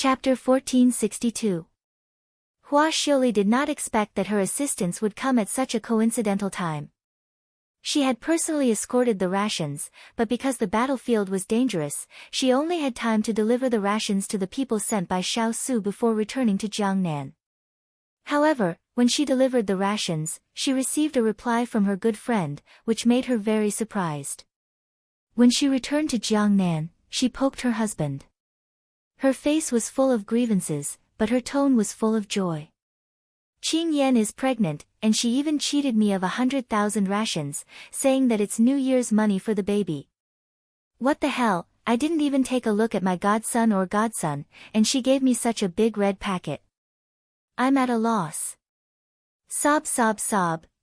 Chapter 1462. Hua Xiuli did not expect that her assistance would come at such a coincidental time. She had personally escorted the rations, but because the battlefield was dangerous, she only had time to deliver the rations to the people sent by Xiao Su before returning to Jiangnan. However, when she delivered the rations, she received a reply from her good friend, which made her very surprised. When she returned to Jiangnan, she poked her husband. Her face was full of grievances, but her tone was full of joy. Qing Yan is pregnant, and she even cheated me of 100,000 rations, saying that it's New Year's money for the baby. What the hell, I didn't even take a look at my godson, and she gave me such a big red packet. I'm at a loss. Sob,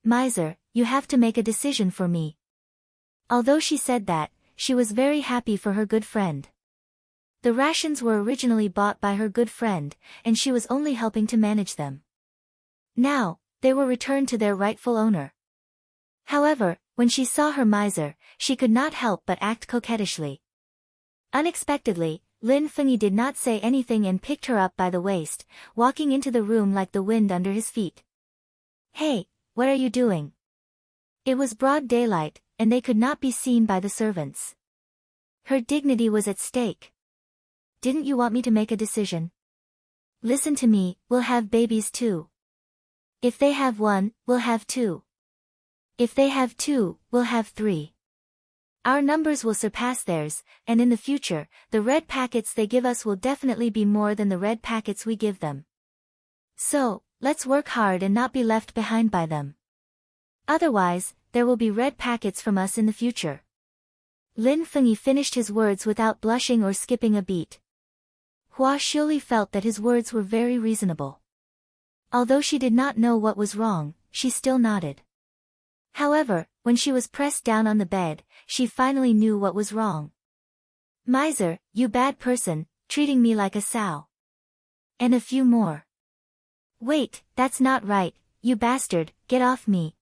miser, you have to make a decision for me. Although she said that, she was very happy for her good friend. The rations were originally bought by her good friend, and she was only helping to manage them. Now, they were returned to their rightful owner. However, when she saw her miser, she could not help but act coquettishly. Unexpectedly, Lin Fengyi did not say anything and picked her up by the waist, walking into the room like the wind under his feet. Hey, what are you doing? It was broad daylight, and they could not be seen by the servants. Her dignity was at stake. Didn't you want me to make a decision? Listen to me, we'll have babies too. If they have one, we'll have two. If they have two, we'll have three. Our numbers will surpass theirs, and in the future, the red packets they give us will definitely be more than the red packets we give them. So, let's work hard and not be left behind by them. Otherwise, there will be red packets from us in the future. Lin Fengyi finished his words without blushing or skipping a beat. Hua Xiuli felt that his words were very reasonable. Although she did not know what was wrong, she still nodded. However, when she was pressed down on the bed, she finally knew what was wrong. Miser, you bad person, treating me like a sow. And a few more. Wait, that's not right, you bastard, get off me.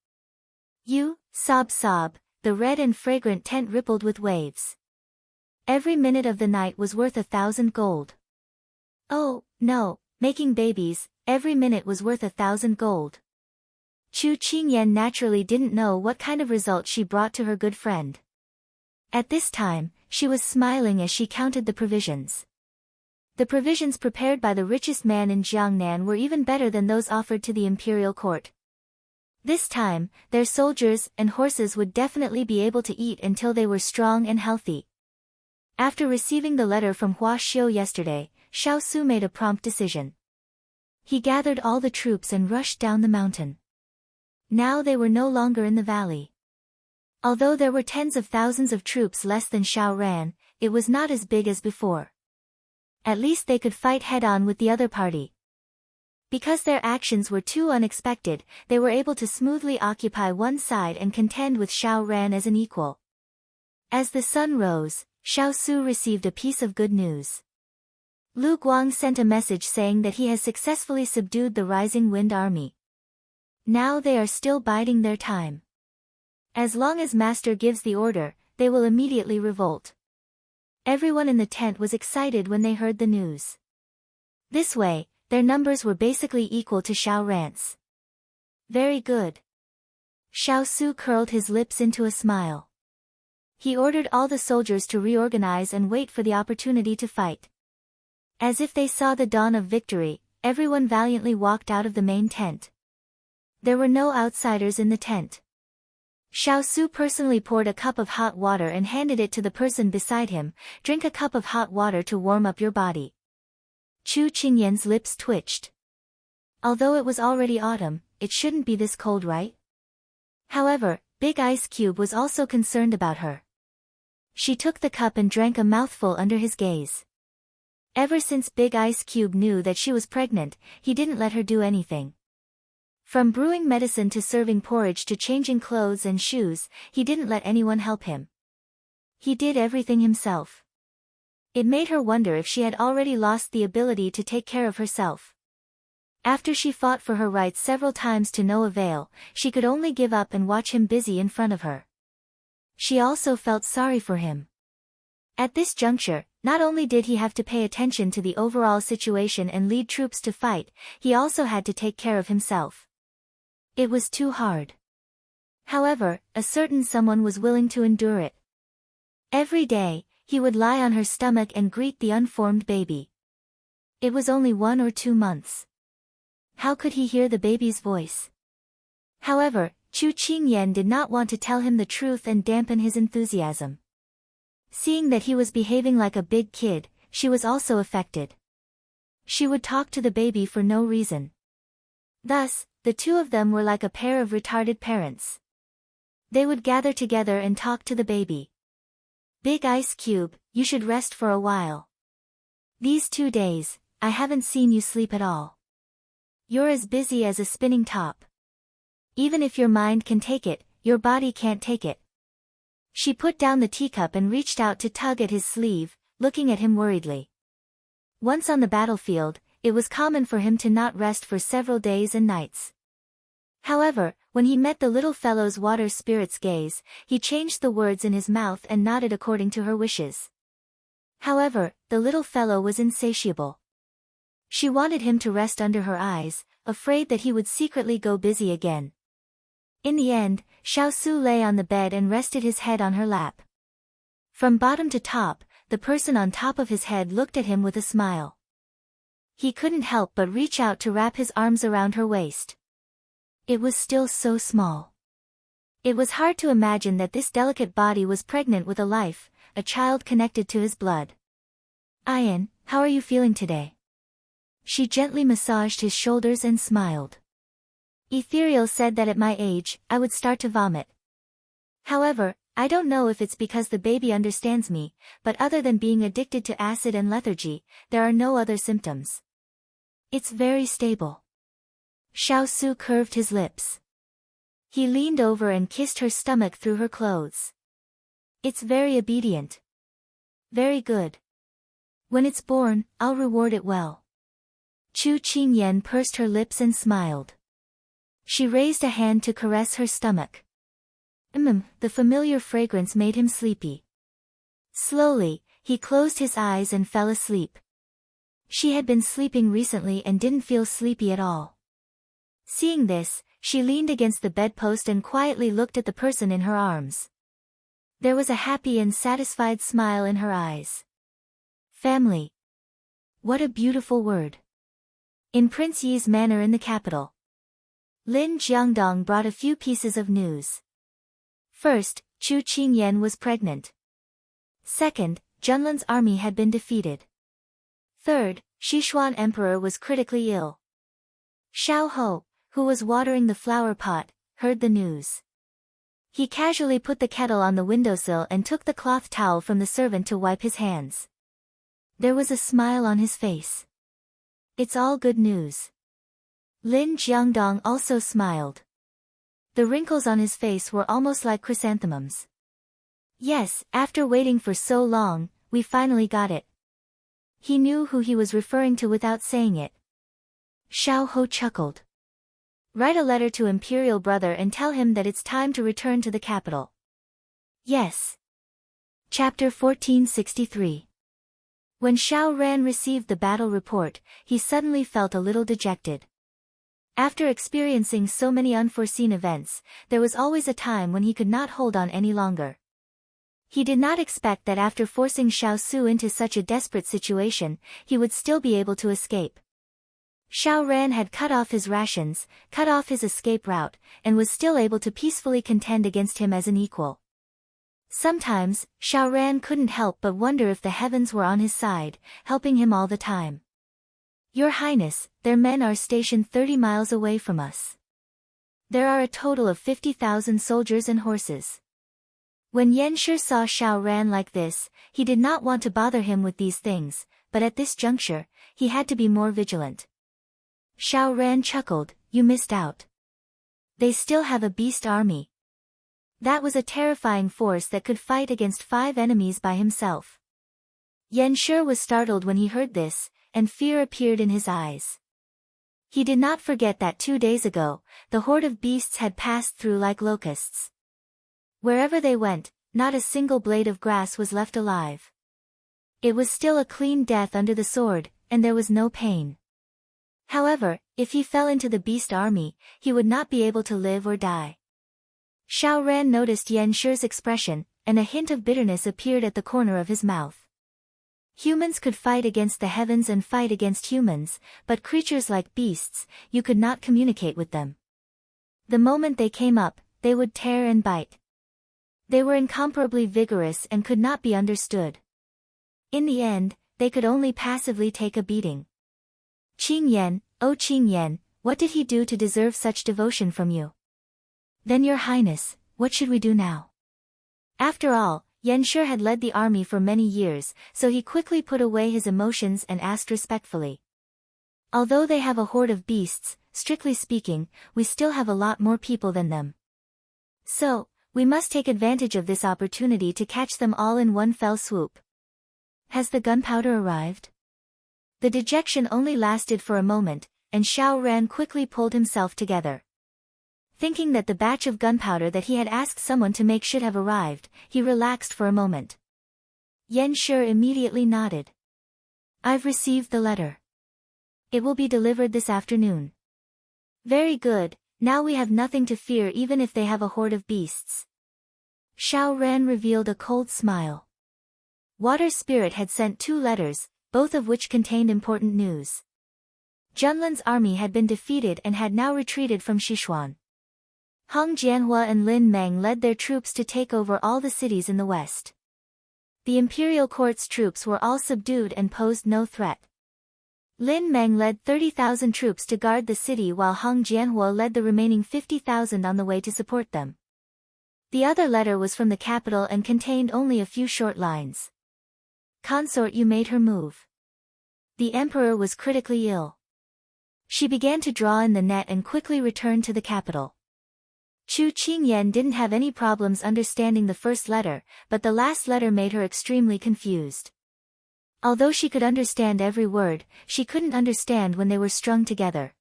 You, sob, the red and fragrant tent rippled with waves. Every minute of the night was worth 1,000 gold. Oh, no, making babies, every minute was worth 1,000 gold. Chu Qingyan naturally didn't know what kind of result she brought to her good friend. At this time, she was smiling as she counted the provisions. The provisions prepared by the richest man in Jiangnan were even better than those offered to the imperial court. This time, their soldiers and horses would definitely be able to eat until they were strong and healthy. After receiving the letter from Hua Xiu yesterday, Xiao Su made a prompt decision. He gathered all the troops and rushed down the mountain. Now they were no longer in the valley. Although there were tens of thousands of troops less than Xiao Ran, it was not as big as before. At least they could fight head-on with the other party. Because their actions were too unexpected, they were able to smoothly occupy one side and contend with Xiao Ran as an equal. As the sun rose, Xiao Su received a piece of good news. Lu Guang sent a message saying that he has successfully subdued the Rising Wind Army. Now they are still biding their time. As long as Master gives the order, they will immediately revolt. Everyone in the tent was excited when they heard the news. This way, their numbers were basically equal to Xiao Ran's. Very good. Xiao Su curled his lips into a smile. He ordered all the soldiers to reorganize and wait for the opportunity to fight. As if they saw the dawn of victory, everyone valiantly walked out of the main tent. There were no outsiders in the tent. Xiao Su personally poured a cup of hot water and handed it to the person beside him. Drink a cup of hot water to warm up your body. Chu Qingyan's lips twitched. Although it was already autumn, it shouldn't be this cold, right? However, Big Ice Cube was also concerned about her. She took the cup and drank a mouthful under his gaze. Ever since Big Ice Cube knew that she was pregnant, he didn't let her do anything. From brewing medicine to serving porridge to changing clothes and shoes, he didn't let anyone help him. He did everything himself. It made her wonder if she had already lost the ability to take care of herself. After she fought for her rights several times to no avail, she could only give up and watch him busy in front of her. She also felt sorry for him. At this juncture, Not only did he have to pay attention to the overall situation and lead troops to fight, he also had to take care of himself. It was too hard. However, a certain someone was willing to endure it. Every day, he would lie on her stomach and greet the unformed baby. It was only 1 or 2 months. How could he hear the baby's voice? However, Chu Qingyan did not want to tell him the truth and dampen his enthusiasm. Seeing that he was behaving like a big kid, she was also affected. She would talk to the baby for no reason. Thus, the two of them were like a pair of retarded parents. They would gather together and talk to the baby. Big Ice Cube, you should rest for a while. These 2 days, I haven't seen you sleep at all. You're as busy as a spinning top. Even if your mind can take it, your body can't take it. She put down the teacup and reached out to tug at his sleeve, looking at him worriedly. Once on the battlefield, it was common for him to not rest for several days and nights. However, when he met the little fellow's water spirit's gaze, he changed the words in his mouth and nodded according to her wishes. However, the little fellow was insatiable. She wanted him to rest under her eyes, afraid that he would secretly go busy again. In the end, Xiaosu lay on the bed and rested his head on her lap. From bottom to top, the person on top of his head looked at him with a smile. He couldn't help but reach out to wrap his arms around her waist. It was still so small. It was hard to imagine that this delicate body was pregnant with a life, a child connected to his blood. Ian, how are you feeling today? She gently massaged his shoulders and smiled. Ethereal said that at my age, I would start to vomit. However, I don't know if it's because the baby understands me, but other than being addicted to acid and lethargy, there are no other symptoms. It's very stable. Xiaosu curved his lips. He leaned over and kissed her stomach through her clothes. It's very obedient. Very good. When it's born, I'll reward it well. Chu Qingyan pursed her lips and smiled. She raised a hand to caress her stomach. The familiar fragrance made him sleepy. Slowly, he closed his eyes and fell asleep. She had been sleeping recently and didn't feel sleepy at all. Seeing this, she leaned against the bedpost and quietly looked at the person in her arms. There was a happy and satisfied smile in her eyes. Family. What a beautiful word. In Prince Yi's manor in the capital, Lin Jiangdong brought a few pieces of news. First, Chu Qingyan was pregnant. Second, Junlin's army had been defeated. Third, Sichuan Emperor was critically ill. Xiao Ho, who was watering the flower pot, heard the news. He casually put the kettle on the windowsill and took the cloth towel from the servant to wipe his hands. There was a smile on his face. It's all good news. Lin Jiangdong also smiled. The wrinkles on his face were almost like chrysanthemums. Yes, after waiting for so long, we finally got it. He knew who he was referring to without saying it. Xiao Ho chuckled. Write a letter to Imperial Brother and tell him that it's time to return to the capital. Yes. Chapter 1463. When Xiao Ran received the battle report, he suddenly felt a little dejected. After experiencing so many unforeseen events, there was always a time when he could not hold on any longer. He did not expect that after forcing Xiaosu into such a desperate situation, he would still be able to escape. Xiao Ran had cut off his rations, cut off his escape route, and was still able to peacefully contend against him as an equal. Sometimes, Xiao Ran couldn't help but wonder if the heavens were on his side, helping him all the time. Your Highness, their men are stationed 30 miles away from us. There are a total of 50,000 soldiers and horses. When Yan Shi saw Xiao Ran like this, he did not want to bother him with these things, but at this juncture, he had to be more vigilant. Xiao Ran chuckled, you missed out. They still have a beast army. That was a terrifying force that could fight against 5 enemies by himself. Yan Shi was startled when he heard this, and fear appeared in his eyes. He did not forget that 2 days ago, the horde of beasts had passed through like locusts. Wherever they went, not a single blade of grass was left alive. It was still a clean death under the sword, and there was no pain. However, if he fell into the beast army, he would not be able to live or die. Xiao Ran noticed Yan Shi's expression, and a hint of bitterness appeared at the corner of his mouth. Humans could fight against the heavens and fight against humans, but creatures like beasts, you could not communicate with them. The moment they came up, they would tear and bite. They were incomparably vigorous and could not be understood. In the end, they could only passively take a beating. Qing Yan, oh Qing Yan, what did he do to deserve such devotion from you? Then your highness, what should we do now? After all, Yan Shi had led the army for many years, so he quickly put away his emotions and asked respectfully. Although they have a horde of beasts, strictly speaking, we still have a lot more people than them. So, we must take advantage of this opportunity to catch them all in one fell swoop. Has the gunpowder arrived? The dejection only lasted for a moment, and Xiao Ran quickly pulled himself together. Thinking that the batch of gunpowder that he had asked someone to make should have arrived, he relaxed for a moment. Yan Shi immediately nodded. I've received the letter. It will be delivered this afternoon. Very good, now we have nothing to fear even if they have a horde of beasts. Xiao Ran revealed a cold smile. Water Spirit had sent 2 letters, both of which contained important news. Junlin's army had been defeated and had now retreated from Sichuan. Hong Jianhua and Lin Meng led their troops to take over all the cities in the west. The imperial court's troops were all subdued and posed no threat. Lin Meng led 30,000 troops to guard the city while Hong Jianhua led the remaining 50,000 on the way to support them. The other letter was from the capital and contained only a few short lines. Consort, you made her move. The emperor was critically ill. She began to draw in the net and quickly returned to the capital. Chu Qingyan didn't have any problems understanding the first letter, but the last letter made her extremely confused. Although she could understand every word, she couldn't understand when they were strung together.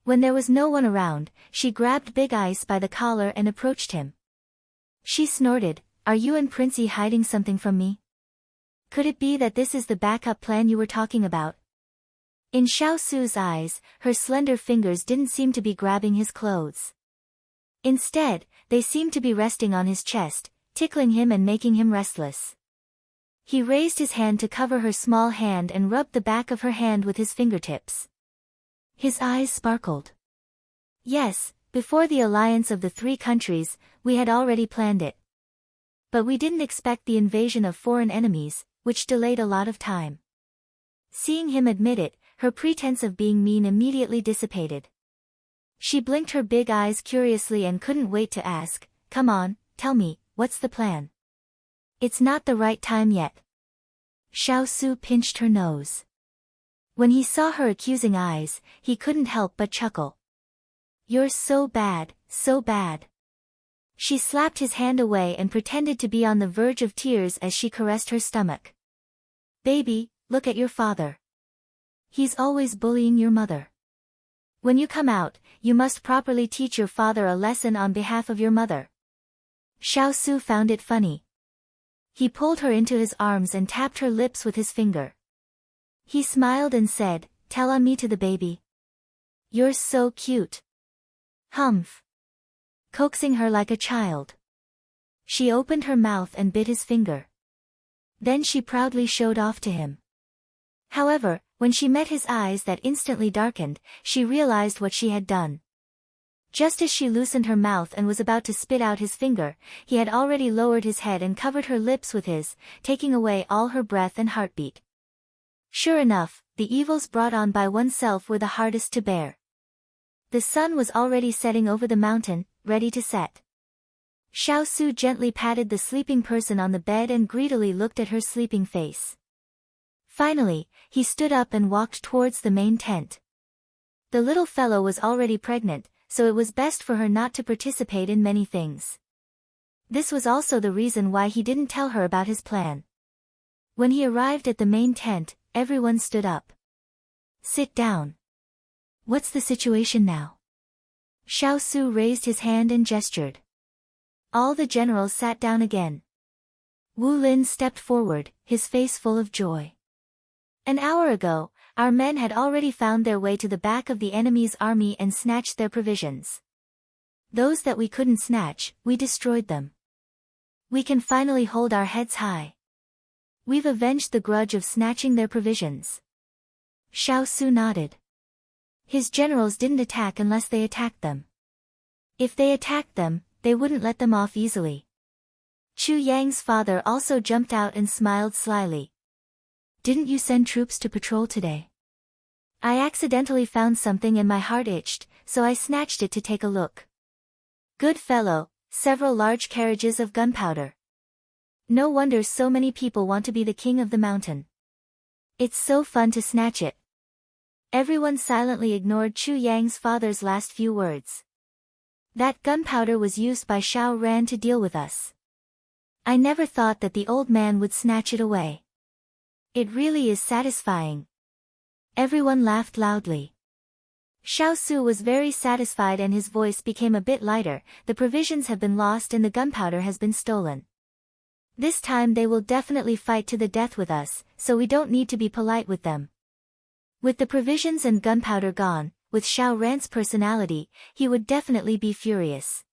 When there was no one around, she grabbed Big Ice by the collar and approached him. She snorted, "Are you and Princey hiding something from me? Could it be that this is the backup plan you were talking about?" In Xiao Su's eyes, her slender fingers didn't seem to be grabbing his clothes. Instead, they seemed to be resting on his chest, tickling him and making him restless. He raised his hand to cover her small hand and rubbed the back of her hand with his fingertips. His eyes sparkled. Yes, before the alliance of the 3 countries, we had already planned it. But we didn't expect the invasion of foreign enemies, which delayed a lot of time. Seeing him admit it, her pretense of being mean immediately dissipated. She blinked her big eyes curiously and couldn't wait to ask, "Come on, tell me, what's the plan?" "It's not the right time yet." Xiao Su pinched her nose. When he saw her accusing eyes, he couldn't help but chuckle. "You're so bad, so bad." She slapped his hand away and pretended to be on the verge of tears as she caressed her stomach. "Baby, look at your father. He's always bullying your mother. When you come out, you must properly teach your father a lesson on behalf of your mother." Xiao Su found it funny. He pulled her into his arms and tapped her lips with his finger. He smiled and said, "Tell on me to the baby. You're so cute." Humph. Coaxing her like a child. She opened her mouth and bit his finger. Then she proudly showed off to him. However, when she met his eyes that instantly darkened, she realized what she had done. Just as she loosened her mouth and was about to spit out his finger, he had already lowered his head and covered her lips with his, taking away all her breath and heartbeat. Sure enough, the evils brought on by oneself were the hardest to bear. The sun was already setting over the mountain, ready to set. Xiao Su gently patted the sleeping person on the bed and greedily looked at her sleeping face. Finally, he stood up and walked towards the main tent. The little fellow was already pregnant, so it was best for her not to participate in many things. This was also the reason why he didn't tell her about his plan. When he arrived at the main tent, everyone stood up. "Sit down. What's the situation now?" Xiao Su raised his hand and gestured. All the generals sat down again. Wu Lin stepped forward, his face full of joy. An hour ago, our men had already found their way to the back of the enemy's army and snatched their provisions. Those that we couldn't snatch, we destroyed them. We can finally hold our heads high. We've avenged the grudge of snatching their provisions. Xiao Su nodded. His generals didn't attack unless they attacked them. If they attacked them, they wouldn't let them off easily. Chu Yang's father also jumped out and smiled slyly. Didn't you send troops to patrol today? I accidentally found something and my heart itched, so I snatched it to take a look. Good fellow, several large carriages of gunpowder. No wonder so many people want to be the king of the mountain. It's so fun to snatch it. Everyone silently ignored Chu Yang's father's last few words. That gunpowder was used by Xiao Ran to deal with us. I never thought that the old man would snatch it away. It really is satisfying. Everyone laughed loudly. Xiao Su was very satisfied and his voice became a bit lighter. The provisions have been lost and the gunpowder has been stolen. This time they will definitely fight to the death with us, so we don't need to be polite with them. With the provisions and gunpowder gone, with Xiao Ran's personality, he would definitely be furious.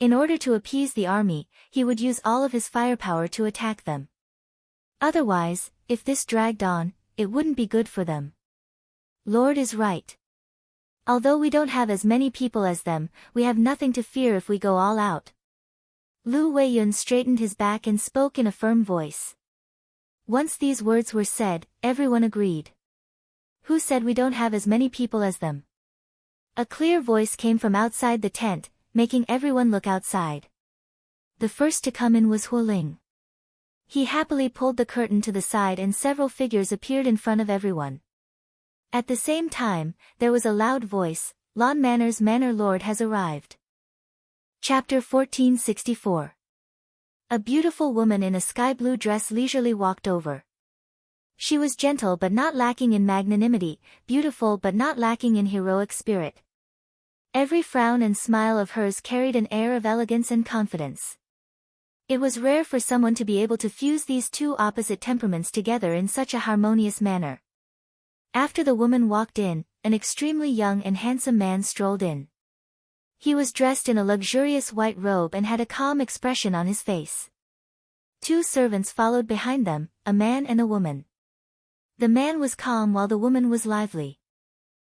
In order to appease the army, he would use all of his firepower to attack them. Otherwise, if this dragged on, it wouldn't be good for them. Lord is right. Although we don't have as many people as them, we have nothing to fear if we go all out. Lu Weiyun straightened his back and spoke in a firm voice. Once these words were said, everyone agreed. Who said we don't have as many people as them? A clear voice came from outside the tent, making everyone look outside. The first to come in was Huoling. He happily pulled the curtain to the side and several figures appeared in front of everyone. At the same time, there was a loud voice, Lon Manor's Manor Lord has arrived. Chapter 1464. A beautiful woman in a sky-blue dress leisurely walked over. She was gentle but not lacking in magnanimity, beautiful but not lacking in heroic spirit. Every frown and smile of hers carried an air of elegance and confidence. It was rare for someone to be able to fuse these two opposite temperaments together in such a harmonious manner. After the woman walked in, an extremely young and handsome man strolled in. He was dressed in a luxurious white robe and had a calm expression on his face. Two servants followed behind them, a man and a woman. The man was calm while the woman was lively.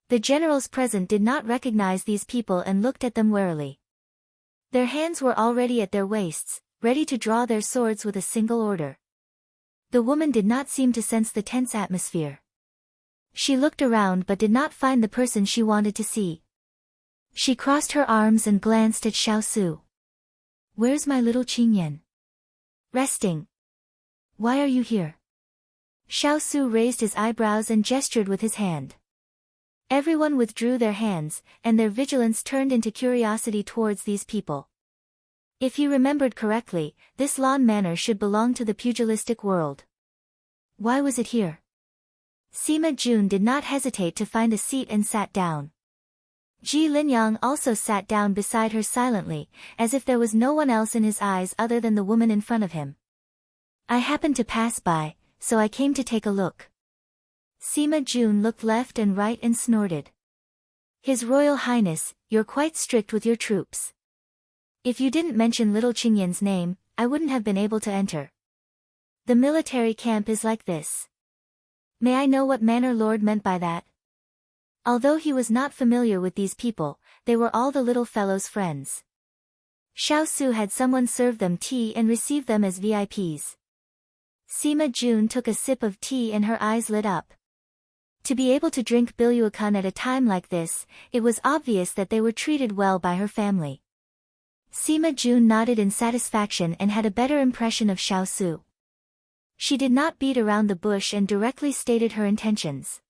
The generals present did not recognize these people and looked at them warily. Their hands were already at their waists, ready to draw their swords with a single order. The woman did not seem to sense the tense atmosphere. She looked around but did not find the person she wanted to see. She crossed her arms and glanced at Xiao Su. Where's my little Qingyan? Resting. Why are you here? Xiao Su raised his eyebrows and gestured with his hand. Everyone withdrew their hands, and their vigilance turned into curiosity towards these people. If he remembered correctly, this lawn manor should belong to the pugilistic world. Why was it here? Sima Jun did not hesitate to find a seat and sat down. Ji Linyang also sat down beside her silently, as if there was no one else in his eyes other than the woman in front of him. I happened to pass by, so I came to take a look. Sima Jun looked left and right and snorted. His Royal Highness, you're quite strict with your troops. If you didn't mention little Qingyan's name, I wouldn't have been able to enter. The military camp is like this. May I know what Manor Lord meant by that? Although he was not familiar with these people, they were all the little fellow's friends. Xiao Su had someone serve them tea and receive them as VIPs. Sima Jun took a sip of tea and her eyes lit up. To be able to drink Biluakun at a time like this, it was obvious that they were treated well by her family. Sima Jun nodded in satisfaction and had a better impression of Xiao Su. She did not beat around the bush and directly stated her intentions.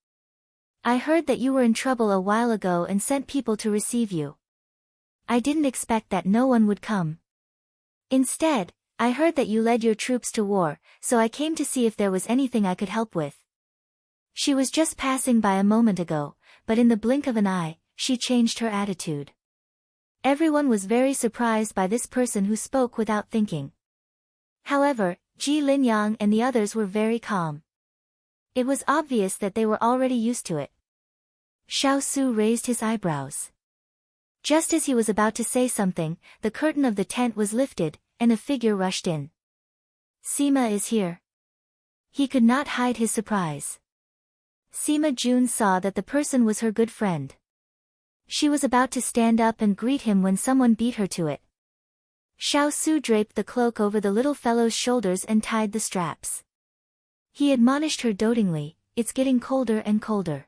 I heard that you were in trouble a while ago and sent people to receive you. I didn't expect that no one would come. Instead, I heard that you led your troops to war, so I came to see if there was anything I could help with. She was just passing by a moment ago, but in the blink of an eye, she changed her attitude. Everyone was very surprised by this person who spoke without thinking. However, Ji Linyang and the others were very calm. It was obvious that they were already used to it. Xiao Su raised his eyebrows. Just as he was about to say something, the curtain of the tent was lifted, and a figure rushed in. Sima is here. He could not hide his surprise. Sima Jun saw that the person was her good friend. She was about to stand up and greet him when someone beat her to it. Xiao Su draped the cloak over the little fellow's shoulders and tied the straps. He admonished her dotingly, "It's getting colder and colder.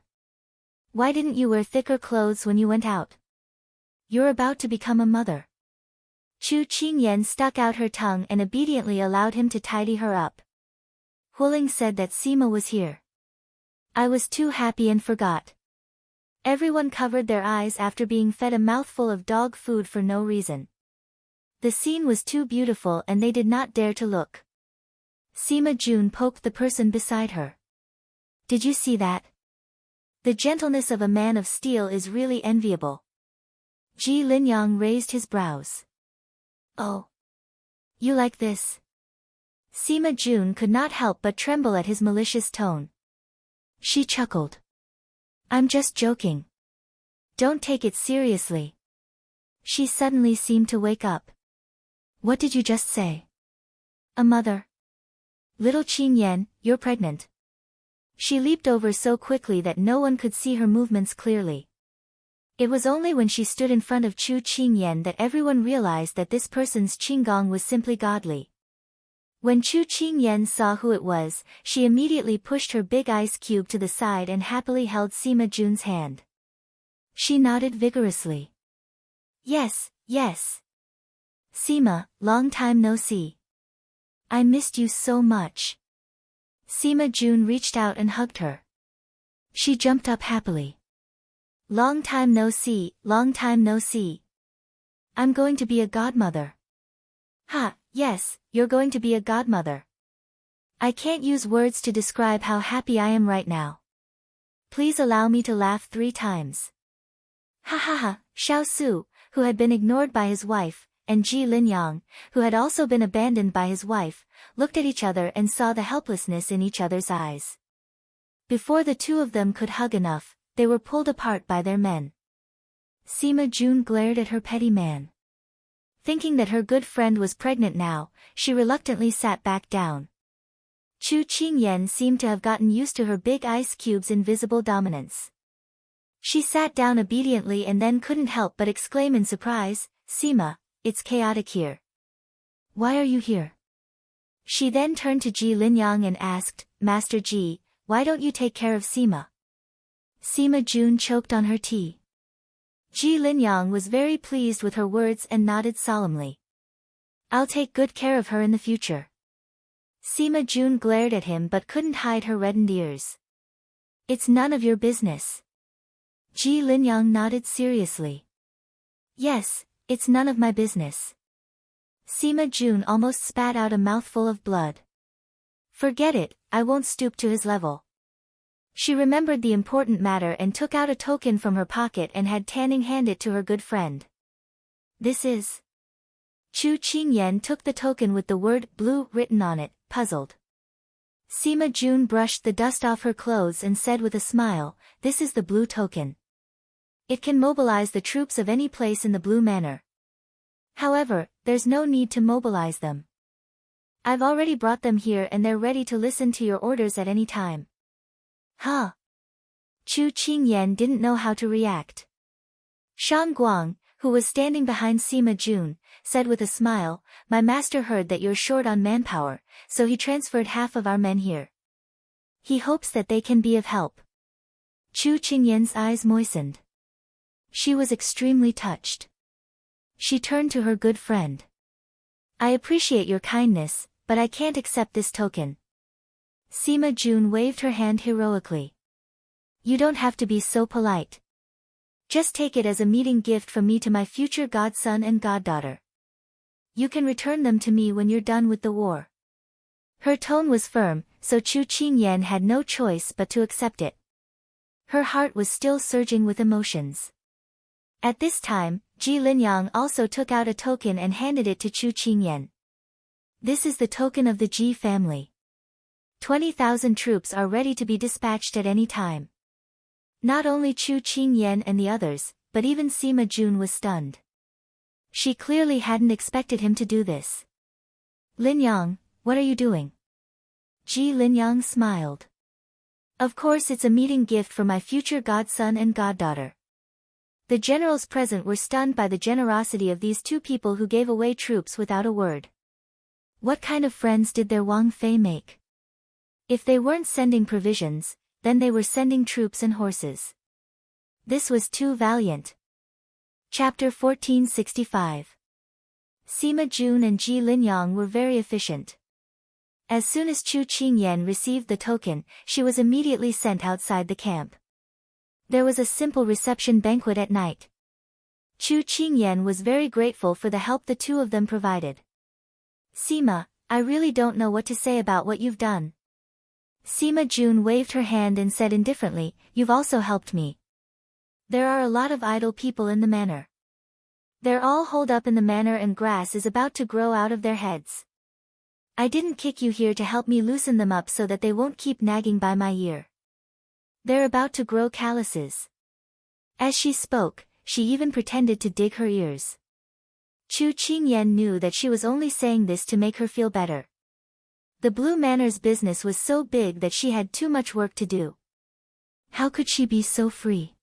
Why didn't you wear thicker clothes when you went out? You're about to become a mother." Chu Qingyan stuck out her tongue and obediently allowed him to tidy her up. Huling said that Sima was here. I was too happy and forgot. Everyone covered their eyes after being fed a mouthful of dog food for no reason. The scene was too beautiful and they did not dare to look. Sima Jun poked the person beside her. Did you see that? The gentleness of a man of steel is really enviable. Ji Linyang raised his brows. Oh. You like this? Sima Jun could not help but tremble at his malicious tone. She chuckled. I'm just joking. Don't take it seriously. She suddenly seemed to wake up. What did you just say? A mother. Little Qingyan, you're pregnant. She leaped over so quickly that no one could see her movements clearly. It was only when she stood in front of Chu Qingyan that everyone realized that this person's qinggong was simply godly. When Chu Qingyan saw who it was, she immediately pushed her big ice cube to the side and happily held Sima Jun's hand. She nodded vigorously. Yes, yes. Sima, long time no see. I missed you so much. Sima Jun reached out and hugged her. She jumped up happily. Long time no see, long time no see. I'm going to be a godmother. Ha, yes, you're going to be a godmother. I can't use words to describe how happy I am right now. Please allow me to laugh 3 times. Ha ha ha, Xiao Su, who had been ignored by his wife, and Ji Linyang, who had also been abandoned by his wife, looked at each other and saw the helplessness in each other's eyes. Before the two of them could hug enough, they were pulled apart by their men. Sima Jun glared at her petty man. Thinking that her good friend was pregnant now, she reluctantly sat back down. Chu Qingyan seemed to have gotten used to her big ice cube's invisible dominance. She sat down obediently and then couldn't help but exclaim in surprise, Sima, it's chaotic here. Why are you here? She then turned to Ji Linyang and asked, Master Ji, why don't you take care of Sima? Sima Jun choked on her tea. Ji Linyang was very pleased with her words and nodded solemnly. I'll take good care of her in the future. Sima Jun glared at him but couldn't hide her reddened ears. It's none of your business. Ji Linyang nodded seriously. Yes, it's none of my business. Sima Jun almost spat out a mouthful of blood. Forget it, I won't stoop to his level. She remembered the important matter and took out a token from her pocket and had Tanning hand it to her good friend. This is... Chu Qingyan took the token with the word blue written on it, puzzled. Sima Jun brushed the dust off her clothes and said with a smile, this is the blue token. It can mobilize the troops of any place in the Blue Manor. However, there's no need to mobilize them. I've already brought them here and they're ready to listen to your orders at any time. Huh? Chu Qingyan didn't know how to react. Shang Guang, who was standing behind Sima Jun, said with a smile, my master heard that you're short on manpower, so he transferred half of our men here. He hopes that they can be of help. Chu Qingyan's eyes moistened. She was extremely touched. She turned to her good friend. I appreciate your kindness, but I can't accept this token. Sima Jun waved her hand heroically. You don't have to be so polite. Just take it as a meeting gift from me to my future godson and goddaughter. You can return them to me when you're done with the war. Her tone was firm, so Chu Qingyan had no choice but to accept it. Her heart was still surging with emotions. At this time, Ji Linyang also took out a token and handed it to Chu Qingyan. This is the token of the Ji family. 20,000 troops are ready to be dispatched at any time. Not only Chu Qingyan and the others, but even Sima Jun was stunned. She clearly hadn't expected him to do this. Linyang, what are you doing? Ji Linyang smiled. Of course, it's a meeting gift for my future godson and goddaughter. The generals present were stunned by the generosity of these two people who gave away troops without a word. What kind of friends did their Wang Fei make? If they weren't sending provisions, then they were sending troops and horses. This was too valiant. Chapter 1465. Sima Jun and Ji Linyang were very efficient. As soon as Chu Qingyan received the token, she was immediately sent outside the camp. There was a simple reception banquet at night. Chu Qingyan was very grateful for the help the two of them provided. Sima, I really don't know what to say about what you've done. Sima Jun waved her hand and said indifferently, you've also helped me. There are a lot of idle people in the manor. They're all holed up in the manor and grass is about to grow out of their heads. I didn't kick you here to help me loosen them up so that they won't keep nagging by my ear. They're about to grow calluses. As she spoke, she even pretended to dig her ears. Chu Qingyan knew that she was only saying this to make her feel better. The Blue Manor's business was so big that she had too much work to do. How could she be so free?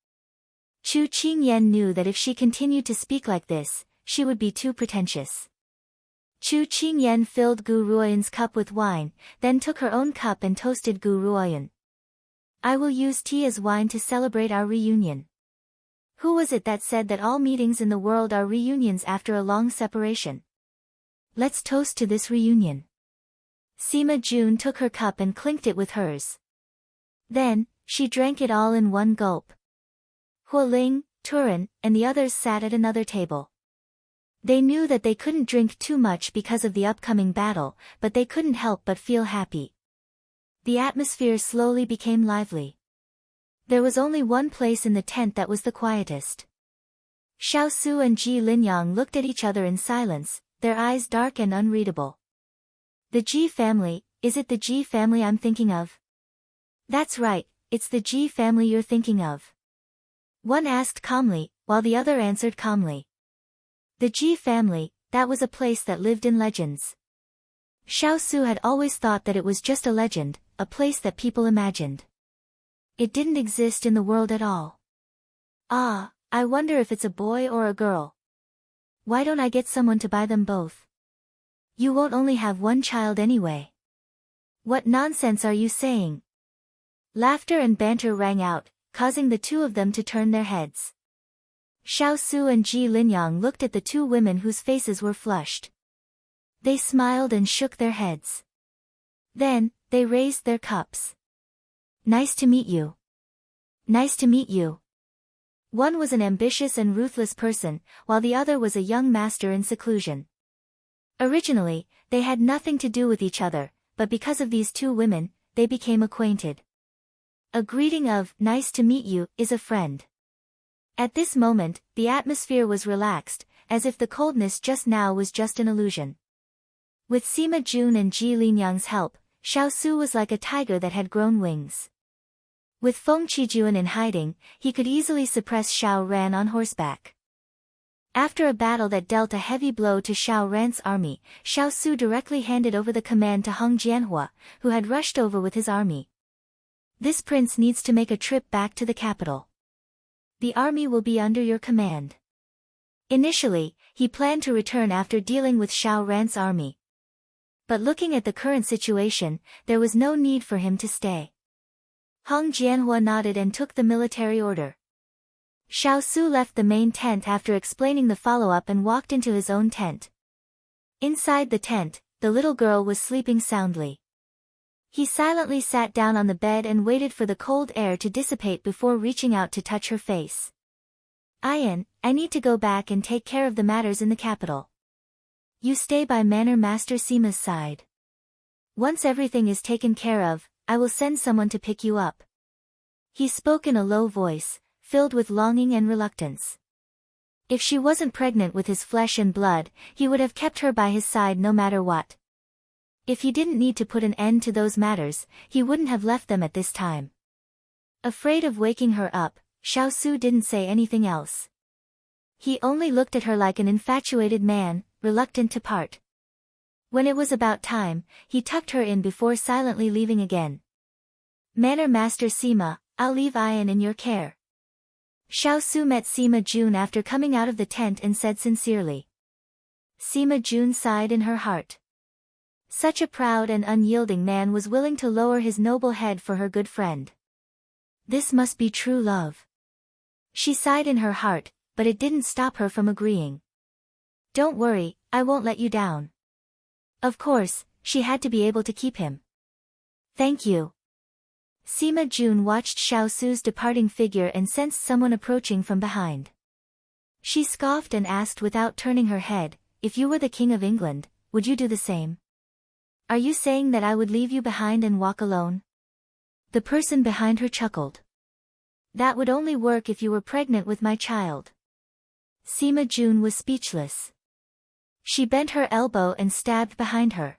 Chu Qingyan knew that if she continued to speak like this, she would be too pretentious. Chu Qingyan filled Gu Ruoyan's cup with wine, then took her own cup and toasted Gu Ruoyan. I will use tea as wine to celebrate our reunion. Who was it that said that all meetings in the world are reunions after a long separation? Let's toast to this reunion. Sima Jun took her cup and clinked it with hers. Then, she drank it all in one gulp. Huoling, Turan, and the others sat at another table. They knew that they couldn't drink too much because of the upcoming battle, but they couldn't help but feel happy. The atmosphere slowly became lively. There was only one place in the tent that was the quietest. Xiao Su and Ji Linyang looked at each other in silence, their eyes dark and unreadable. The Ji family, is it the Ji family I'm thinking of? That's right, it's the Ji family you're thinking of. One asked calmly, while the other answered calmly. The Ji family, that was a place that lived in legends. Xiao Su had always thought that it was just a legend, a place that people imagined. It didn't exist in the world at all. Ah, I wonder if it's a boy or a girl. Why don't I get someone to buy them both? You won't only have one child anyway. What nonsense are you saying? Laughter and banter rang out, causing the two of them to turn their heads. Xiao Su and Ji Linyang looked at the two women whose faces were flushed. They smiled and shook their heads. Then, they raised their cups. Nice to meet you. Nice to meet you. One was an ambitious and ruthless person, while the other was a young master in seclusion. Originally, they had nothing to do with each other, but because of these two women, they became acquainted. A greeting of, nice to meet you, is a friend. At this moment, the atmosphere was relaxed, as if the coldness just now was just an illusion. With Sima Jun and Ji Linyang's help, Xiao Su was like a tiger that had grown wings. With Feng Qijuan in hiding, he could easily suppress Xiao Ran on horseback. After a battle that dealt a heavy blow to Xiao Ran's army, Xiao Su directly handed over the command to Heng Jianhua, who had rushed over with his army. This prince needs to make a trip back to the capital. The army will be under your command. Initially, he planned to return after dealing with Xiao Ran's army. But looking at the current situation, there was no need for him to stay. Heng Jianhua nodded and took the military order. Xiao Su left the main tent after explaining the follow-up and walked into his own tent. Inside the tent, the little girl was sleeping soundly. He silently sat down on the bed and waited for the cold air to dissipate before reaching out to touch her face. Ayan, I need to go back and take care of the matters in the capital. You stay by Manor Master Sima's side. Once everything is taken care of, I will send someone to pick you up. He spoke in a low voice, filled with longing and reluctance. If she wasn't pregnant with his flesh and blood, he would have kept her by his side no matter what. If he didn't need to put an end to those matters, he wouldn't have left them at this time. Afraid of waking her up, Xiao Su didn't say anything else. He only looked at her like an infatuated man, reluctant to part. When it was about time, he tucked her in before silently leaving again. Manor Master Sima, I'll leave Ian in your care. Xiao Su met Sima Jun after coming out of the tent and said sincerely. Sima Jun sighed in her heart. Such a proud and unyielding man was willing to lower his noble head for her good friend. This must be true love. She sighed in her heart, but it didn't stop her from agreeing. Don't worry, I won't let you down. Of course, she had to be able to keep him. Thank you. Sima Jun watched Xiao Su's departing figure and sensed someone approaching from behind. She scoffed and asked without turning her head, if you were the King of England, would you do the same? Are you saying that I would leave you behind and walk alone? The person behind her chuckled. That would only work if you were pregnant with my child. Sima Jun was speechless. She bent her elbow and stabbed behind her.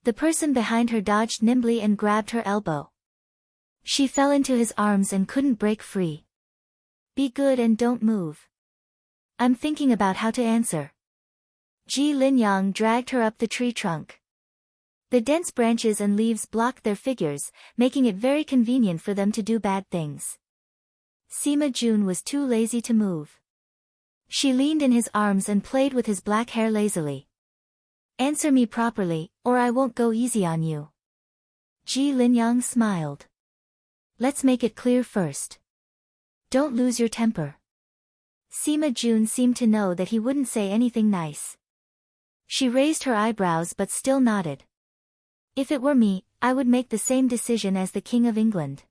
The person behind her dodged nimbly and grabbed her elbow. She fell into his arms and couldn't break free. Be good and don't move. I'm thinking about how to answer. Ji Linyang dragged her up the tree trunk. The dense branches and leaves blocked their figures, making it very convenient for them to do bad things. Sima Jun was too lazy to move. She leaned in his arms and played with his black hair lazily. Answer me properly, or I won't go easy on you. Ji Linyang smiled. Let's make it clear first. Don't lose your temper. Sima Jun seemed to know that he wouldn't say anything nice. She raised her eyebrows but still nodded. If it were me, I would make the same decision as the King of England.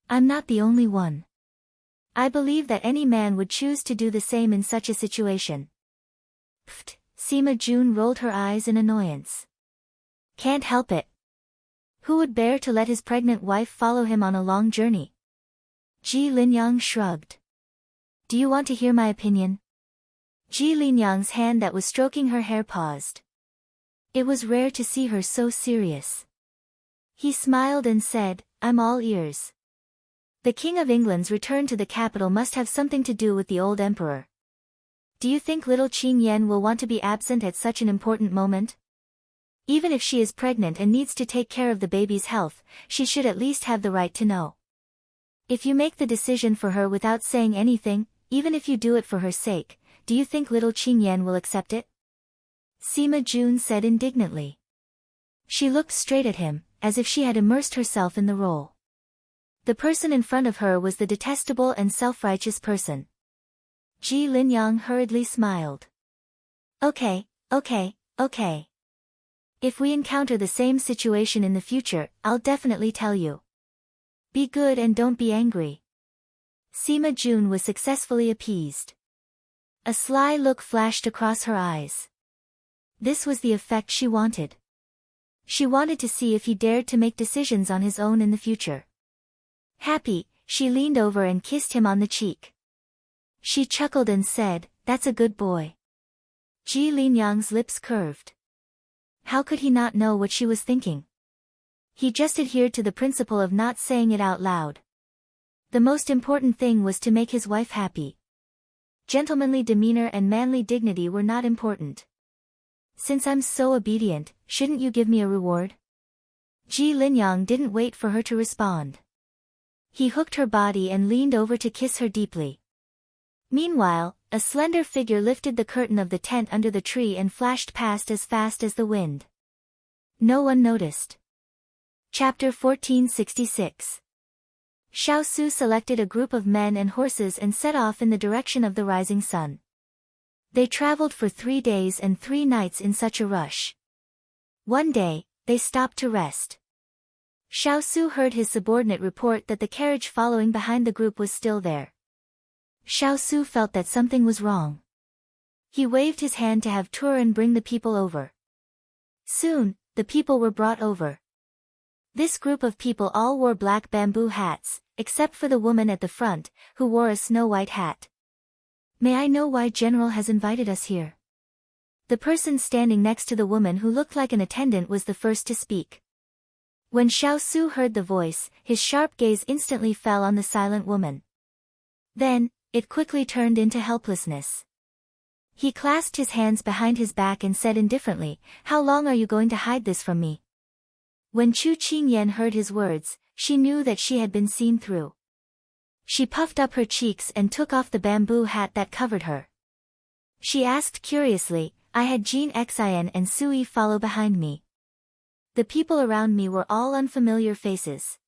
I'm not the only one. I believe that any man would choose to do the same in such a situation. Pfft, Sima Jun rolled her eyes in annoyance. Can't help it. Who would bear to let his pregnant wife follow him on a long journey? Ji Linyang shrugged. Do you want to hear my opinion? Ji Linyang's hand that was stroking her hair paused. It was rare to see her so serious. He smiled and said, I'm all ears. The King of England's return to the capital must have something to do with the old emperor. Do you think little Qin Yan will want to be absent at such an important moment? Even if she is pregnant and needs to take care of the baby's health, she should at least have the right to know. If you make the decision for her without saying anything, even if you do it for her sake, do you think little Qin Yan will accept it? Sima Jun said indignantly. She looked straight at him, as if she had immersed herself in the role. The person in front of her was the detestable and self-righteous person. Ji Linyang hurriedly smiled. Okay. If we encounter the same situation in the future, I'll definitely tell you. Be good and don't be angry. Sima Jun was successfully appeased. A sly look flashed across her eyes. This was the effect she wanted. She wanted to see if he dared to make decisions on his own in the future. Happy, she leaned over and kissed him on the cheek. She chuckled and said, That's a good boy. Ji Linyang's lips curved. How could he not know what she was thinking? He just adhered to the principle of not saying it out loud. The most important thing was to make his wife happy. Gentlemanly demeanor and manly dignity were not important. Since I'm so obedient, shouldn't you give me a reward? Ji Linyang didn't wait for her to respond. He hooked her body and leaned over to kiss her deeply. Meanwhile, a slender figure lifted the curtain of the tent under the tree and flashed past as fast as the wind. No one noticed. Chapter 1466. Xiao Su selected a group of men and horses and set off in the direction of the rising sun. They traveled for 3 days and 3 nights in such a rush. One day, they stopped to rest. Xiao Su heard his subordinate report that the carriage following behind the group was still there. Xiao Su felt that something was wrong. He waved his hand to have Turan bring the people over. Soon, the people were brought over. This group of people all wore black bamboo hats, except for the woman at the front, who wore a snow-white hat. May I know why General has invited us here? The person standing next to the woman who looked like an attendant was the first to speak. When Xiao Su heard the voice, his sharp gaze instantly fell on the silent woman. Then, it quickly turned into helplessness. He clasped his hands behind his back and said indifferently, "How long are you going to hide this from me?" When Chu Qingyan heard his words, she knew that she had been seen through. She puffed up her cheeks and took off the bamboo hat that covered her. She asked curiously, "I had Jin Xian and Sui follow behind me. The people around me were all unfamiliar faces.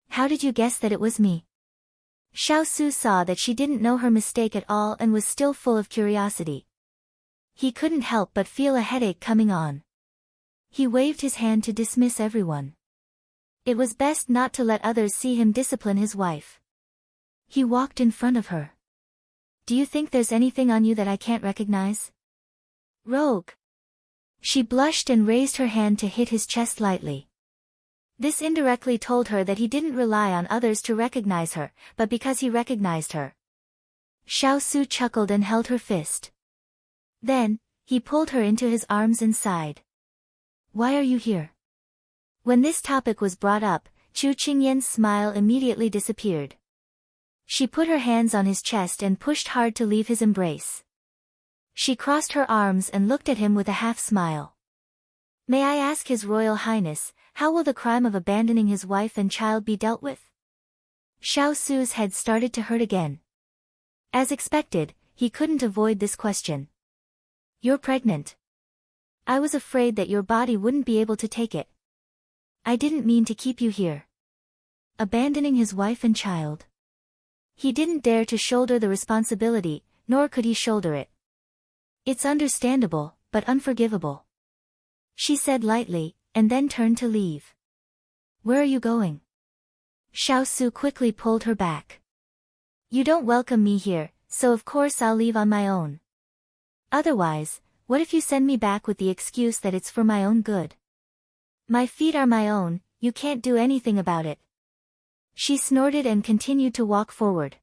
How did you guess that it was me?" Xiao Su saw that she didn't know her mistake at all and was still full of curiosity. He couldn't help but feel a headache coming on. He waved his hand to dismiss everyone. It was best not to let others see him discipline his wife. He walked in front of her. "Do you think there's anything on you that I can't recognize?" "Rogue." She blushed and raised her hand to hit his chest lightly. This indirectly told her that he didn't rely on others to recognize her, but because he recognized her. Xiao Su chuckled and held her fist. Then, he pulled her into his arms and sighed. "Why are you here?" When this topic was brought up, Chu Qingyan's smile immediately disappeared. She put her hands on his chest and pushed hard to leave his embrace. She crossed her arms and looked at him with a half-smile. "May I ask His Royal Highness, how will the crime of abandoning his wife and child be dealt with?" Xiao Su's head started to hurt again. As expected, he couldn't avoid this question. "You're pregnant. I was afraid that your body wouldn't be able to take it. I didn't mean to keep you here." Abandoning his wife and child. He didn't dare to shoulder the responsibility, nor could he shoulder it. "It's understandable, but unforgivable," she said lightly, and then turned to leave. "Where are you going?" Xiao Su quickly pulled her back. "You don't welcome me here, so of course I'll leave on my own. Otherwise, what if you send me back with the excuse that it's for my own good? My feet are my own, you can't do anything about it." She snorted and continued to walk forward.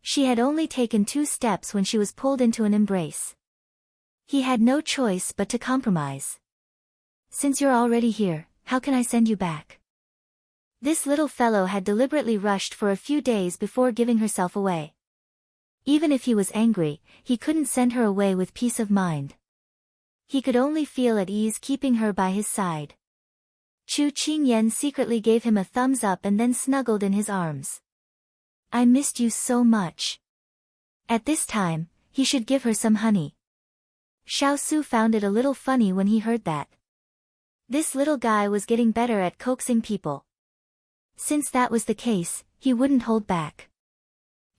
She had only taken 2 steps when she was pulled into an embrace. He had no choice but to compromise. "Since you're already here, how can I send you back?" This little fellow had deliberately rushed for a few days before giving herself away. Even if he was angry, he couldn't send her away with peace of mind. He could only feel at ease keeping her by his side. Chu Qingyan secretly gave him a thumbs up and then snuggled in his arms. "I missed you so much." At this time, he should give her some honey. Xiao Su found it a little funny when he heard that. This little guy was getting better at coaxing people. Since that was the case, he wouldn't hold back.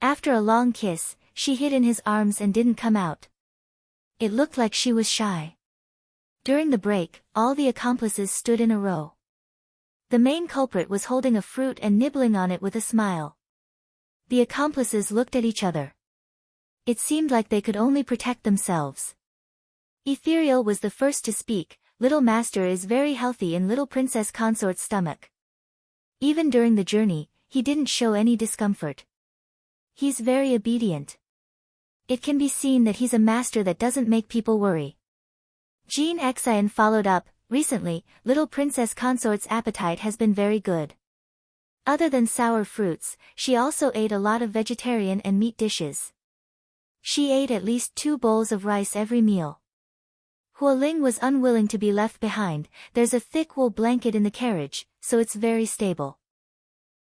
After a long kiss, she hid in his arms and didn't come out. It looked like she was shy. During the break, all the accomplices stood in a row. The main culprit was holding a fruit and nibbling on it with a smile. The accomplices looked at each other. It seemed like they could only protect themselves. Ethereal was the first to speak. "Little Master is very healthy in little Princess Consort's stomach. Even during the journey, he didn't show any discomfort. He's very obedient. It can be seen that he's a master that doesn't make people worry." Jin Xian followed up, "Recently, little Princess Consort's appetite has been very good. Other than sour fruits, she also ate a lot of vegetarian and meat dishes. She ate at least 2 bowls of rice every meal." Hualing was unwilling to be left behind. "There's a thick wool blanket in the carriage, so it's very stable.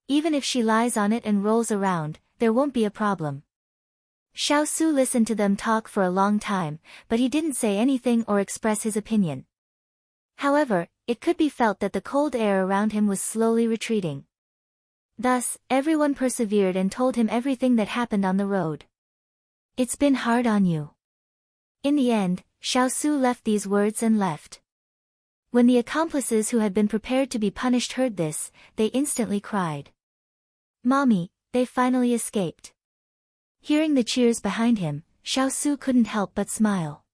Even if she lies on it and rolls around, there won't be a problem." Xiao Su listened to them talk for a long time, but he didn't say anything or express his opinion. However, it could be felt that the cold air around him was slowly retreating. Thus, everyone persevered and told him everything that happened on the road. "It's been hard on you." In the end, Xiao Su left these words and left. When the accomplices who had been prepared to be punished heard this, they instantly cried. "Mommy, they finally escaped." Hearing the cheers behind him, Xiao Su couldn't help but smile.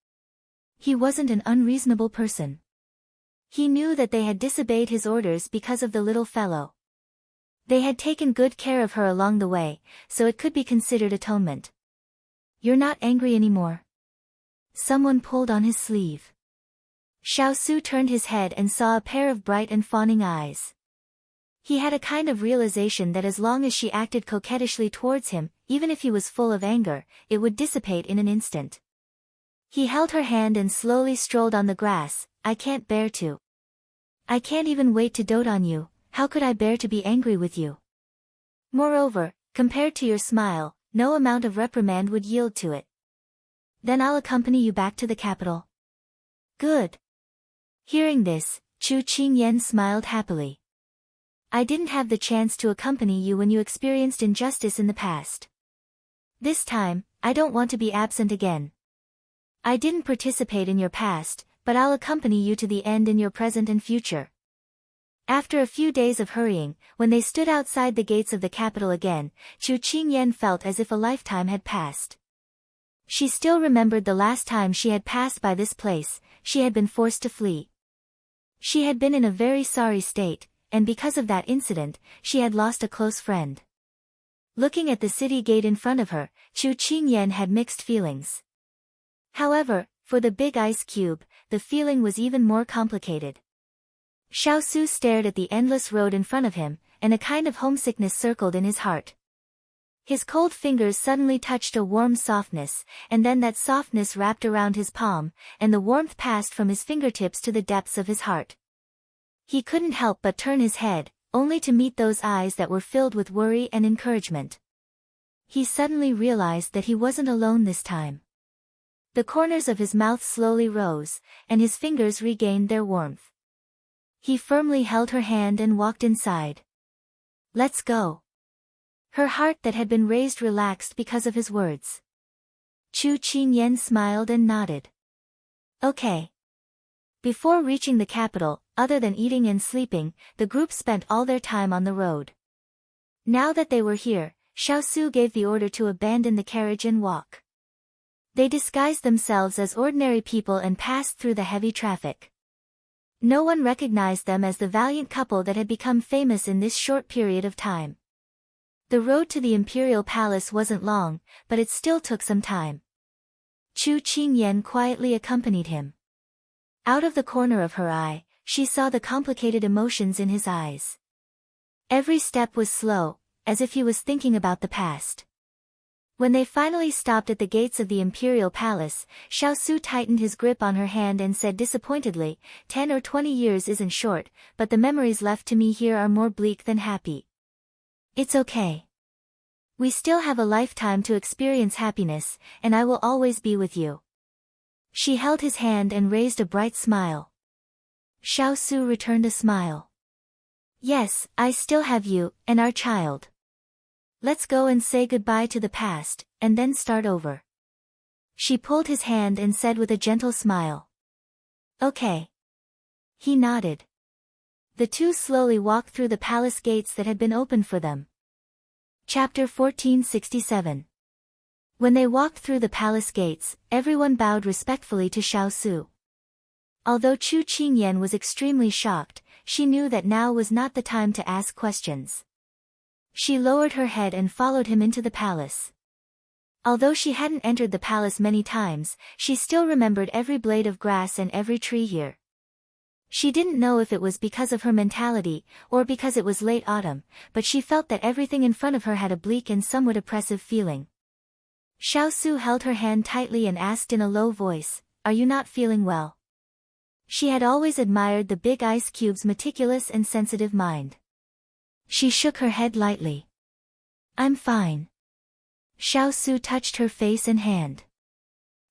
He wasn't an unreasonable person. He knew that they had disobeyed his orders because of the little fellow. They had taken good care of her along the way, so it could be considered atonement. "You're not angry anymore?" Someone pulled on his sleeve. Xiao Su turned his head and saw a pair of bright and fawning eyes. He had a kind of realization that as long as she acted coquettishly towards him, even if he was full of anger, it would dissipate in an instant. He held her hand and slowly strolled on the grass. I can't bear to. I can't even wait to dote on you. How could I bear to be angry with you? Moreover, compared to your smile, no amount of reprimand would yield to it. Then I'll accompany you back to the capital. Good. Hearing this, Chu Qingyan smiled happily. I didn't have the chance to accompany you when you experienced injustice in the past. This time, I don't want to be absent again. I didn't participate in your past, but I'll accompany you to the end in your present and future. After a few days of hurrying, when they stood outside the gates of the capital again, Chu Qingyan felt as if a lifetime had passed. She still remembered the last time she had passed by this place. She had been forced to flee. She had been in a very sorry state, and because of that incident, she had lost a close friend. Looking at the city gate in front of her, Chu Qingyan had mixed feelings. However, for the big ice cube, the feeling was even more complicated. Xiao Su stared at the endless road in front of him, and a kind of homesickness circled in his heart. His cold fingers suddenly touched a warm softness, and then that softness wrapped around his palm, and the warmth passed from his fingertips to the depths of his heart. He couldn't help but turn his head, only to meet those eyes that were filled with worry and encouragement. He suddenly realized that he wasn't alone this time. The corners of his mouth slowly rose, and his fingers regained their warmth. He firmly held her hand and walked inside. Let's go. Her heart that had been raised relaxed because of his words. Chu Qingyan smiled and nodded. Okay. Before reaching the capital, other than eating and sleeping, the group spent all their time on the road. Now that they were here, Xiao Su gave the order to abandon the carriage and walk. They disguised themselves as ordinary people and passed through the heavy traffic. No one recognized them as the valiant couple that had become famous in this short period of time. The road to the imperial palace wasn't long, but it still took some time. Chu Qingyan quietly accompanied him. Out of the corner of her eye, she saw the complicated emotions in his eyes. Every step was slow, as if he was thinking about the past. When they finally stopped at the gates of the imperial palace, Xiao Su tightened his grip on her hand and said disappointedly, 10 or 20 years isn't short, but the memories left to me here are more bleak than happy. It's okay. We still have a lifetime to experience happiness, and I will always be with you. She held his hand and raised a bright smile. Xiao Su returned a smile. Yes, I still have you, and our child. Let's go and say goodbye to the past, and then start over. She pulled his hand and said with a gentle smile. Okay. He nodded. The two slowly walked through the palace gates that had been opened for them. Chapter 1467. When they walked through the palace gates, everyone bowed respectfully to Xiao Su. Although Chu Qingyan was extremely shocked, she knew that now was not the time to ask questions. She lowered her head and followed him into the palace. Although she hadn't entered the palace many times, she still remembered every blade of grass and every tree here. She didn't know if it was because of her mentality, or because it was late autumn, but she felt that everything in front of her had a bleak and somewhat oppressive feeling. Xiao Su held her hand tightly and asked in a low voice, "Are you not feeling well?" She had always admired the big ice cube's meticulous and sensitive mind. She shook her head lightly. "I'm fine." Xiao Su touched her face and hand.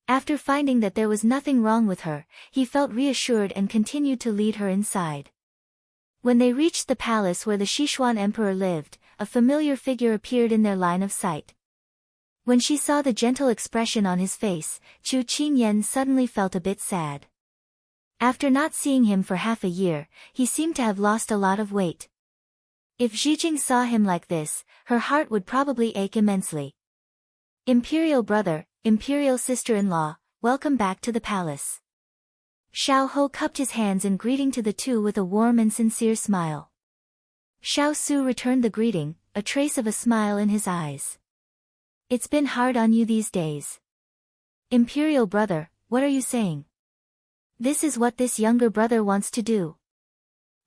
After finding that there was nothing wrong with her, he felt reassured and continued to lead her inside. When they reached the palace where the Sichuan emperor lived, a familiar figure appeared in their line of sight. When she saw the gentle expression on his face, Chu Qingyan suddenly felt a bit sad. After not seeing him for half a year, he seemed to have lost a lot of weight. If Zijing saw him like this, her heart would probably ache immensely. "Imperial brother, imperial sister-in-law, welcome back to the palace." Xiao Ho cupped his hands in greeting to the two with a warm and sincere smile. Xiao Su returned the greeting, a trace of a smile in his eyes. "It's been hard on you these days." "Imperial brother, what are you saying? This is what this younger brother wants to do.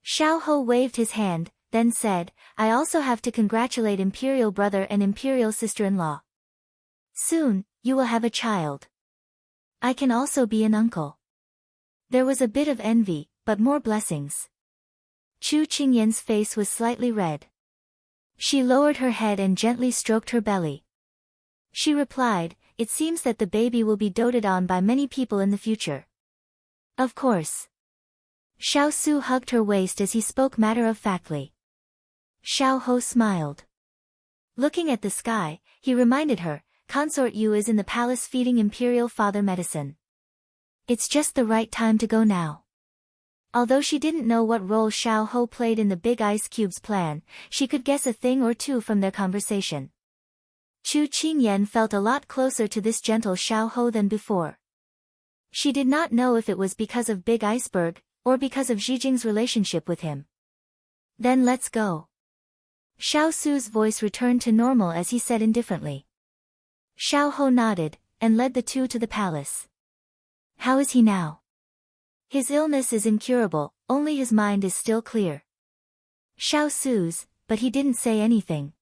Xiao Ho waved his hand, then said, I also have to congratulate Imperial brother and Imperial sister-in-law. Soon, you will have a child. I can also be an uncle. There was a bit of envy, but more blessings. Chu Qingyan's face was slightly red. She lowered her head and gently stroked her belly. She replied, it seems that the baby will be doted on by many people in the future. Of course. Xiao Su hugged her waist as he spoke matter-of-factly. Xiao Ho smiled. Looking at the sky, he reminded her, Consort Yu is in the palace feeding Imperial Father medicine. It's just the right time to go now. Although she didn't know what role Xiao Ho played in the Big Ice Cube's plan, she could guess a thing or two from their conversation. Chu Qingyan felt a lot closer to this gentle Xiao Ho than before. She did not know if it was because of Big Iceberg, or because of Zijing's relationship with him. Then let's go. Xiao Su's voice returned to normal as he said indifferently. Xiao Ho nodded, and led the two to the palace. How is he now? His illness is incurable, only his mind is still clear. Xiao Su's, but he didn't say anything.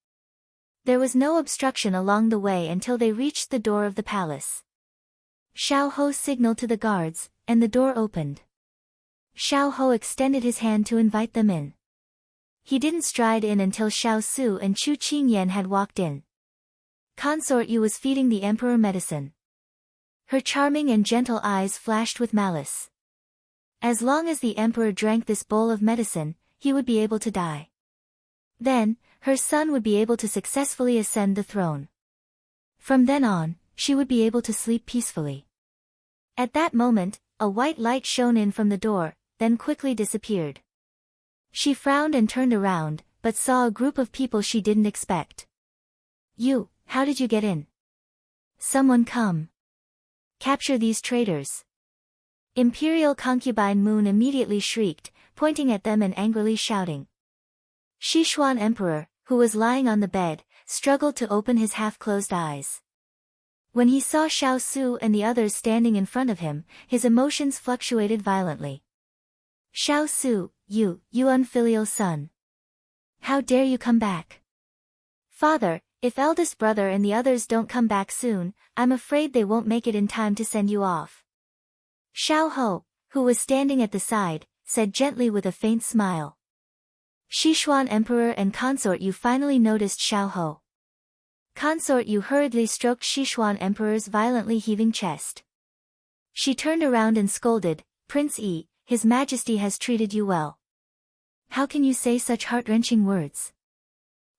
There was no obstruction along the way until they reached the door of the palace. Xiao Ho signaled to the guards, and the door opened. Xiao Ho extended his hand to invite them in. He didn't stride in until Xiao Su and Chu Qingyan had walked in. Consort Yu was feeding the emperor medicine. Her charming and gentle eyes flashed with malice. As long as the emperor drank this bowl of medicine, he would be able to die. Then, her son would be able to successfully ascend the throne. From then on, she would be able to sleep peacefully. At that moment, a white light shone in from the door, then quickly disappeared. She frowned and turned around, but saw a group of people she didn't expect. You, how did you get in? Someone come. Capture these traitors. Imperial concubine Moon immediately shrieked, pointing at them and angrily shouting. Sichuan Emperor, who was lying on the bed, struggled to open his half-closed eyes. When he saw Xiao Su and the others standing in front of him, his emotions fluctuated violently. Xiao Su, you unfilial son. How dare you come back? Father, if eldest brother and the others don't come back soon, I'm afraid they won't make it in time to send you off. Xiao Ho, who was standing at the side, said gently with a faint smile. Sichuan Emperor and Consort Yu finally noticed Xiao Ho. Consort Yu hurriedly stroked Sichuan Emperor's violently heaving chest. She turned around and scolded, Prince Yi, His Majesty has treated you well. How can you say such heart-wrenching words?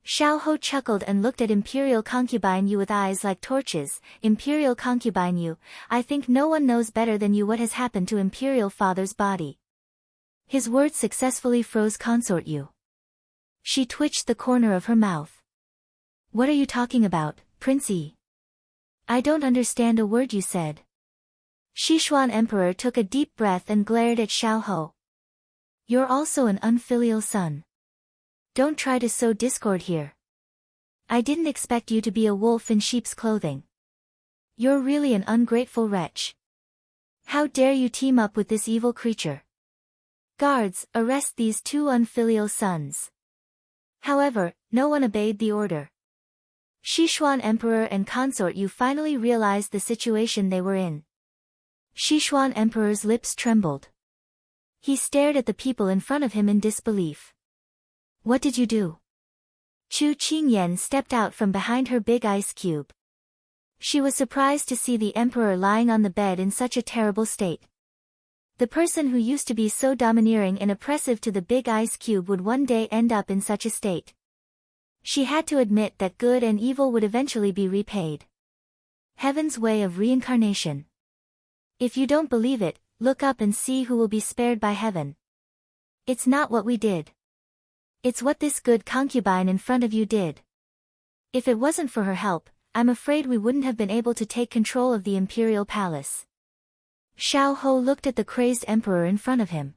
Xiao Ho chuckled and looked at Imperial Concubine Yu with eyes like torches. Imperial Concubine Yu, I think no one knows better than you what has happened to Imperial Father's body. His words successfully froze Consort Yu. She twitched the corner of her mouth. What are you talking about, Prince Yi? I don't understand a word you said. Sichuan Emperor took a deep breath and glared at Xiao Ho. You're also an unfilial son. Don't try to sow discord here. I didn't expect you to be a wolf in sheep's clothing. You're really an ungrateful wretch. How dare you team up with this evil creature? Guards, arrest these two unfilial sons. However, no one obeyed the order. Sichuan Emperor and Consort Yu finally realized the situation they were in. Sichuan Emperor's lips trembled. He stared at the people in front of him in disbelief. What did you do? Chu Qingyan stepped out from behind her big ice cube. She was surprised to see the emperor lying on the bed in such a terrible state. The person who used to be so domineering and oppressive to the big ice cube would one day end up in such a state. She had to admit that good and evil would eventually be repaid. Heaven's way of reincarnation. If you don't believe it, look up and see who will be spared by heaven. It's not what we did. It's what this good concubine in front of you did. If it wasn't for her help, I'm afraid we wouldn't have been able to take control of the imperial palace. Xiao Ho looked at the crazed emperor in front of him.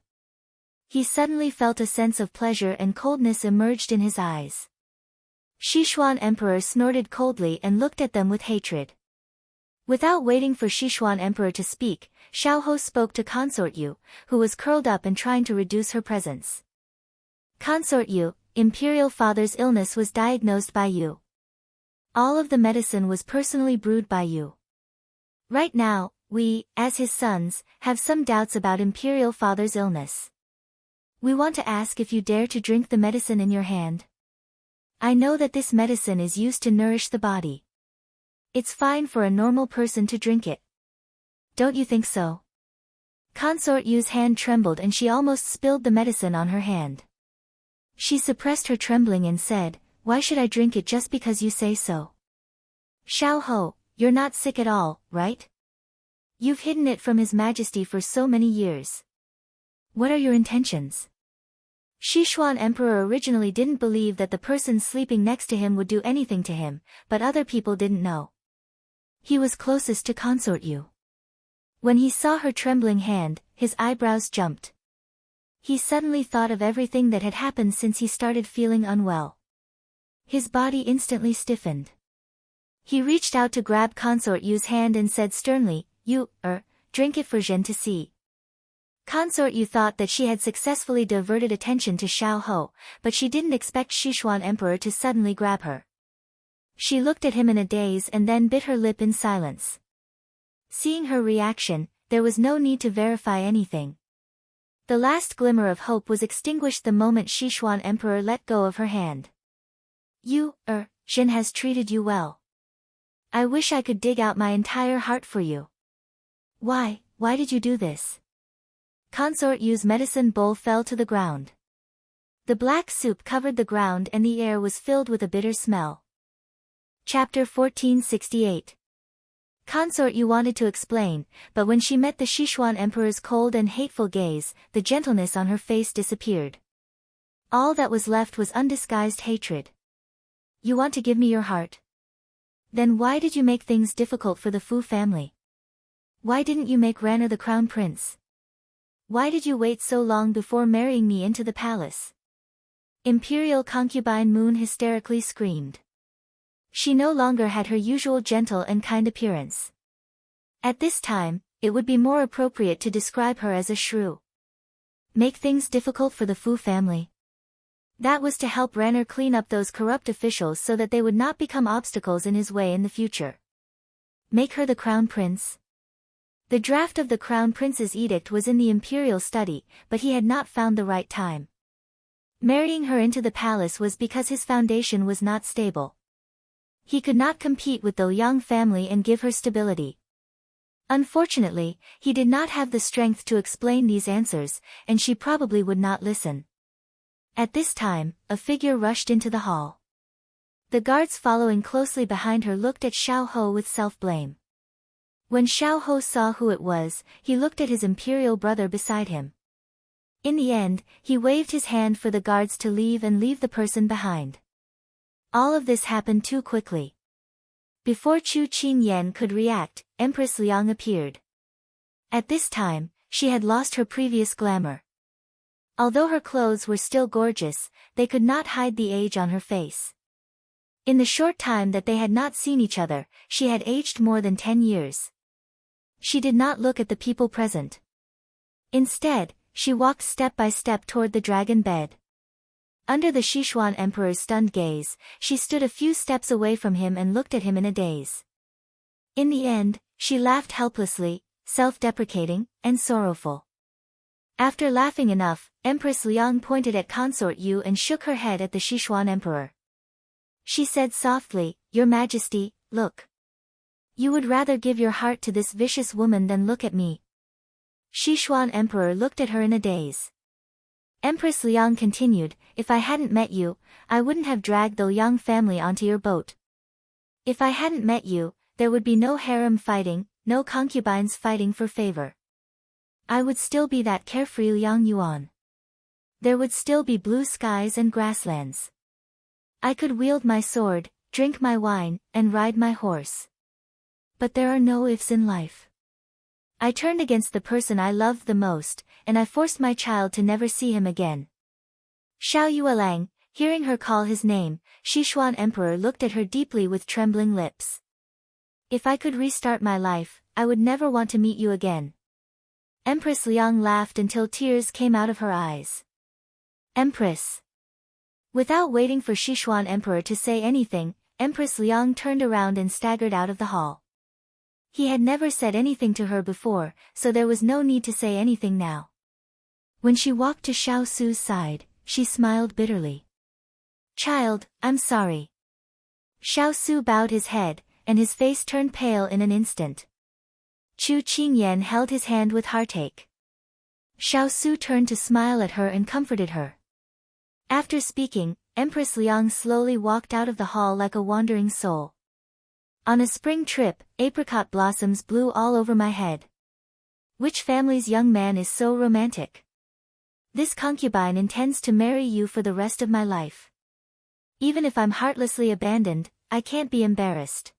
He suddenly felt a sense of pleasure and coldness emerged in his eyes. Sichuan Emperor snorted coldly and looked at them with hatred. Without waiting for Sichuan Emperor to speak, Xiaohou spoke to Consort Yu, who was curled up and trying to reduce her presence. Consort Yu, Imperial Father's illness was diagnosed by you. All of the medicine was personally brewed by you. Right now, we, as his sons, have some doubts about Imperial Father's illness. We want to ask if you dare to drink the medicine in your hand. I know that this medicine is used to nourish the body. It's fine for a normal person to drink it. Don't you think so? Consort Yu's hand trembled and she almost spilled the medicine on her hand. She suppressed her trembling and said, "Why should I drink it just because you say so? Xiaohou, you're not sick at all, right? You've hidden it from His Majesty for so many years. What are your intentions?" Sichuan Emperor originally didn't believe that the person sleeping next to him would do anything to him, but other people didn't know. He was closest to Consort Yu. When he saw her trembling hand, his eyebrows jumped. He suddenly thought of everything that had happened since he started feeling unwell. His body instantly stiffened. He reached out to grab Consort Yu's hand and said sternly, "You, drink it for Zhen to see." Consort Yu thought that she had successfully diverted attention to Xiaohou, but she didn't expect Sichuan Emperor to suddenly grab her. She looked at him in a daze and then bit her lip in silence. Seeing her reaction, there was no need to verify anything. The last glimmer of hope was extinguished the moment Sichuan Emperor let go of her hand. "You, Jin has treated you well. I wish I could dig out my entire heart for you. Why did you do this?" Consort Yu's medicine bowl fell to the ground. The black soup covered the ground and the air was filled with a bitter smell. Chapter 1468. Consort Yu wanted to explain, but when she met the Sichuan Emperor's cold and hateful gaze, the gentleness on her face disappeared. All that was left was undisguised hatred. "You want to give me your heart? Then why did you make things difficult for the Fu family? Why didn't you make Ranner the crown prince? Why did you wait so long before marrying me into the palace?" Imperial concubine Moon hysterically screamed. She no longer had her usual gentle and kind appearance. At this time, it would be more appropriate to describe her as a shrew. Make things difficult for the Fu family. That was to help Ranner clean up those corrupt officials so that they would not become obstacles in his way in the future. Make her the crown prince. The draft of the crown prince's edict was in the imperial study, but he had not found the right time. Marrying her into the palace was because his foundation was not stable. He could not compete with the Liang family and give her stability. Unfortunately, he did not have the strength to explain these answers, and she probably would not listen. At this time, a figure rushed into the hall. The guards following closely behind her looked at Xiaohou with self-blame. When Xiaohou saw who it was, he looked at his imperial brother beside him. In the end, he waved his hand for the guards to leave and leave the person behind. All of this happened too quickly. Before Chu Qingyan could react, Empress Liang appeared. At this time, she had lost her previous glamour. Although her clothes were still gorgeous, they could not hide the age on her face. In the short time that they had not seen each other, she had aged more than 10 years. She did not look at the people present. Instead, she walked step by step toward the dragon bed. Under the Sichuan Emperor's stunned gaze, she stood a few steps away from him and looked at him in a daze. In the end, she laughed helplessly, self-deprecating, and sorrowful. After laughing enough, Empress Liang pointed at Consort Yu and shook her head at the Sichuan Emperor. She said softly, "Your Majesty, look. You would rather give your heart to this vicious woman than look at me." Sichuan Emperor looked at her in a daze. Empress Liang continued, "If I hadn't met you, I wouldn't have dragged the Liang family onto your boat. If I hadn't met you, there would be no harem fighting, no concubines fighting for favor. I would still be that carefree Liang Yuan. There would still be blue skies and grasslands. I could wield my sword, drink my wine, and ride my horse. But there are no ifs in life. I turned against the person I loved the most, and I forced my child to never see him again." Xiao Yuelang, hearing her call his name, Sichuan Emperor looked at her deeply with trembling lips. If I could restart my life, I would never want to meet you again. Empress Liang laughed until tears came out of her eyes. Empress. Without waiting for Sichuan Emperor to say anything, Empress Liang turned around and staggered out of the hall. He had never said anything to her before, so there was no need to say anything now. When she walked to Xiao Su's side, she smiled bitterly. Child, I'm sorry. Xiao Su bowed his head, and his face turned pale in an instant. Chu Qingyan held his hand with heartache. Xiao Su turned to smile at her and comforted her. After speaking, Empress Liang slowly walked out of the hall like a wandering soul. On a spring trip, apricot blossoms blew all over my head. Which family's young man is so romantic? This concubine intends to marry you for the rest of my life. Even if I'm heartlessly abandoned, I can't be embarrassed.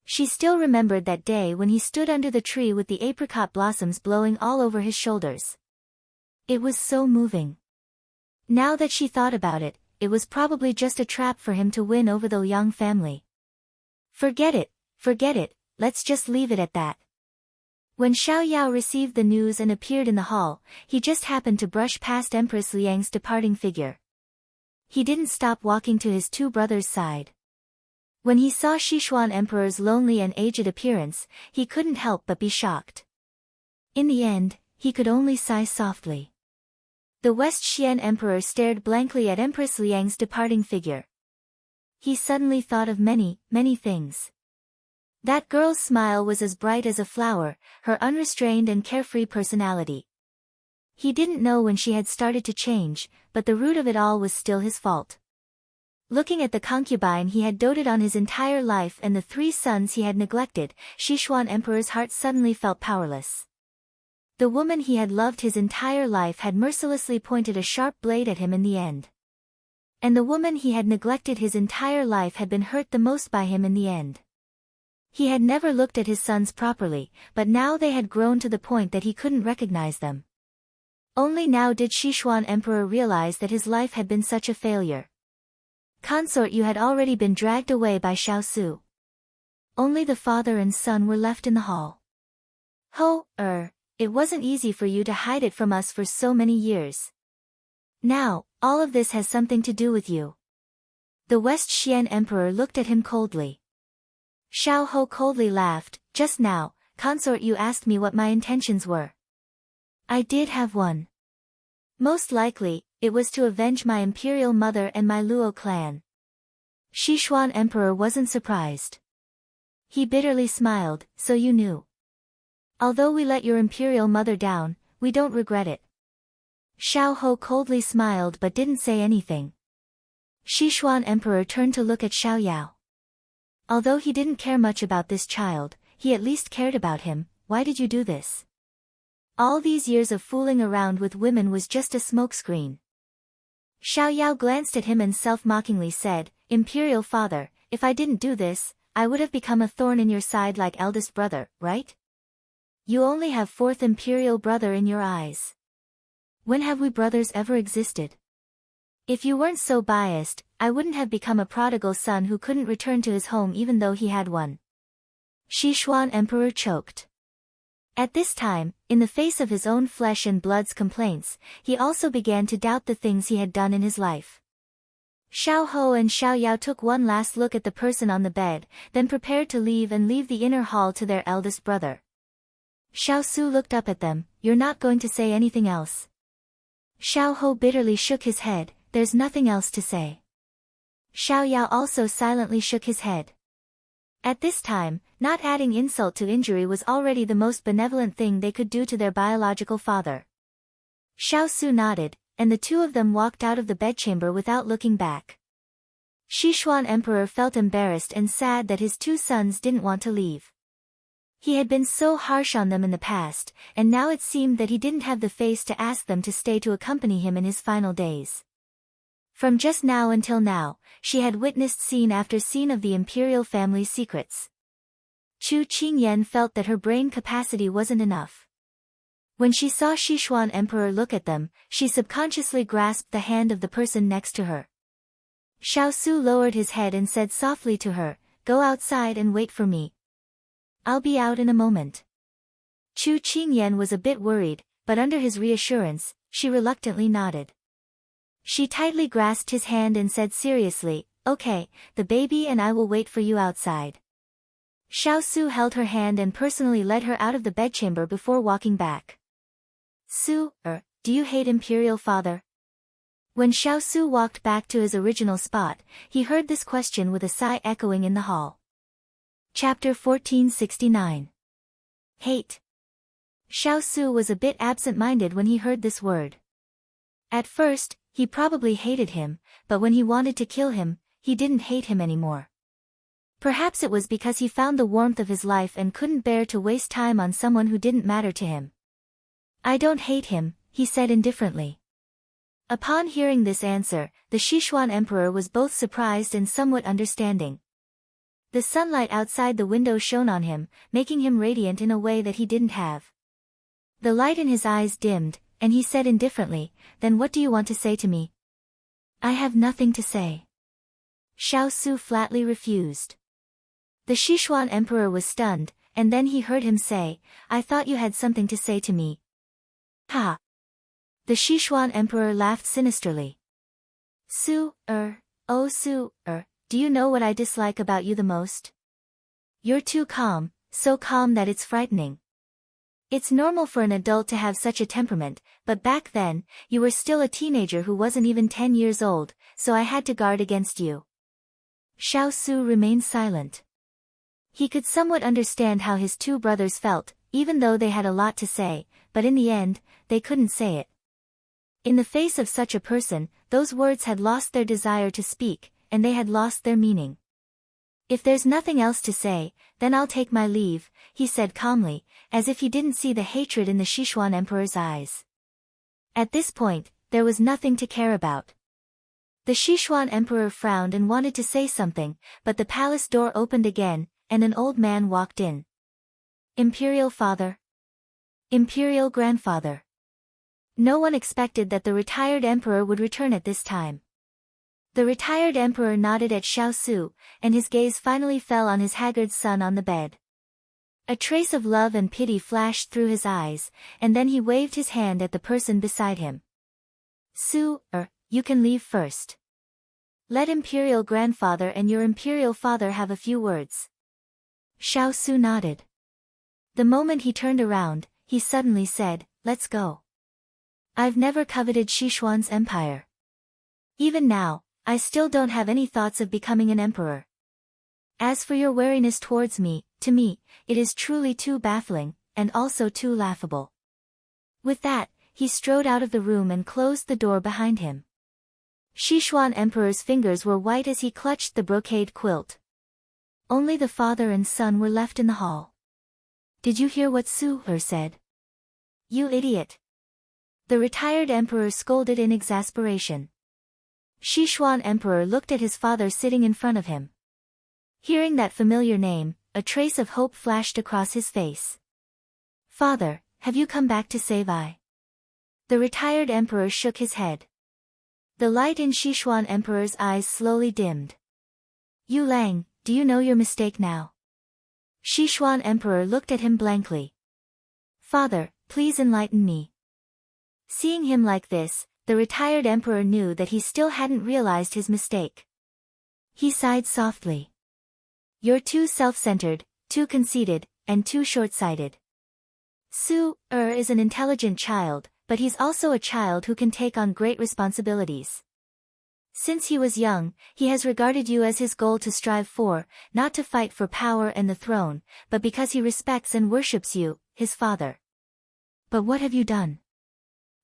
She still remembered that day when he stood under the tree with the apricot blossoms blowing all over his shoulders. It was so moving. Now that she thought about it, it was probably just a trap for him to win over the Liang family. Forget it, let's just leave it at that. When Xiao Yao received the news and appeared in the hall, he just happened to brush past Empress Liang's departing figure. He didn't stop walking to his two brothers' side. When he saw Sichuan Emperor's lonely and aged appearance, he couldn't help but be shocked. In the end, he could only sigh softly. The West Xian Emperor stared blankly at Empress Liang's departing figure. He suddenly thought of many, many things. That girl's smile was as bright as a flower, her unrestrained and carefree personality. He didn't know when she had started to change, but the root of it all was still his fault. Looking at the concubine he had doted on his entire life and the three sons he had neglected, Sichuan Emperor's heart suddenly felt powerless. The woman he had loved his entire life had mercilessly pointed a sharp blade at him in the end. And the woman he had neglected his entire life had been hurt the most by him in the end. He had never looked at his sons properly, but now they had grown to the point that he couldn't recognize them. Only now did Sichuan Emperor realize that his life had been such a failure. Consort, you had already been dragged away by Xiao Su. Only the father and son were left in the hall. It wasn't easy for you to hide it from us for so many years. Now, all of this has something to do with you. The West Xian Emperor looked at him coldly. Xiao Ho coldly laughed. Just now, Consort, you asked me what my intentions were. I did have one. Most likely, it was to avenge my imperial mother and my Luo clan. Sichuan Emperor wasn't surprised. He bitterly smiled. So you knew. Although we let your imperial mother down, we don't regret it. Xiao Ho coldly smiled but didn't say anything. Sichuan Emperor turned to look at Xiao Yao. Although he didn't care much about this child, he at least cared about him. Why did you do this? All these years of fooling around with women was just a smokescreen. Xiao Yao glanced at him and self-mockingly said, Imperial father, if I didn't do this, I would have become a thorn in your side like eldest brother, right? You only have fourth imperial brother in your eyes. When have we brothers ever existed? If you weren't so biased, I wouldn't have become a prodigal son who couldn't return to his home even though he had one. Sichuan Emperor choked. At this time, in the face of his own flesh and blood's complaints, he also began to doubt the things he had done in his life. Xiao Ho and Xiao Yao took one last look at the person on the bed, then prepared to leave the inner hall to their eldest brother. Xiao Su looked up at them. You're not going to say anything else? Xiao Ho bitterly shook his head. There's nothing else to say. Xiao Yao also silently shook his head. At this time, not adding insult to injury was already the most benevolent thing they could do to their biological father. Xiao Su nodded, and the two of them walked out of the bedchamber without looking back. Sichuan Emperor felt embarrassed and sad that his two sons didn't want to leave. He had been so harsh on them in the past, and now it seemed that he didn't have the face to ask them to stay to accompany him in his final days. From just now until now, she had witnessed scene after scene of the imperial family's secrets. Chu Qingyan felt that her brain capacity wasn't enough. When she saw Sichuan Emperor look at them, she subconsciously grasped the hand of the person next to her. Xiao Su lowered his head and said softly to her, Go outside and wait for me. I'll be out in a moment. Chu Qingyan was a bit worried, but under his reassurance, she reluctantly nodded. She tightly grasped his hand and said seriously, "Okay, the baby and I will wait for you outside." Xiao Su held her hand and personally led her out of the bedchamber before walking back. "Su, do you hate Imperial Father?" When Xiao Su walked back to his original spot, he heard this question with a sigh echoing in the hall. Chapter 1469. Hate. Xiao Su was a bit absent-minded when he heard this word. At first, he probably hated him, but when he wanted to kill him, he didn't hate him anymore. Perhaps it was because he found the warmth of his life and couldn't bear to waste time on someone who didn't matter to him. "I don't hate him," he said indifferently. Upon hearing this answer, the Sichuan emperor was both surprised and somewhat understanding. The sunlight outside the window shone on him, making him radiant in a way that he didn't have. The light in his eyes dimmed, and he said indifferently, "Then what do you want to say to me?" "I have nothing to say." Xiao Su flatly refused. The Sichuan emperor was stunned, and then he heard him say, "I thought you had something to say to me." "Ha!" The Sichuan emperor laughed sinisterly. Su, oh Su, do you know what I dislike about you the most? You're too calm, so calm that it's frightening. It's normal for an adult to have such a temperament, but back then, you were still a teenager who wasn't even 10 years old, so I had to guard against you. Xiao Su remained silent. He could somewhat understand how his two brothers felt, even though they had a lot to say, but in the end, they couldn't say it. In the face of such a person, those words had lost their desire to speak, and they had lost their meaning. "If there's nothing else to say, then I'll take my leave," he said calmly, as if he didn't see the hatred in the Sichuan emperor's eyes. At this point, there was nothing to care about. The Sichuan emperor frowned and wanted to say something, but the palace door opened again, and an old man walked in. "Imperial Father. Imperial Grandfather." No one expected that the retired emperor would return at this time. The retired emperor nodded at Xiao Su, and his gaze finally fell on his haggard son on the bed. A trace of love and pity flashed through his eyes, and then he waved his hand at the person beside him. "Su, you can leave first. Let Imperial Grandfather and your Imperial Father have a few words." Xiao Su nodded. The moment he turned around, he suddenly said, "Let's go. I've never coveted Sichuan's empire. Even now, I still don't have any thoughts of becoming an emperor. As for your wariness towards me, to me, it is truly too baffling, and also too laughable." With that, he strode out of the room and closed the door behind him. Sichuan emperor's fingers were white as he clutched the brocade quilt. Only the father and son were left in the hall. "Did you hear what Su said?" "You idiot." The retired emperor scolded in exasperation. Sichuan emperor looked at his father sitting in front of him. Hearing that familiar name, a trace of hope flashed across his face. "Father, have you come back to save I?" The retired emperor shook his head. The light in Sichuan emperor's eyes slowly dimmed. "Yu Lang, do you know your mistake now?" Sichuan emperor looked at him blankly. "Father, please enlighten me." Seeing him like this, the retired emperor knew that he still hadn't realized his mistake. He sighed softly. "You're too self-centered, too conceited, and too short-sighted. Su is an intelligent child, but he's also a child who can take on great responsibilities. Since he was young, he has regarded you as his goal to strive for, not to fight for power and the throne, but because he respects and worships you, his father. But what have you done?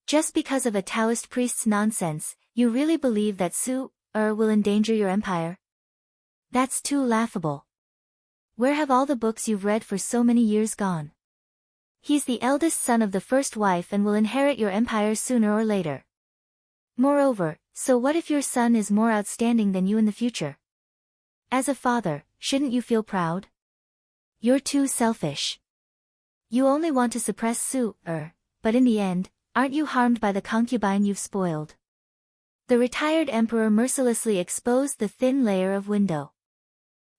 Just because of a Taoist priest's nonsense, you really believe that Su will endanger your empire? That's too laughable. Where have all the books you've read for so many years gone? He's the eldest son of the first wife and will inherit your empire sooner or later. Moreover, so what if your son is more outstanding than you in the future? As a father, shouldn't you feel proud? You're too selfish. You only want to suppress Su but in the end, aren't you harmed by the concubine you've spoiled?" The retired emperor mercilessly exposed the thin layer of window.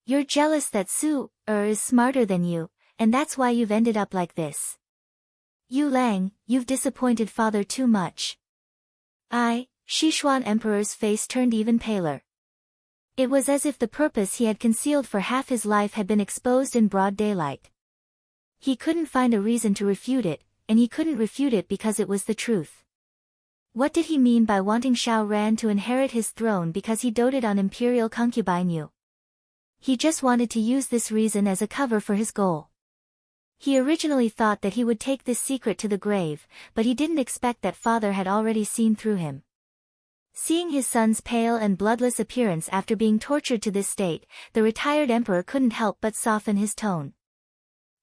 "You're jealous that Su is smarter than you, and that's why you've ended up like this. Yu Lang, you've disappointed father too much. Sichuan Emperor's face turned even paler. It was as if the purpose he had concealed for half his life had been exposed in broad daylight. He couldn't find a reason to refute it, and he couldn't refute it because it was the truth. What did he mean by wanting Xiao Ran to inherit his throne because he doted on imperial concubine Yu? He just wanted to use this reason as a cover for his goal. He originally thought that he would take this secret to the grave, but he didn't expect that father had already seen through him. Seeing his son's pale and bloodless appearance after being tortured to this state, the retired emperor couldn't help but soften his tone.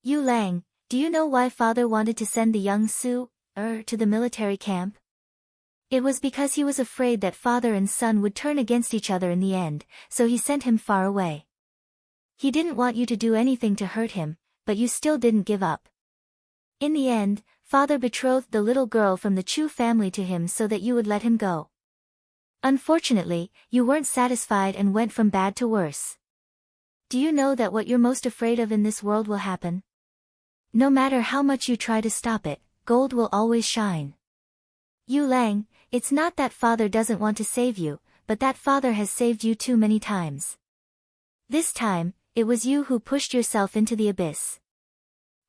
Yu Lang, do you know why father wanted to send the young Su, to the military camp? It was because he was afraid that father and son would turn against each other in the end, so he sent him far away. He didn't want you to do anything to hurt him, but you still didn't give up. In the end, father betrothed the little girl from the Chu family to him so that you would let him go. Unfortunately, you weren't satisfied and went from bad to worse. Do you know that what you're most afraid of in this world will happen? No matter how much you try to stop it, gold will always shine. Yu Lang, it's not that father doesn't want to save you, but that father has saved you too many times. This time, it was you who pushed yourself into the abyss.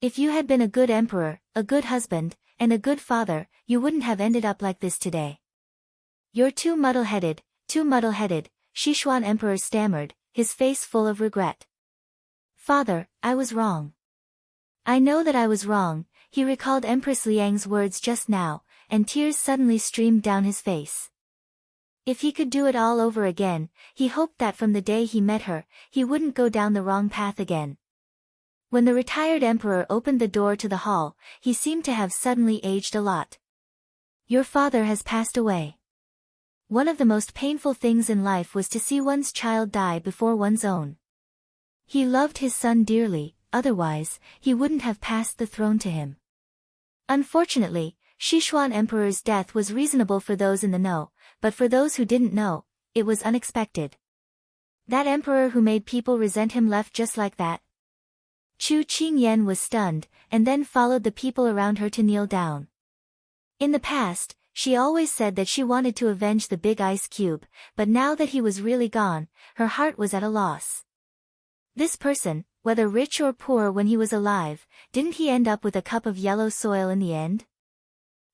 If you had been a good emperor, a good husband, and a good father, you wouldn't have ended up like this today. You're too muddle-headed, Sichuan Emperor stammered, his face full of regret. Father, I was wrong. I know that I was wrong, he recalled Empress Liang's words just now, and tears suddenly streamed down his face. If he could do it all over again, he hoped that from the day he met her, he wouldn't go down the wrong path again. When the retired emperor opened the door to the hall, he seemed to have suddenly aged a lot. Your father has passed away. One of the most painful things in life was to see one's child die before one's own. He loved his son dearly, otherwise, he wouldn't have passed the throne to him. Unfortunately, Sichuan Emperor's death was reasonable for those in the know, but for those who didn't know, it was unexpected. That emperor who made people resent him left just like that. Chu Qingyan was stunned, and then followed the people around her to kneel down. In the past, she always said that she wanted to avenge the big ice cube, but now that he was really gone, her heart was at a loss. This person, whether rich or poor when he was alive, didn't he end up with a cup of yellow soil in the end?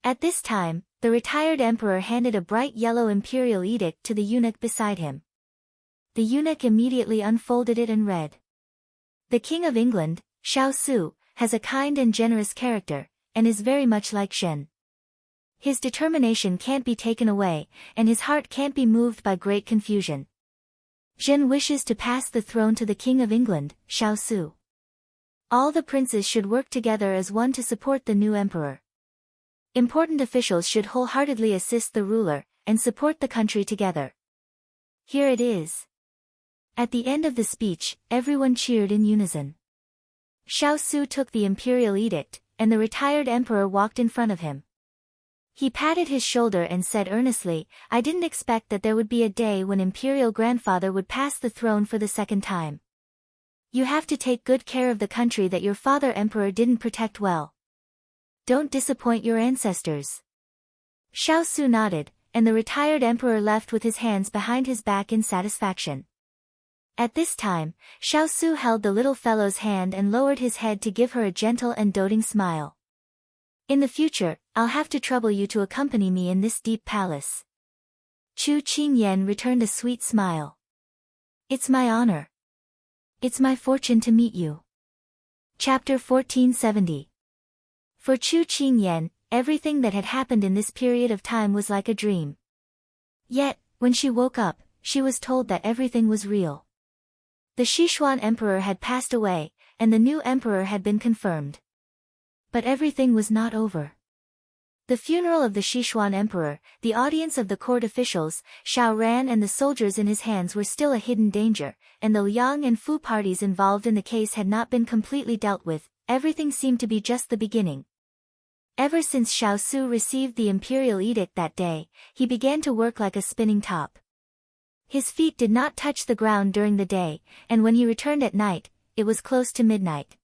At this time, the retired emperor handed a bright yellow imperial edict to the eunuch beside him. The eunuch immediately unfolded it and read. The King of England, Xiao Su, has a kind and generous character, and is very much like Shen. His determination can't be taken away, and his heart can't be moved by great confusion. Zhen wishes to pass the throne to the King of England, Xiao Su. All the princes should work together as one to support the new emperor. Important officials should wholeheartedly assist the ruler, and support the country together. Here it is. At the end of the speech, everyone cheered in unison. Xiao Su took the imperial edict, and the retired emperor walked in front of him. He patted his shoulder and said earnestly, I didn't expect that there would be a day when imperial grandfather would pass the throne for the second time. You have to take good care of the country that your father emperor didn't protect well. Don't disappoint your ancestors. Xiao Su nodded, and the retired emperor left with his hands behind his back in satisfaction. At this time, Xiao Su held the little fellow's hand and lowered his head to give her a gentle and doting smile. In the future, I'll have to trouble you to accompany me in this deep palace. Chu Qingyan returned a sweet smile. It's my honor. It's my fortune to meet you. Chapter 1470. For Chu Qingyan, everything that had happened in this period of time was like a dream. Yet, when she woke up, she was told that everything was real. The Sichuan emperor had passed away, and the new emperor had been confirmed. But everything was not over. The funeral of the Sichuan emperor, the audience of the court officials, Xiao Ran and the soldiers in his hands were still a hidden danger, and the Liang and Fu parties involved in the case had not been completely dealt with. Everything seemed to be just the beginning. Ever since Xiao Su received the imperial edict that day, he began to work like a spinning top. His feet did not touch the ground during the day, and when he returned at night, it was close to midnight.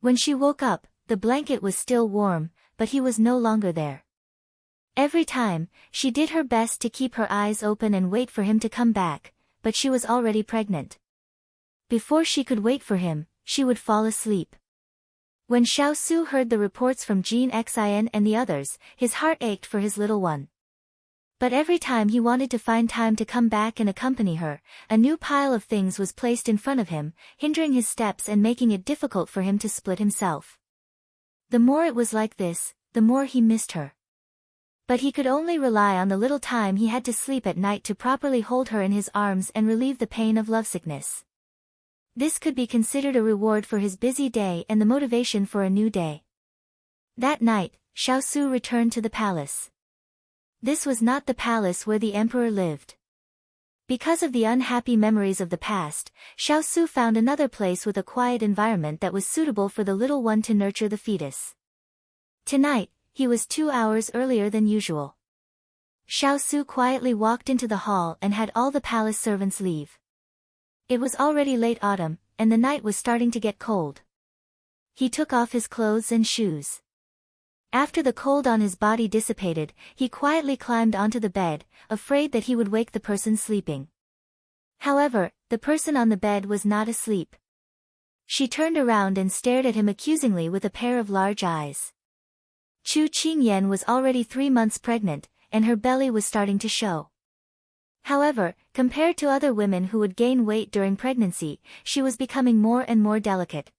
When she woke up, the blanket was still warm, but he was no longer there. Every time, she did her best to keep her eyes open and wait for him to come back, but she was already pregnant. Before she could wait for him, she would fall asleep. When Xiao Su heard the reports from Jean Xin and the others, his heart ached for his little one. But every time he wanted to find time to come back and accompany her, a new pile of things was placed in front of him, hindering his steps and making it difficult for him to split himself. The more it was like this, the more he missed her. But he could only rely on the little time he had to sleep at night to properly hold her in his arms and relieve the pain of lovesickness. This could be considered a reward for his busy day and the motivation for a new day. That night, Xiao Su returned to the palace. This was not the palace where the emperor lived. Because of the unhappy memories of the past, Xiao Su found another place with a quiet environment that was suitable for the little one to nurture the fetus. Tonight, he was 2 hours earlier than usual. Xiao Su quietly walked into the hall and had all the palace servants leave. It was already late autumn, and the night was starting to get cold. He took off his clothes and shoes. After the cold on his body dissipated, he quietly climbed onto the bed, afraid that he would wake the person sleeping. However, the person on the bed was not asleep. She turned around and stared at him accusingly with a pair of large eyes. Chu Qingyan was already 3 months pregnant, and her belly was starting to show. However, compared to other women who would gain weight during pregnancy, she was becoming more and more delicate.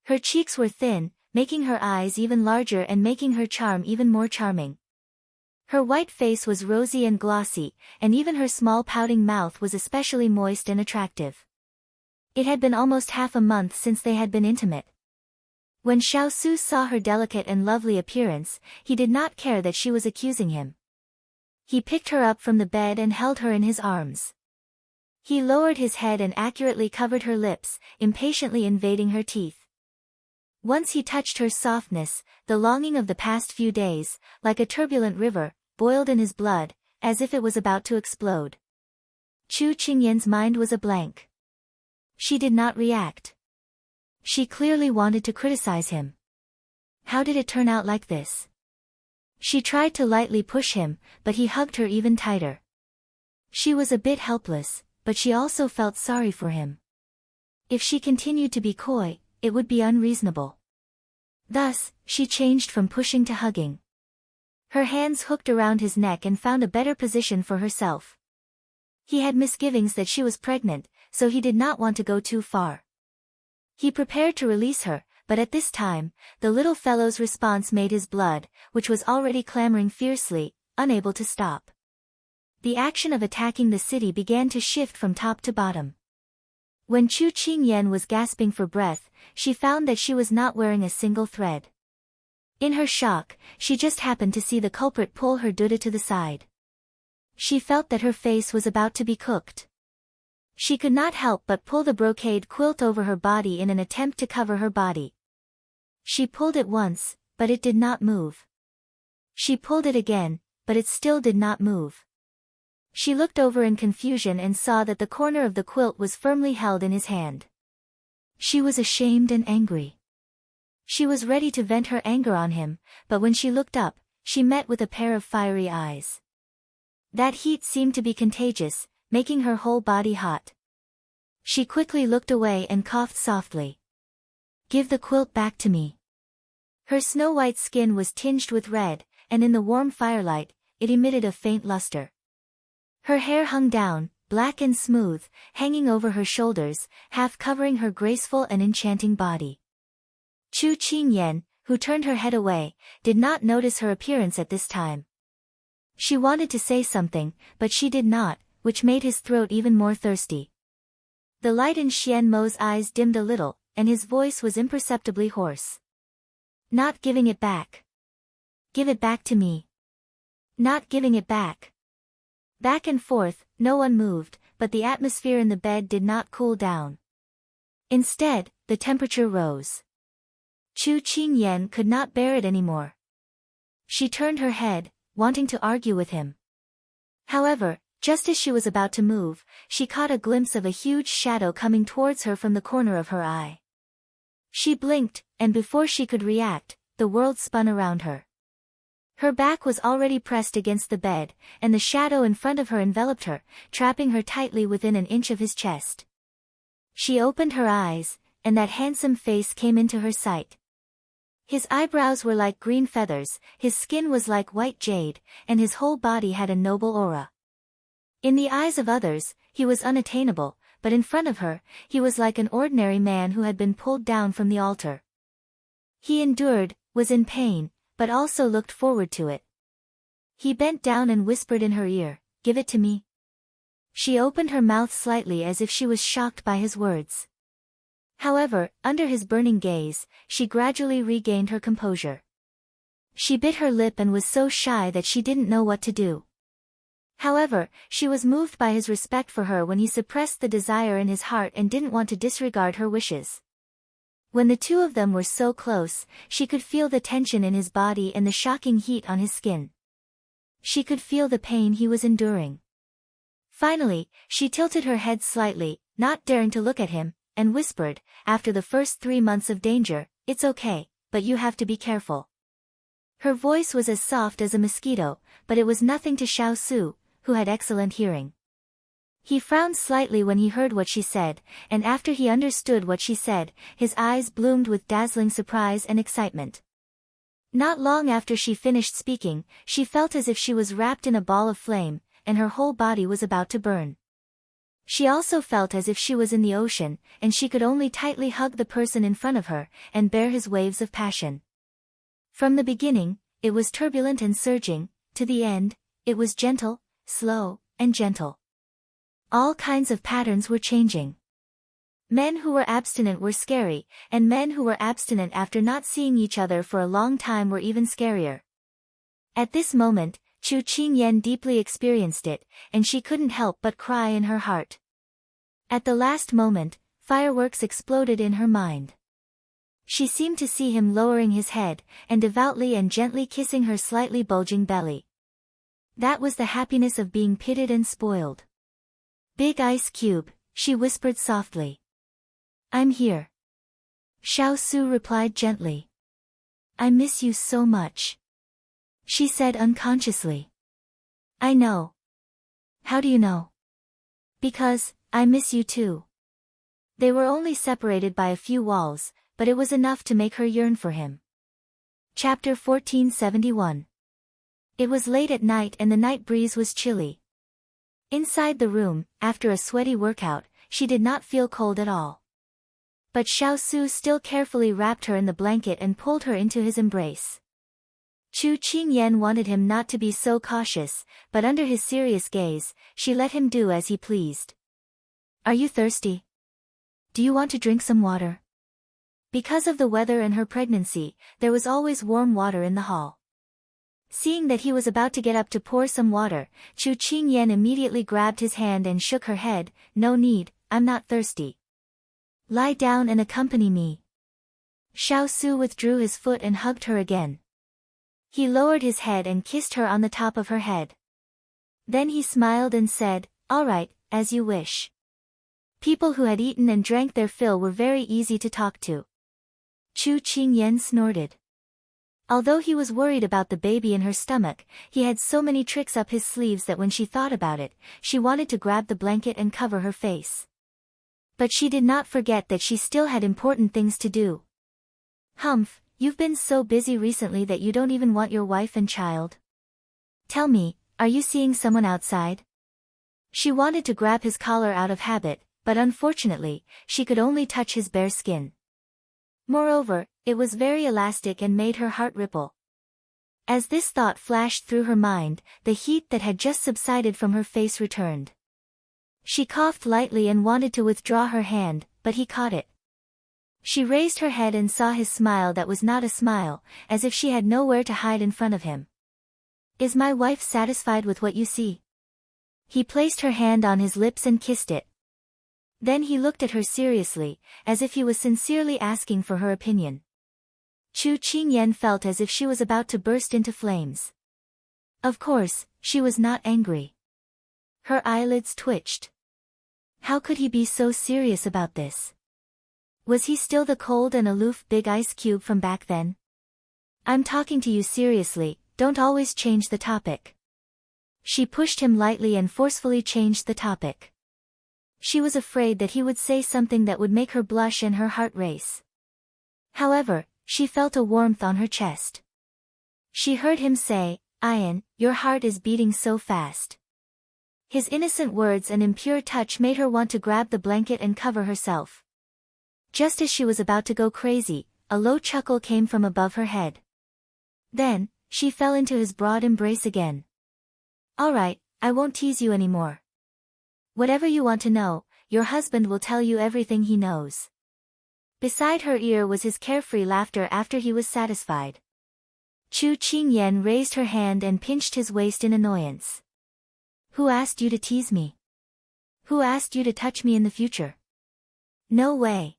Her cheeks were thin, making her eyes even larger and making her charm even more charming. Her white face was rosy and glossy, and even her small pouting mouth was especially moist and attractive. It had been almost half a month since they had been intimate. When Xiao Su saw her delicate and lovely appearance, he did not care that she was accusing him. He picked her up from the bed and held her in his arms. He lowered his head and accurately covered her lips, impatiently invading her teeth. Once he touched her softness, the longing of the past few days, like a turbulent river, boiled in his blood, as if it was about to explode. Chu Qingyan's mind was a blank. She did not react. She clearly wanted to criticize him. How did it turn out like this? She tried to lightly push him, but he hugged her even tighter. She was a bit helpless, but she also felt sorry for him. If she continued to be coy, it would be unreasonable. Thus, she changed from pushing to hugging. Her hands hooked around his neck and found a better position for herself. He had misgivings that she was pregnant, so he did not want to go too far. He prepared to release her, but at this time, the little fellow's response made his blood, which was already clamoring fiercely, unable to stop. The action of attacking the city began to shift from top to bottom. When Chu Qingyan was gasping for breath, she found that she was not wearing a single thread. In her shock, she just happened to see the culprit pull her duda to the side. She felt that her face was about to be cooked. She could not help but pull the brocade quilt over her body in an attempt to cover her body. She pulled it once, but it did not move. She pulled it again, but it still did not move. She looked over in confusion and saw that the corner of the quilt was firmly held in his hand. She was ashamed and angry. She was ready to vent her anger on him, but when she looked up, she met with a pair of fiery eyes. That heat seemed to be contagious, making her whole body hot. She quickly looked away and coughed softly. "Give the quilt back to me." Her snow-white skin was tinged with red, and in the warm firelight, it emitted a faint luster. Her hair hung down, black and smooth, hanging over her shoulders, half covering her graceful and enchanting body. Chu Qingyan, who turned her head away, did not notice her appearance at this time. She wanted to say something, but she did not, which made his throat even more thirsty. The light in Xian Mo's eyes dimmed a little, and his voice was imperceptibly hoarse. "Not giving it back. Give it back to me. Not giving it back." Back and forth, no one moved, but the atmosphere in the bed did not cool down. Instead, the temperature rose. Chu Qingyan could not bear it anymore. She turned her head, wanting to argue with him. However, just as she was about to move, she caught a glimpse of a huge shadow coming towards her from the corner of her eye. She blinked, and before she could react, the world spun around her. Her back was already pressed against the bed, and the shadow in front of her enveloped her, trapping her tightly within an inch of his chest. She opened her eyes, and that handsome face came into her sight. His eyebrows were like green feathers, his skin was like white jade, and his whole body had a noble aura. In the eyes of others, he was unattainable, but in front of her, he was like an ordinary man who had been pulled down from the altar. He endured, was in pain, but also looked forward to it. He bent down and whispered in her ear, "Give it to me." She opened her mouth slightly as if she was shocked by his words. However, under his burning gaze, she gradually regained her composure. She bit her lip and was so shy that she didn't know what to do. However, she was moved by his respect for her when he suppressed the desire in his heart and didn't want to disregard her wishes. When the two of them were so close, she could feel the tension in his body and the shocking heat on his skin. She could feel the pain he was enduring. Finally, she tilted her head slightly, not daring to look at him, and whispered, "After the first 3 months of danger, it's okay, but you have to be careful." Her voice was as soft as a mosquito, but it was nothing to Xiao Su, who had excellent hearing. He frowned slightly when he heard what she said, and after he understood what she said, his eyes bloomed with dazzling surprise and excitement. Not long after she finished speaking, she felt as if she was wrapped in a ball of flame, and her whole body was about to burn. She also felt as if she was in the ocean, and she could only tightly hug the person in front of her, and bear his waves of passion. From the beginning, it was turbulent and surging, to the end, it was gentle, slow, and gentle. All kinds of patterns were changing. Men who were abstinent were scary, and men who were abstinent after not seeing each other for a long time were even scarier. At this moment, Chu Qingyan deeply experienced it, and she couldn't help but cry in her heart. At the last moment, fireworks exploded in her mind. She seemed to see him lowering his head, and devoutly and gently kissing her slightly bulging belly. That was the happiness of being pitted and spoiled. "Big ice cube," she whispered softly. "I'm here." Xiao Su replied gently. "I miss you so much," she said unconsciously. "I know." "How do you know?" "Because, I miss you too." They were only separated by a few walls, but it was enough to make her yearn for him. Chapter 1471. It was late at night and the night breeze was chilly. Inside the room, after a sweaty workout, she did not feel cold at all. But Xiao Su still carefully wrapped her in the blanket and pulled her into his embrace. Chu Qingyan wanted him not to be so cautious, but under his serious gaze, she let him do as he pleased. "Are you thirsty? Do you want to drink some water?" Because of the weather and her pregnancy, there was always warm water in the hall. Seeing that he was about to get up to pour some water, Chu Qingyan immediately grabbed his hand and shook her head, "No need, I'm not thirsty. Lie down and accompany me." Xiao Su withdrew his foot and hugged her again. He lowered his head and kissed her on the top of her head. Then he smiled and said, "All right, as you wish." People who had eaten and drank their fill were very easy to talk to. Chu Qingyan snorted. Although he was worried about the baby in her stomach, he had so many tricks up his sleeves that when she thought about it, she wanted to grab the blanket and cover her face. But she did not forget that she still had important things to do. "Humph, you've been so busy recently that you don't even want your wife and child. Tell me, are you seeing someone outside?" She wanted to grab his collar out of habit, but unfortunately, she could only touch his bare skin. Moreover, it was very elastic and made her heart ripple. As this thought flashed through her mind, the heat that had just subsided from her face returned. She coughed lightly and wanted to withdraw her hand, but he caught it. She raised her head and saw his smile that was not a smile, as if she had nowhere to hide in front of him. "Is my wife satisfied with what you see?" He placed her hand on his lips and kissed it. Then he looked at her seriously, as if he was sincerely asking for her opinion. Chu Qingyan felt as if she was about to burst into flames. Of course, she was not angry. Her eyelids twitched. How could he be so serious about this? Was he still the cold and aloof big ice cube from back then? I'm talking to you seriously, don't always change the topic. She pushed him lightly and forcefully changed the topic. She was afraid that he would say something that would make her blush and her heart race. However, she felt a warmth on her chest. She heard him say, "Ian, your heart is beating so fast." His innocent words and impure touch made her want to grab the blanket and cover herself. Just as she was about to go crazy, a low chuckle came from above her head. Then, she fell into his broad embrace again. "All right, I won't tease you anymore. Whatever you want to know, your husband will tell you everything he knows." Beside her ear was his carefree laughter after he was satisfied. Chu Qingyan raised her hand and pinched his waist in annoyance. "Who asked you to tease me? Who asked you to touch me in the future? No way.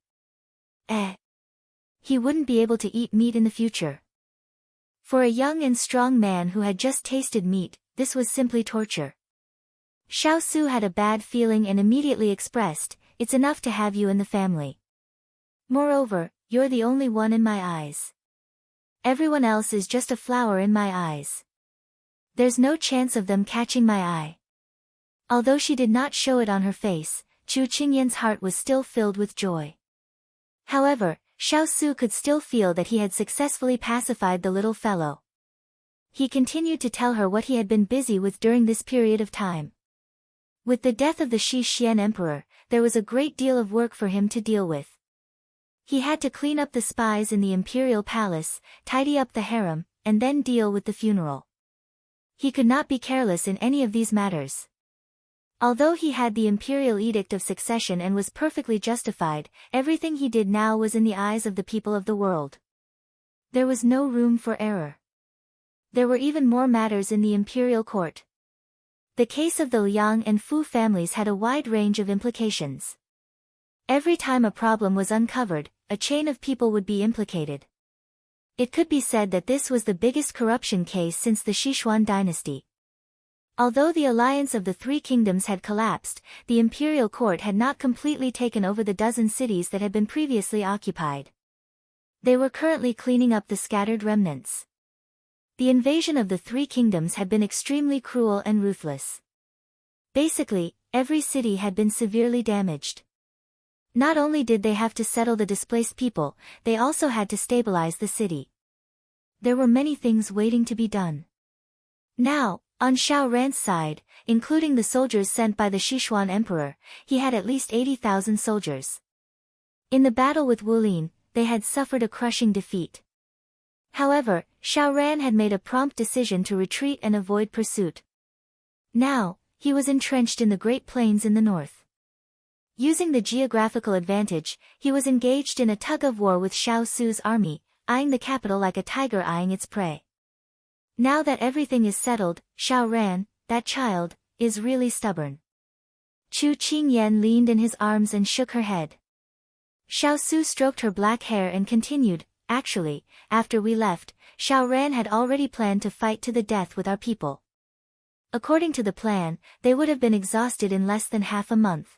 He wouldn't be able to eat meat in the future." For a young and strong man who had just tasted meat, this was simply torture. Xiao Su had a bad feeling and immediately expressed, "It's enough to have you in the family. Moreover, you're the only one in my eyes. Everyone else is just a flower in my eyes. There's no chance of them catching my eye." Although she did not show it on her face, Chu Qingyan's heart was still filled with joy. However, Xiao Su could still feel that he had successfully pacified the little fellow. He continued to tell her what he had been busy with during this period of time. With the death of the Shi Xian emperor, there was a great deal of work for him to deal with. He had to clean up the spies in the imperial palace, tidy up the harem, and then deal with the funeral. He could not be careless in any of these matters. Although he had the imperial edict of succession and was perfectly justified, everything he did now was in the eyes of the people of the world. There was no room for error. There were even more matters in the imperial court. The case of the Liang and Fu families had a wide range of implications. Every time a problem was uncovered, a chain of people would be implicated. It could be said that this was the biggest corruption case since the Sichuan dynasty. Although the alliance of the three kingdoms had collapsed, the imperial court had not completely taken over the dozen cities that had been previously occupied. They were currently cleaning up the scattered remnants. The invasion of the three kingdoms had been extremely cruel and ruthless. Basically, every city had been severely damaged. Not only did they have to settle the displaced people, they also had to stabilize the city. There were many things waiting to be done. Now, on Xiao Ran's side, including the soldiers sent by the Sichuan emperor, he had at least 80,000 soldiers. In the battle with Wulin, they had suffered a crushing defeat. However, Xiao Ran had made a prompt decision to retreat and avoid pursuit. Now, he was entrenched in the Great Plains in the north. Using the geographical advantage, he was engaged in a tug-of-war with Xiao Su's army, eyeing the capital like a tiger eyeing its prey. Now that everything is settled, Xiao Ran, that child, is really stubborn. Chu Qingyan leaned in his arms and shook her head. Xiao Su stroked her black hair and continued, "Actually, after we left, Xiao Ran had already planned to fight to the death with our people. According to the plan, they would have been exhausted in less than half a month.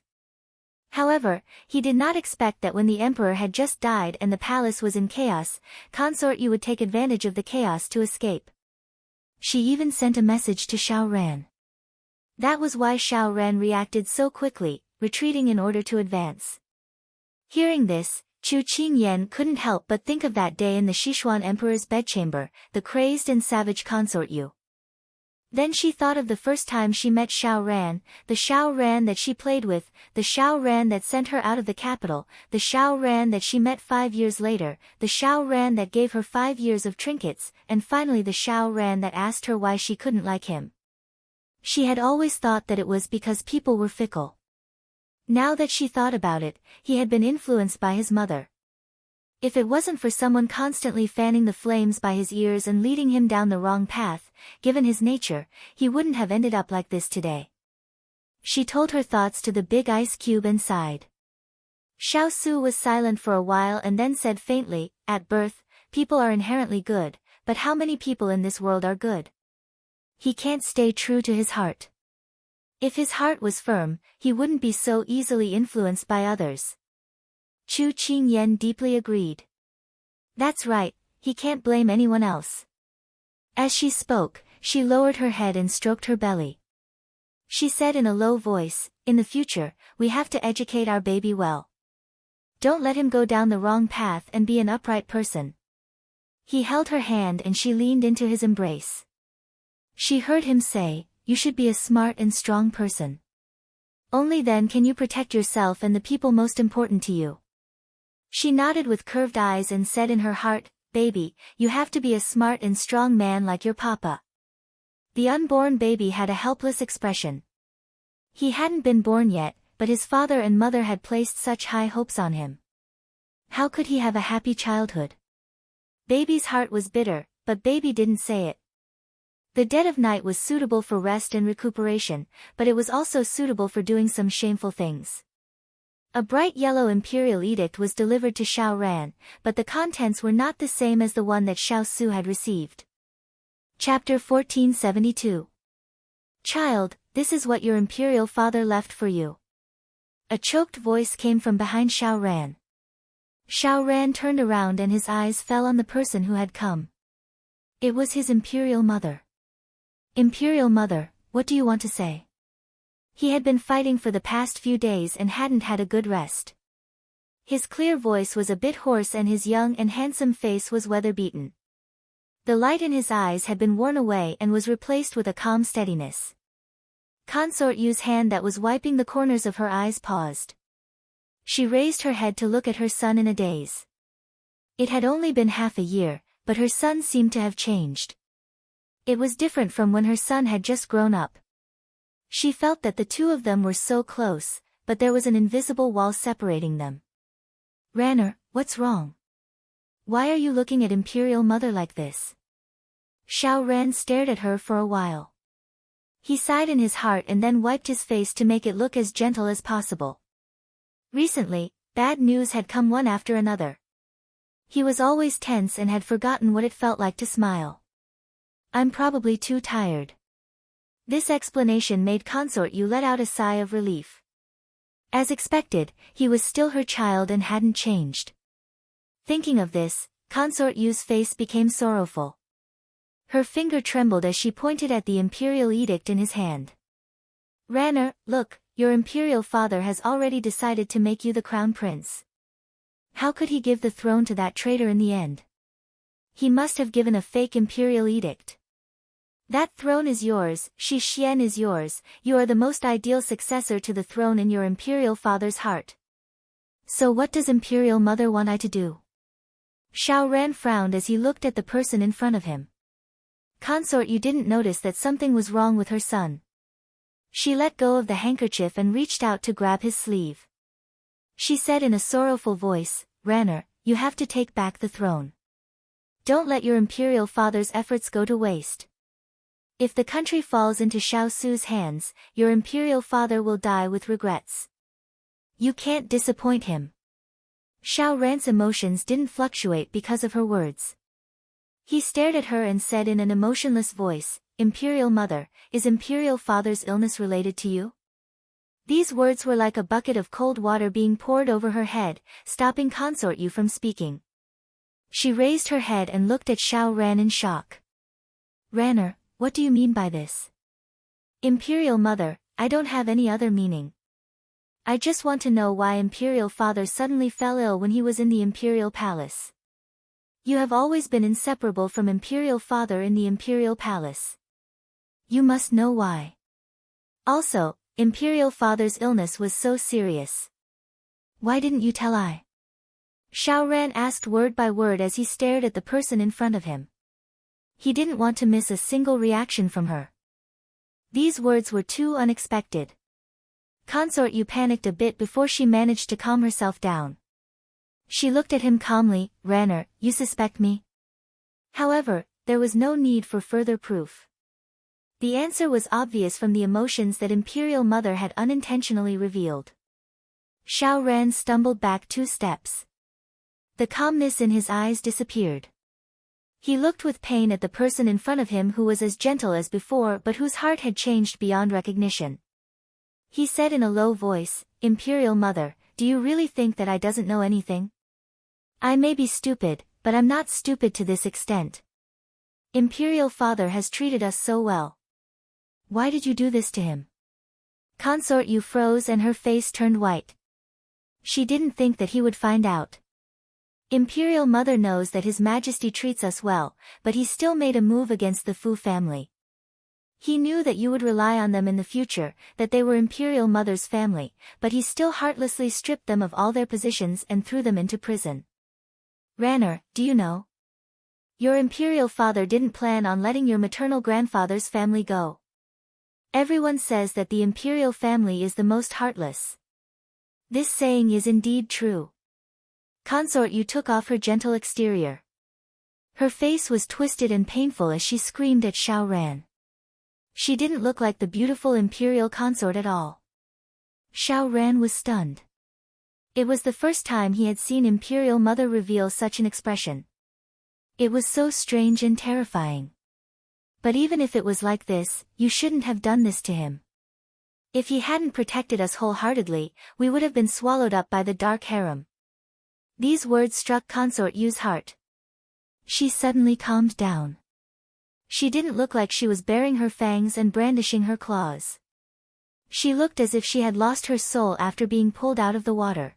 However, he did not expect that when the emperor had just died and the palace was in chaos, Consort you would take advantage of the chaos to escape. She even sent a message to Xiao Ran. That was why Xiao Ran reacted so quickly, retreating in order to advance." Hearing this, Chu Qingyan couldn't help but think of that day in the Sichuan emperor's bedchamber, the crazed and savage Consort Yu. Then she thought of the first time she met Xiao Ran, the Xiao Ran that she played with, the Xiao Ran that sent her out of the capital, the Xiao Ran that she met 5 years later, the Xiao Ran that gave her 5 years of trinkets, and finally the Xiao Ran that asked her why she couldn't like him. She had always thought that it was because people were fickle. Now that she thought about it, he had been influenced by his mother. If it wasn't for someone constantly fanning the flames by his ears and leading him down the wrong path, given his nature, he wouldn't have ended up like this today. She told her thoughts to the big ice cube and sighed. Xiao Su was silent for a while and then said faintly, "At birth, people are inherently good, but how many people in this world are good? He can't stay true to his heart. If his heart was firm, he wouldn't be so easily influenced by others. Chu Qingyan deeply agreed. That's right, he can't blame anyone else. As she spoke, she lowered her head and stroked her belly. She said in a low voice, in the future, we have to educate our baby well. Don't let him go down the wrong path and be an upright person. He held her hand and she leaned into his embrace. She heard him say, you should be a smart and strong person. Only then can you protect yourself and the people most important to you. She nodded with curved eyes and said in her heart, baby, you have to be a smart and strong man like your papa. The unborn baby had a helpless expression. He hadn't been born yet, but his father and mother had placed such high hopes on him. How could he have a happy childhood? Baby's heart was bitter, but baby didn't say it. The dead of night was suitable for rest and recuperation, but it was also suitable for doing some shameful things. A bright yellow imperial edict was delivered to Xiao Ran, but the contents were not the same as the one that Xiao Su had received. Chapter 1472. Child, this is what your imperial father left for you. A choked voice came from behind Xiao Ran. Xiao Ran turned around and his eyes fell on the person who had come. It was his imperial mother. Imperial mother, what do you want to say? He had been fighting for the past few days and hadn't had a good rest. His clear voice was a bit hoarse and his young and handsome face was weather-beaten. The light in his eyes had been worn away and was replaced with a calm steadiness. Consort Yu's hand that was wiping the corners of her eyes paused. She raised her head to look at her son in a daze. It had only been half a year, but her son seemed to have changed. It was different from when her son had just grown up. She felt that the two of them were so close, but there was an invisible wall separating them. Ranner, what's wrong? Why are you looking at Imperial Mother like this? Xiao Ran stared at her for a while. He sighed in his heart and then wiped his face to make it look as gentle as possible. Recently, bad news had come one after another. He was always tense and had forgotten what it felt like to smile. I'm probably too tired. This explanation made Consort Yu let out a sigh of relief. As expected, he was still her child and hadn't changed. Thinking of this, Consort Yu's face became sorrowful. Her finger trembled as she pointed at the imperial edict in his hand. Ranner, look, your imperial father has already decided to make you the crown prince. How could he give the throne to that traitor in the end? He must have given a fake imperial edict. That throne is yours, Shi Xian is yours, you are the most ideal successor to the throne in your imperial father's heart. So what does imperial mother want I to do? Xiao Ran frowned as he looked at the person in front of him. Consort Yu didn't notice that something was wrong with her son. She let go of the handkerchief and reached out to grab his sleeve. She said in a sorrowful voice, Ranner, you have to take back the throne. Don't let your imperial father's efforts go to waste. If the country falls into Xiao Su's hands, your imperial father will die with regrets. You can't disappoint him. Xiao Ran's emotions didn't fluctuate because of her words. He stared at her and said in an emotionless voice, Imperial Mother, is Imperial Father's illness related to you? These words were like a bucket of cold water being poured over her head, stopping Consort Yu from speaking. She raised her head and looked at Xiao Ran in shock. Ranner, what do you mean by this? Imperial Mother, I don't have any other meaning. I just want to know why Imperial Father suddenly fell ill when he was in the Imperial Palace. You have always been inseparable from Imperial Father in the Imperial Palace. You must know why. Also, Imperial Father's illness was so serious. Why didn't you tell I? Xiao Ran asked word by word as he stared at the person in front of him. He didn't want to miss a single reaction from her. These words were too unexpected. Consort Yu panicked a bit before she managed to calm herself down. She looked at him calmly, Ranner, you suspect me? However, there was no need for further proof. The answer was obvious from the emotions that Imperial Mother had unintentionally revealed. Xiao Ran stumbled back 2 steps. The calmness in his eyes disappeared. He looked with pain at the person in front of him who was as gentle as before but whose heart had changed beyond recognition. He said in a low voice, Imperial Mother, do you really think that I doesn't know anything? I may be stupid, but I'm not stupid to this extent. Imperial father has treated us so well. Why did you do this to him? Consort Yu froze and her face turned white. She didn't think that he would find out. Imperial mother knows that His Majesty treats us well, but he still made a move against the Fu family. He knew that you would rely on them in the future, that they were Imperial mother's family, but he still heartlessly stripped them of all their positions and threw them into prison. Ranner, do you know? Your Imperial father didn't plan on letting your maternal grandfather's family go. Everyone says that the Imperial family is the most heartless. This saying is indeed true. Consort Yu took off her gentle exterior. Her face was twisted and painful as she screamed at Xiao Ran. She didn't look like the beautiful Imperial consort at all. Xiao Ran was stunned. It was the first time he had seen Imperial mother reveal such an expression. It was so strange and terrifying. But even if it was like this, you shouldn't have done this to him. If he hadn't protected us wholeheartedly, we would have been swallowed up by the dark harem. These words struck Consort Yu's heart. She suddenly calmed down. She didn't look like she was baring her fangs and brandishing her claws. She looked as if she had lost her soul after being pulled out of the water.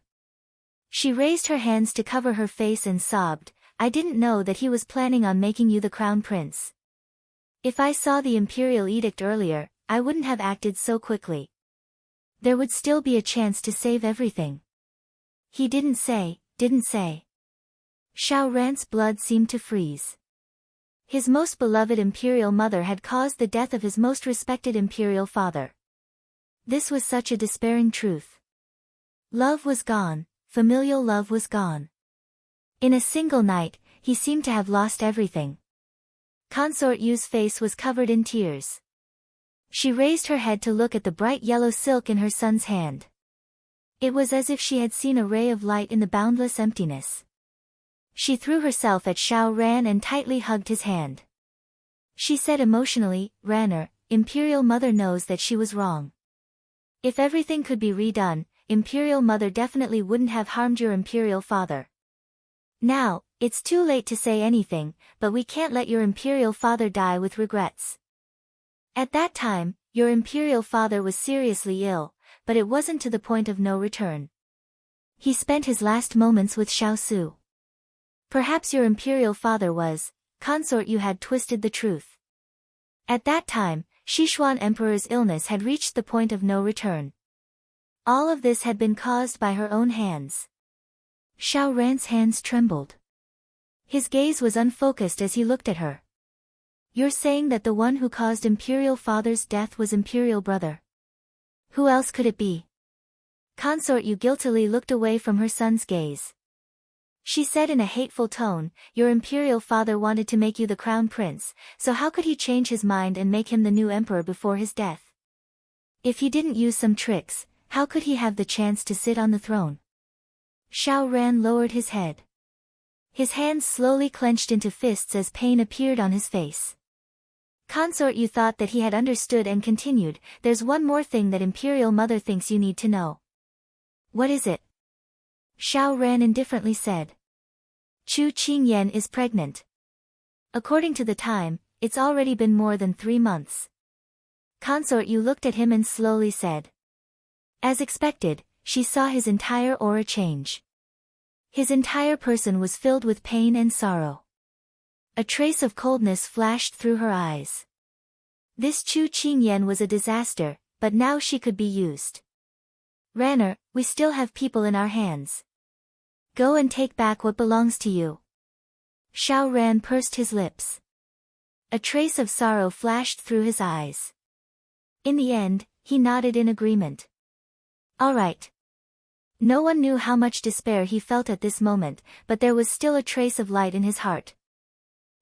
She raised her hands to cover her face and sobbed, I didn't know that he was planning on making you the crown prince. If I saw the imperial edict earlier, I wouldn't have acted so quickly. There would still be a chance to save everything. He didn't say. Xiao Ran's blood seemed to freeze. His most beloved imperial mother had caused the death of his most respected imperial father. This was such a despairing truth. Love was gone, familial love was gone. In a single night, he seemed to have lost everything. Consort Yu's face was covered in tears. She raised her head to look at the bright yellow silk in her son's hand. It was as if she had seen a ray of light in the boundless emptiness. She threw herself at Xiao Ran and tightly hugged his hand. She said emotionally, Ranner, Imperial Mother knows that she was wrong. If everything could be redone, Imperial Mother definitely wouldn't have harmed your Imperial Father. Now, it's too late to say anything, but we can't let your Imperial Father die with regrets. At that time, your Imperial Father was seriously ill, but it wasn't to the point of no return. He spent his last moments with Xiao Su. Perhaps your Imperial Father was, Consort Yu had twisted the truth. At that time, Sichuan Emperor's illness had reached the point of no return. All of this had been caused by her own hands. Xiao Ran's hands trembled. His gaze was unfocused as he looked at her. You're saying that the one who caused Imperial Father's death was Imperial Brother? Who else could it be? Consort Yu guiltily looked away from her son's gaze. She said in a hateful tone, your Imperial Father wanted to make you the crown prince, so how could he change his mind and make him the new emperor before his death? If he didn't use some tricks, how could he have the chance to sit on the throne? Xiao Ran lowered his head. His hands slowly clenched into fists as pain appeared on his face. Consort Yu thought that he had understood and continued, there's one more thing that Imperial Mother thinks you need to know. What is it? Xiao Ran indifferently said. Chu Qingyan is pregnant. According to the time, it's already been more than 3 months. Consort Yu looked at him and slowly said. As expected, she saw his entire aura change. His entire person was filled with pain and sorrow. A trace of coldness flashed through her eyes. This Chu Qingyan was a disaster, but now she could be used. Ranner, we still have people in our hands. Go and take back what belongs to you. Xiao Ran pursed his lips. A trace of sorrow flashed through his eyes. In the end, he nodded in agreement. All right. No one knew how much despair he felt at this moment, but there was still a trace of light in his heart.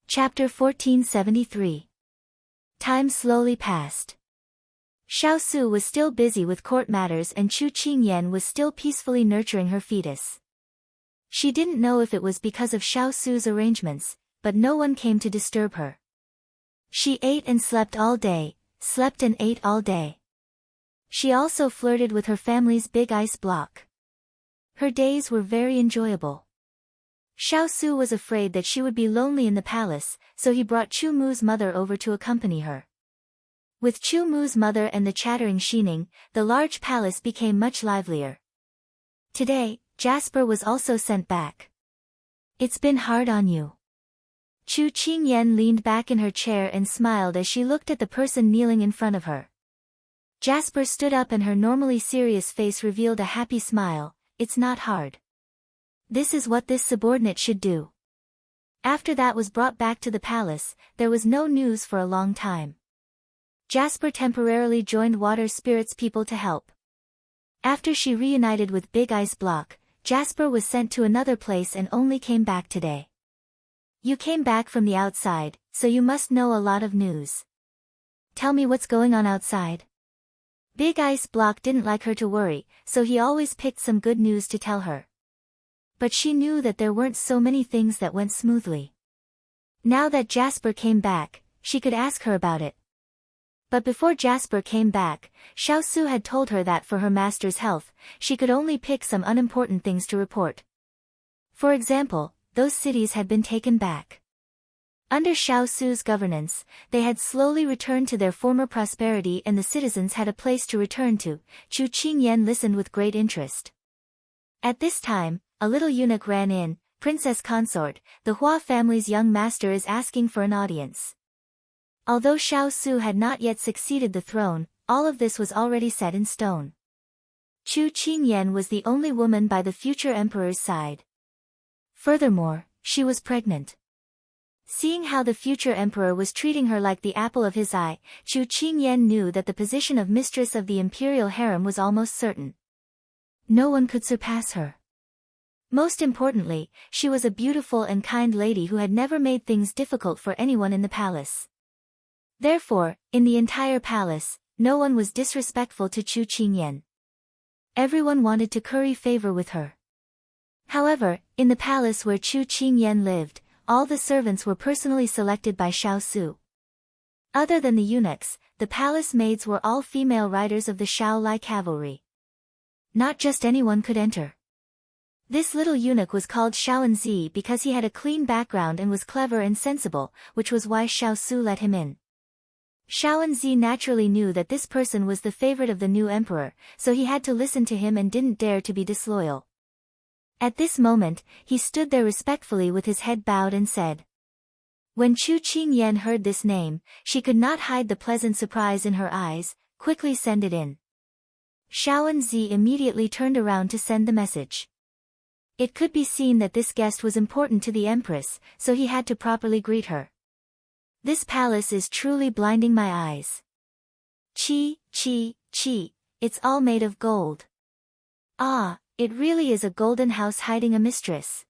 Chapter 1473. Time slowly passed. Xiao Su was still busy with court matters and Chu Qingyan was still peacefully nurturing her fetus. She didn't know if it was because of Xiao Su's arrangements, but no one came to disturb her. She ate and slept all day, slept and ate all day. She also flirted with her family's big ice block. Her days were very enjoyable. Xiao Su was afraid that she would be lonely in the palace, so he brought Chu Mu's mother over to accompany her. With Chu Mu's mother and the chattering Xining, the large palace became much livelier. Today, Jasper was also sent back. It's been hard on you. Chu Qingyan leaned back in her chair and smiled as she looked at the person kneeling in front of her. Jasper stood up and her normally serious face revealed a happy smile. It's not hard. This is what this subordinate should do. After that was brought back to the palace, there was no news for a long time. Jasper temporarily joined Water Spirit's people to help. After she reunited with Big Ice Block, Jasper was sent to another place and only came back today. You came back from the outside, so you must know a lot of news. Tell me what's going on outside. Big Ice Block didn't like her to worry, so he always picked some good news to tell her. But she knew that there weren't so many things that went smoothly. Now that Jasper came back, she could ask her about it. But before Jasper came back, Xiao Su had told her that for her master's health, she could only pick some unimportant things to report. For example, those cities had been taken back. Under Xiao Su's governance, they had slowly returned to their former prosperity and the citizens had a place to return to. Chu Qingyan listened with great interest. At this time, a little eunuch ran in. Princess Consort, the Hua family's young master is asking for an audience. Although Xiao Su had not yet succeeded the throne, all of this was already set in stone. Chu Qingyan was the only woman by the future emperor's side. Furthermore, she was pregnant. Seeing how the future emperor was treating her like the apple of his eye, Chu Qingyan knew that the position of mistress of the imperial harem was almost certain. No one could surpass her. Most importantly, she was a beautiful and kind lady who had never made things difficult for anyone in the palace. Therefore, in the entire palace, no one was disrespectful to Chu Qingyan. Everyone wanted to curry favor with her. However, in the palace where Chu Qingyan lived, all the servants were personally selected by Xiao Su. Other than the eunuchs, the palace maids were all female riders of the Shaolai cavalry. Not just anyone could enter. This little eunuch was called Shaoanzi because he had a clean background and was clever and sensible, which was why Xiao Su let him in. Shaoanzi naturally knew that this person was the favorite of the new emperor, so he had to listen to him and didn't dare to be disloyal. At this moment, he stood there respectfully with his head bowed and said. When Chu Qingyan heard this name, she could not hide the pleasant surprise in her eyes. Quickly send it in. Shaoanzi immediately turned around to send the message. It could be seen that this guest was important to the empress, so he had to properly greet her. This palace is truly blinding my eyes. Chi, it's all made of gold. Ah, it really is a golden house hiding a mistress.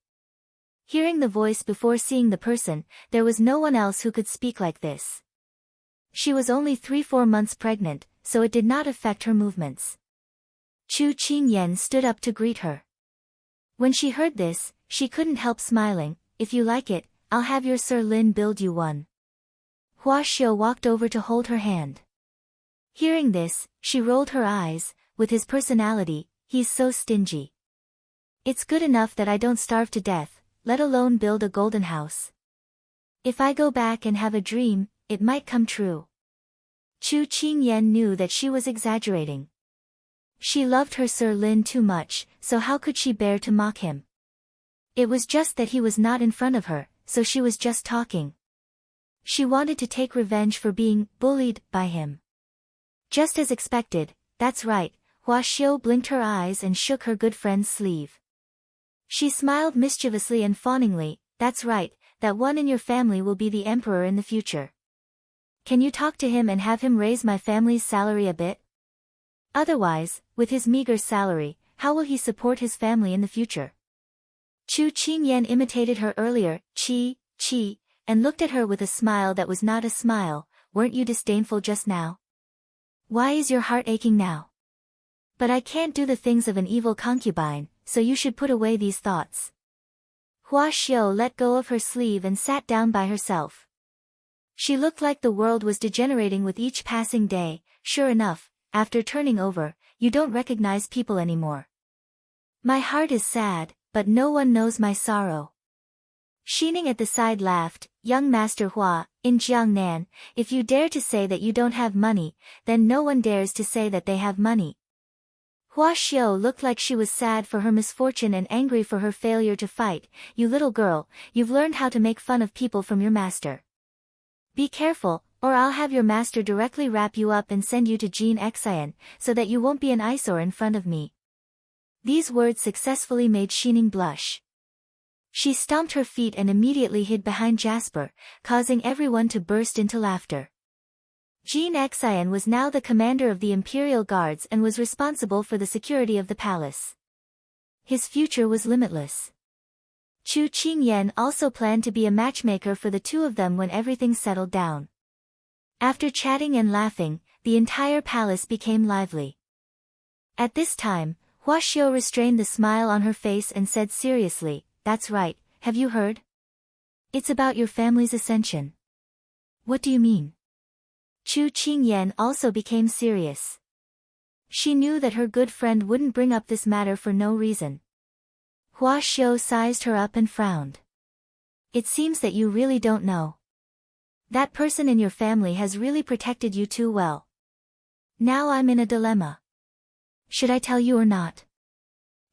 Hearing the voice before seeing the person, there was no one else who could speak like this. She was only 3-4 months pregnant, so it did not affect her movements. Chu Qingyan stood up to greet her. When she heard this, she couldn't help smiling. If you like it, I'll have your Sir Lin build you one. Hua Xiu walked over to hold her hand. Hearing this, she rolled her eyes. With his personality, he's so stingy. It's good enough that I don't starve to death, let alone build a golden house. If I go back and have a dream, it might come true. Chu Qingyan knew that she was exaggerating. She loved her Sir Lin too much, so how could she bear to mock him? It was just that he was not in front of her, so she was just talking. She wanted to take revenge for being bullied by him. Just as expected, that's right, Hua Xiu blinked her eyes and shook her good friend's sleeve. She smiled mischievously and fawningly. That's right, that one in your family will be the emperor in the future. Can you talk to him and have him raise my family's salary a bit? Otherwise, with his meager salary, how will he support his family in the future? Chu Qingyan imitated her earlier, chi, and looked at her with a smile that was not a smile. Weren't you disdainful just now? Why is your heart aching now? But I can't do the things of an evil concubine, so you should put away these thoughts. Hua Xiu let go of her sleeve and sat down by herself. She looked like the world was degenerating with each passing day. Sure enough, after turning over, you don't recognize people anymore. My heart is sad, but no one knows my sorrow. Xining at the side laughed, young Master Hua, in Jiangnan, if you dare to say that you don't have money, then no one dares to say that they have money. Hua Xiu looked like she was sad for her misfortune and angry for her failure to fight. You little girl, you've learned how to make fun of people from your master. Be careful, or I'll have your master directly wrap you up and send you to Jean Xian, so that you won't be an eyesore in front of me. These words successfully made Xining blush. She stomped her feet and immediately hid behind Jasper, causing everyone to burst into laughter. Jean Xian was now the commander of the Imperial Guards and was responsible for the security of the palace. His future was limitless. Chu Qingyan also planned to be a matchmaker for the two of them when everything settled down. After chatting and laughing, the entire palace became lively. At this time, Hua Xiu restrained the smile on her face and said seriously, "That's right, have you heard? It's about your family's ascension." "What do you mean?" Chu Qingyan also became serious. She knew that her good friend wouldn't bring up this matter for no reason. Hua Xiu sized her up and frowned. "It seems that you really don't know. That person in your family has really protected you too well. Now I'm in a dilemma. Should I tell you or not?"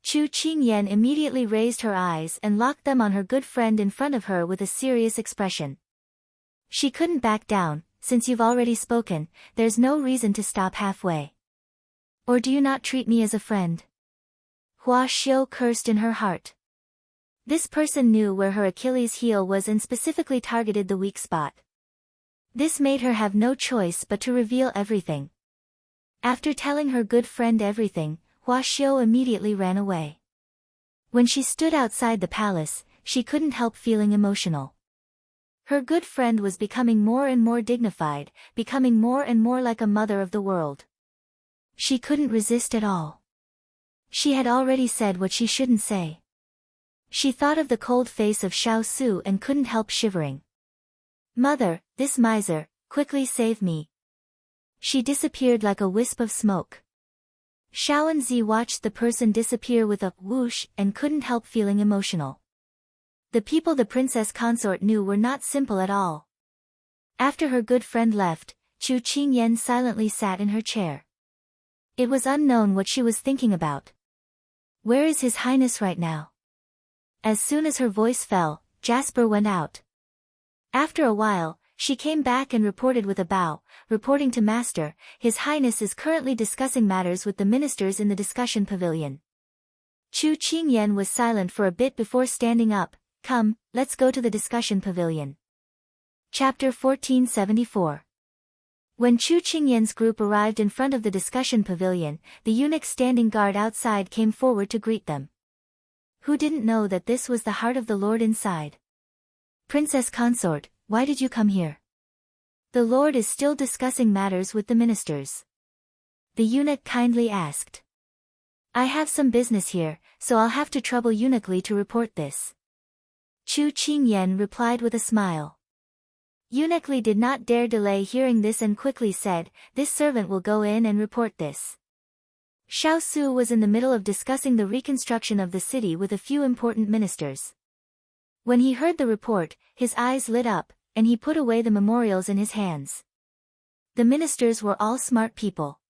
Chu Qingyan immediately raised her eyes and locked them on her good friend in front of her with a serious expression. She couldn't back down. "Since you've already spoken, there's no reason to stop halfway. Or do you not treat me as a friend?" Hua Xiu cursed in her heart. This person knew where her Achilles' heel was and specifically targeted the weak spot. This made her have no choice but to reveal everything. After telling her good friend everything, Hua Xiu immediately ran away. When she stood outside the palace, she couldn't help feeling emotional. Her good friend was becoming more and more dignified, becoming more and more like a mother of the world. She couldn't resist at all. She had already said what she shouldn't say. She thought of the cold face of Xiao Su and couldn't help shivering. "Mother, this miser, quickly save me." She disappeared like a wisp of smoke. Shaoanzi watched the person disappear with a whoosh and couldn't help feeling emotional. The people the Princess Consort knew were not simple at all. After her good friend left, Chu Qingyan silently sat in her chair. It was unknown what she was thinking about. Where is His Highness right now? As soon as her voice fell, Jasper went out. After a while, she came back and reported with a bow, reporting to Master, His Highness is currently discussing matters with the ministers in the discussion pavilion. Chu Qingyan was silent for a bit before standing up. "Come, let's go to the discussion pavilion." Chapter 1474. When Chu Qingyan's group arrived in front of the discussion pavilion, the eunuch standing guard outside came forward to greet them. Who didn't know that this was the heart of the Lord inside? "Princess Consort, why did you come here?" "The Lord is still discussing matters with the ministers," the eunuch kindly asked. "I have some business here, so I'll have to trouble eunuchly to report this." Chu Qingyan replied with a smile. Eunuch Li did not dare delay hearing this and quickly said, "This servant will go in and report this." Xiao Su was in the middle of discussing the reconstruction of the city with a few important ministers. When he heard the report, his eyes lit up, and he put away the memorials in his hands. The ministers were all smart people.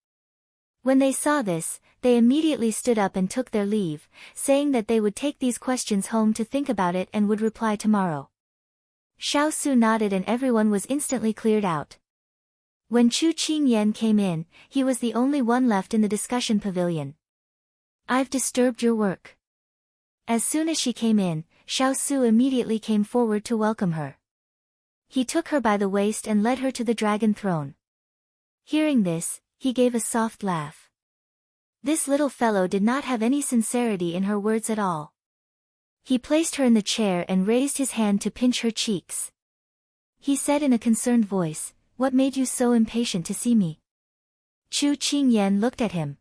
When they saw this, they immediately stood up and took their leave, saying that they would take these questions home to think about it and would reply tomorrow. Xiao Su nodded and everyone was instantly cleared out. When Chu Qingyan came in, he was the only one left in the discussion pavilion. "I've disturbed your work." As soon as she came in, Xiao Su immediately came forward to welcome her. He took her by the waist and led her to the dragon throne. Hearing this, he gave a soft laugh. This little fellow did not have any sincerity in her words at all. He placed her in the chair and raised his hand to pinch her cheeks. He said in a concerned voice, "What made you so impatient to see me?" Chu Qingyan looked at him.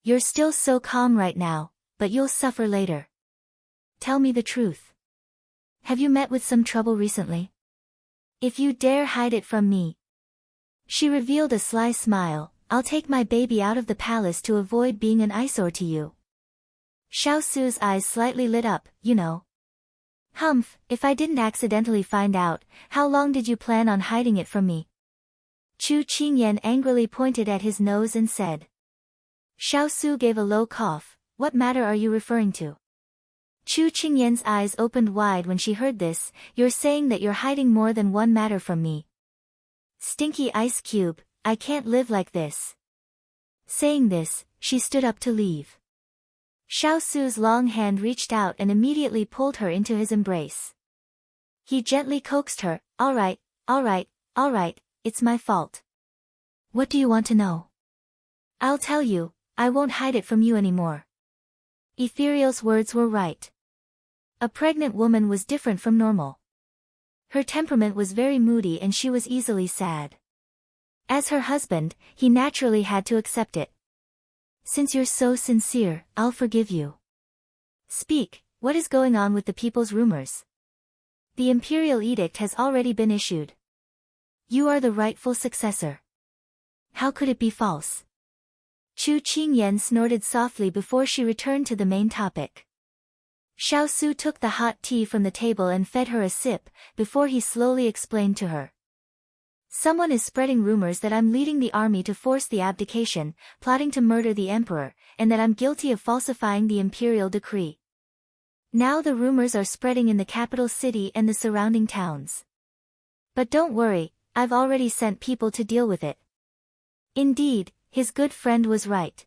"You're still so calm right now, but you'll suffer later. Tell me the truth. Have you met with some trouble recently? If you dare hide it from me." She revealed a sly smile, "I'll take my baby out of the palace to avoid being an eyesore to you." Xiao Su's eyes slightly lit up, you know. Humph, if I didn't accidentally find out, how long did you plan on hiding it from me? Chu Qingyan angrily pointed at his nose and said. Xiao Su gave a low cough. What matter are you referring to? Chu Qingyan's eyes opened wide when she heard this. You're saying that you're hiding more than one matter from me. Stinky ice cube, I can't live like this. Saying this, she stood up to leave. Xiao Su's long hand reached out and immediately pulled her into his embrace. He gently coaxed her, all right, it's my fault. What do you want to know? I'll tell you, I won't hide it from you anymore. Ethereal's words were right. A pregnant woman was different from normal. Her temperament was very moody and she was easily sad. As her husband, he naturally had to accept it. Since you're so sincere, I'll forgive you. Speak, what is going on with the people's rumors? The imperial edict has already been issued. You are the rightful successor. How could it be false? Chu Qingyan snorted softly before she returned to the main topic. Xiao Su took the hot tea from the table and fed her a sip, before he slowly explained to her. Someone is spreading rumors that I'm leading the army to force the abdication, plotting to murder the emperor, and that I'm guilty of falsifying the imperial decree. Now the rumors are spreading in the capital city and the surrounding towns. But don't worry, I've already sent people to deal with it. Indeed, his good friend was right.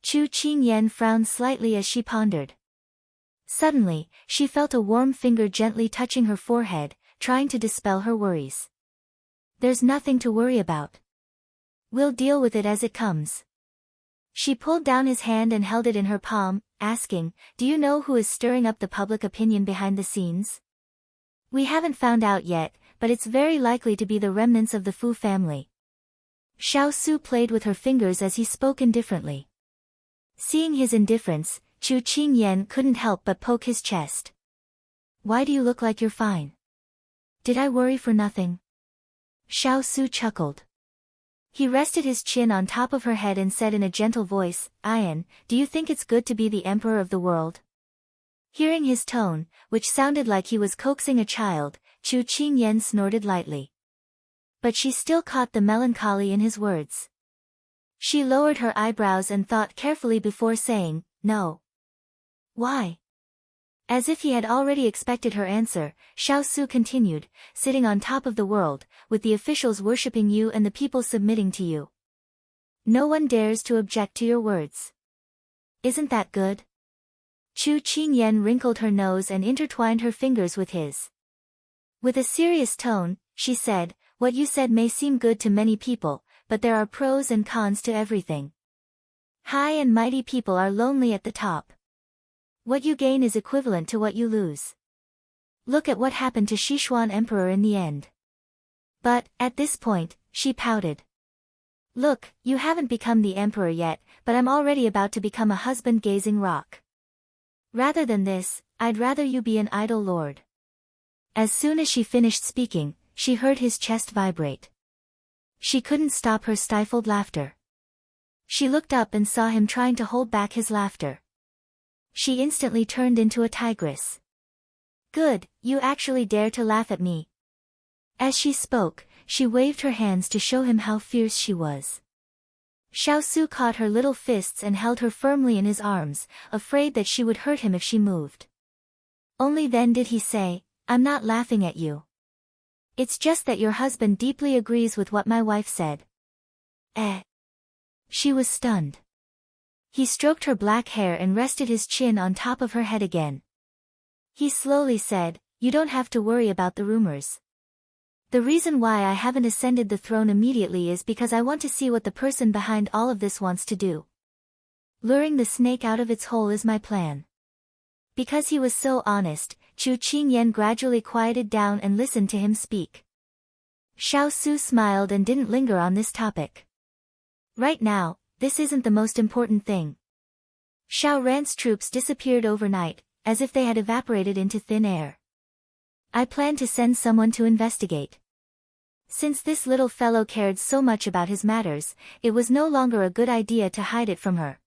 Chu Qingyan frowned slightly as she pondered. Suddenly, she felt a warm finger gently touching her forehead, trying to dispel her worries. There's nothing to worry about. We'll deal with it as it comes. She pulled down his hand and held it in her palm, asking, do you know who is stirring up the public opinion behind the scenes? We haven't found out yet, but it's very likely to be the remnants of the Fu family. Xiao Su played with her fingers as he spoke indifferently. Seeing his indifference, Chu Qingyan couldn't help but poke his chest. Why do you look like you're fine? Did I worry for nothing? Xiao Su chuckled. He rested his chin on top of her head and said in a gentle voice, Ian, do you think it's good to be the emperor of the world? Hearing his tone, which sounded like he was coaxing a child, Chu Qingyan snorted lightly. But she still caught the melancholy in his words. She lowered her eyebrows and thought carefully before saying, no. Why? As if he had already expected her answer, Xiao Su continued, sitting on top of the world, with the officials worshipping you and the people submitting to you. No one dares to object to your words. Isn't that good? Chu Qingyan wrinkled her nose and intertwined her fingers with his. With a serious tone, she said, what you said may seem good to many people, but there are pros and cons to everything. High and mighty people are lonely at the top. What you gain is equivalent to what you lose. Look at what happened to Sichuan Emperor in the end. But, at this point, she pouted. Look, you haven't become the emperor yet, but I'm already about to become a husband-gazing rock. Rather than this, I'd rather you be an idle lord. As soon as she finished speaking, she heard his chest vibrate. She couldn't stop her stifled laughter. She looked up and saw him trying to hold back his laughter. She instantly turned into a tigress. Good, you actually dare to laugh at me. As she spoke, she waved her hands to show him how fierce she was. Xiao Su caught her little fists and held her firmly in his arms, afraid that she would hurt him if she moved. Only then did he say, I'm not laughing at you. It's just that your husband deeply agrees with what my wife said. Eh? She was stunned. He stroked her black hair and rested his chin on top of her head again. He slowly said, you don't have to worry about the rumors. The reason why I haven't ascended the throne immediately is because I want to see what the person behind all of this wants to do. Luring the snake out of its hole is my plan. Because he was so honest, Chu Qingyan gradually quieted down and listened to him speak. Xiao Su smiled and didn't linger on this topic. Right now, this isn't the most important thing. Xiao Ran's troops disappeared overnight, as if they had evaporated into thin air. I plan to send someone to investigate. Since this little fellow cared so much about his matters, it was no longer a good idea to hide it from her.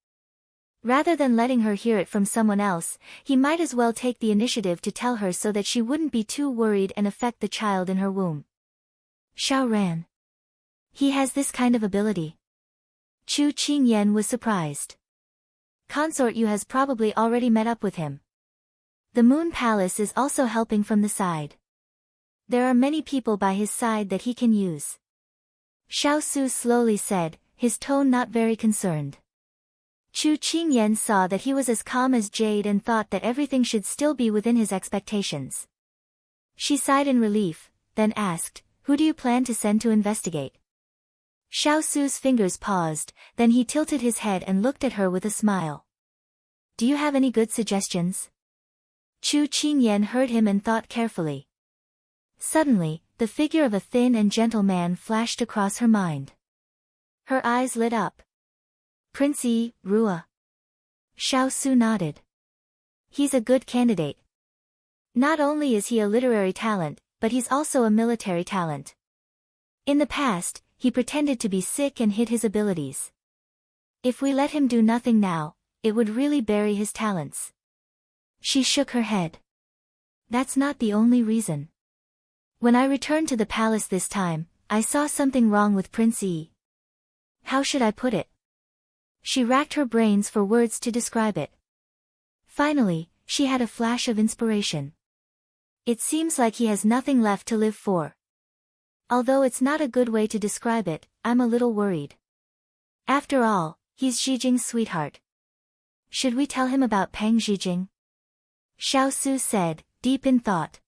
Rather than letting her hear it from someone else, he might as well take the initiative to tell her so that she wouldn't be too worried and affect the child in her womb. Xiao Ran. He has this kind of ability. Chu Qingyan was surprised. Consort Yu has probably already met up with him. The Moon Palace is also helping from the side. There are many people by his side that he can use. Xiao Su slowly said, his tone not very concerned. Chu Qingyan saw that he was as calm as jade and thought that everything should still be within his expectations. She sighed in relief, then asked, who do you plan to send to investigate? Xiao Su's fingers paused, then he tilted his head and looked at her with a smile. Do you have any good suggestions? Chu Qingyan heard him and thought carefully. Suddenly, the figure of a thin and gentle man flashed across her mind. Her eyes lit up. Prince Yi, Rua. Xiao Su nodded. He's a good candidate. Not only is he a literary talent, but he's also a military talent. In the past, he pretended to be sick and hid his abilities. If we let him do nothing now, it would really bury his talents. She shook her head. That's not the only reason. When I returned to the palace this time, I saw something wrong with Prince Yi. How should I put it? She racked her brains for words to describe it. Finally, she had a flash of inspiration. It seems like he has nothing left to live for. Although it's not a good way to describe it, I'm a little worried. After all, he's Xijing's sweetheart. Should we tell him about Peng Xijing? Xiao Su said, deep in thought.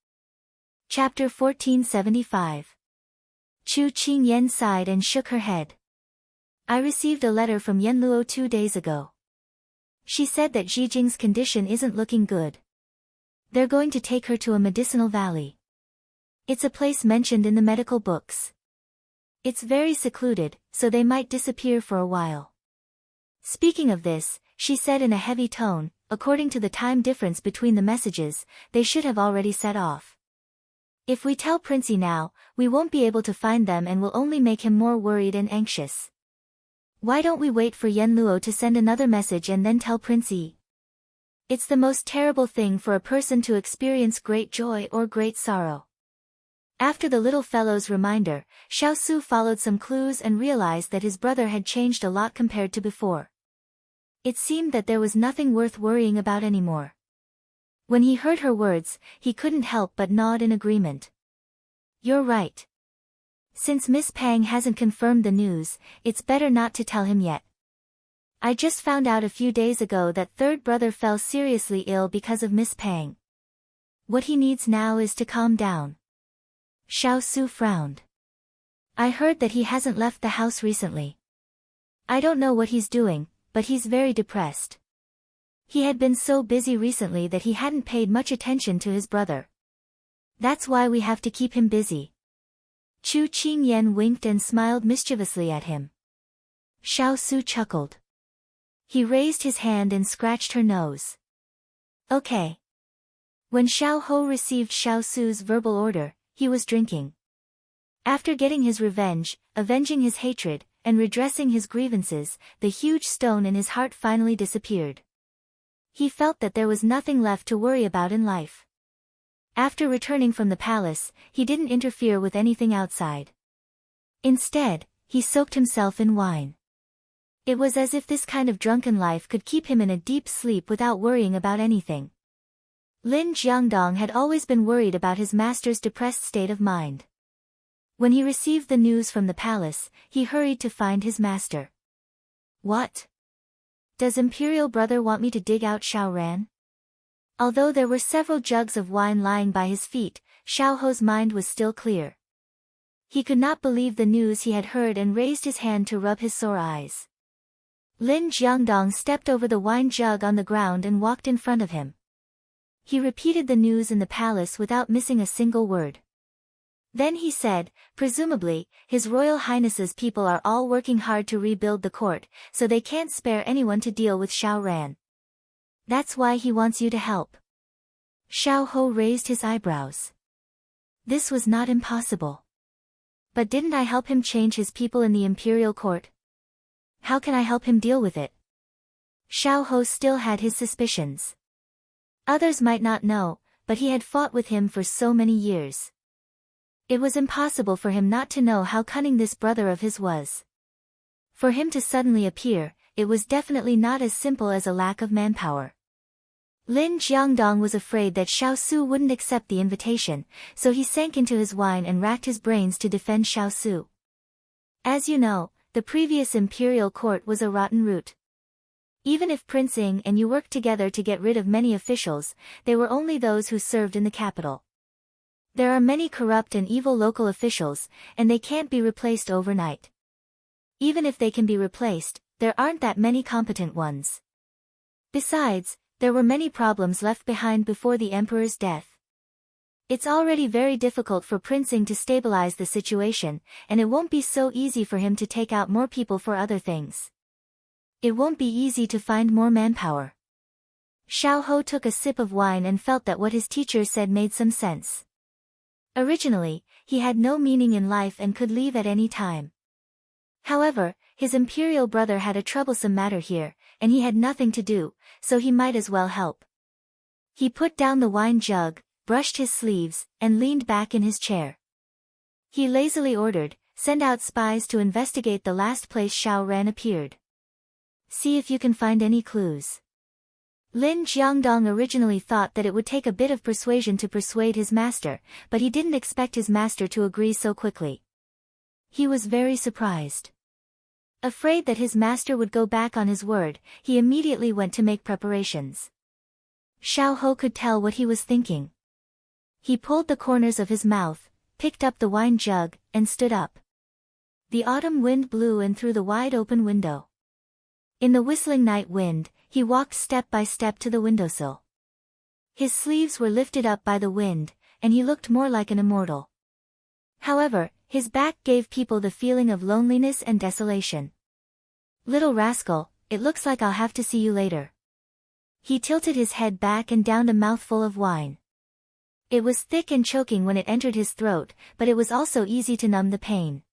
Chapter 1475. Chu Qingyan sighed and shook her head. I received a letter from Yenluo 2 days ago. She said that Xijing's condition isn't looking good. They're going to take her to a medicinal valley. It's a place mentioned in the medical books. It's very secluded, so they might disappear for a while. Speaking of this, she said in a heavy tone, according to the time difference between the messages, they should have already set off. If we tell Princey now, we won't be able to find them and will only make him more worried and anxious. Why don't we wait for Yenluo to send another message and then tell Princey? It's the most terrible thing for a person to experience great joy or great sorrow. After the little fellow's reminder, Xiao Su followed some clues and realized that his brother had changed a lot compared to before. It seemed that there was nothing worth worrying about anymore. When he heard her words, he couldn't help but nod in agreement. You're right. Since Miss Pang hasn't confirmed the news, it's better not to tell him yet. I just found out a few days ago that third brother fell seriously ill because of Miss Pang. What he needs now is to calm down. Xiao Su frowned. I heard that he hasn't left the house recently. I don't know what he's doing, but he's very depressed. He had been so busy recently that he hadn't paid much attention to his brother. That's why we have to keep him busy. Chu Qingyan winked and smiled mischievously at him. Xiao Su chuckled. He raised his hand and scratched her nose. Okay. When Xiao Ho received Xiao Su's verbal order, he was drinking. After getting his revenge, avenging his hatred, and redressing his grievances, the huge stone in his heart finally disappeared. He felt that there was nothing left to worry about in life. After returning from the palace, he didn't interfere with anything outside. Instead, he soaked himself in wine. It was as if this kind of drunken life could keep him in a deep sleep without worrying about anything. Lin Jiangdong had always been worried about his master's depressed state of mind. When he received the news from the palace, he hurried to find his master. What? Does Imperial Brother want me to dig out Xiao Ran? Although there were several jugs of wine lying by his feet, Xiao Ho's mind was still clear. He could not believe the news he had heard and raised his hand to rub his sore eyes. Lin Jiangdong stepped over the wine jug on the ground and walked in front of him. He repeated the news in the palace without missing a single word. Then he said, presumably, His Royal Highness's people are all working hard to rebuild the court, so they can't spare anyone to deal with Xiao Ran. That's why he wants you to help. Xiao Ho raised his eyebrows. This was not impossible. But didn't I help him change his people in the imperial court? How can I help him deal with it? Xiao Ho still had his suspicions. Others might not know, but he had fought with him for so many years. It was impossible for him not to know how cunning this brother of his was. For him to suddenly appear, it was definitely not as simple as a lack of manpower. Lin Jiangdong was afraid that Xiao Su wouldn't accept the invitation, so he sank into his wine and racked his brains to defend Xiao Su. As you know, the previous imperial court was a rotten root. Even if Prince Ying and you worked together to get rid of many officials, they were only those who served in the capital. There are many corrupt and evil local officials, and they can't be replaced overnight. Even if they can be replaced, there aren't that many competent ones. Besides, there were many problems left behind before the emperor's death. It's already very difficult for Prince Ying to stabilize the situation, and it won't be so easy for him to take out more people for other things. It won't be easy to find more manpower. Xiao Ho took a sip of wine and felt that what his teacher said made some sense. Originally, he had no meaning in life and could leave at any time. However, his imperial brother had a troublesome matter here, and he had nothing to do, so he might as well help. He put down the wine jug, brushed his sleeves, and leaned back in his chair. He lazily ordered, "Send out spies to investigate the last place Xiao Ran appeared. See if you can find any clues." Lin Jiangdong originally thought that it would take a bit of persuasion to persuade his master, but he didn't expect his master to agree so quickly. He was very surprised. Afraid that his master would go back on his word, he immediately went to make preparations. Xiao Ho could tell what he was thinking. He pulled the corners of his mouth, picked up the wine jug, and stood up. The autumn wind blew in through the wide-open window. In the whistling night wind, he walked step by step to the windowsill. His sleeves were lifted up by the wind, and he looked more like an immortal. However, his back gave people the feeling of loneliness and desolation. "Little rascal, it looks like I'll have to see you later." He tilted his head back and downed a mouthful of wine. It was thick and choking when it entered his throat, but it was also easy to numb the pain.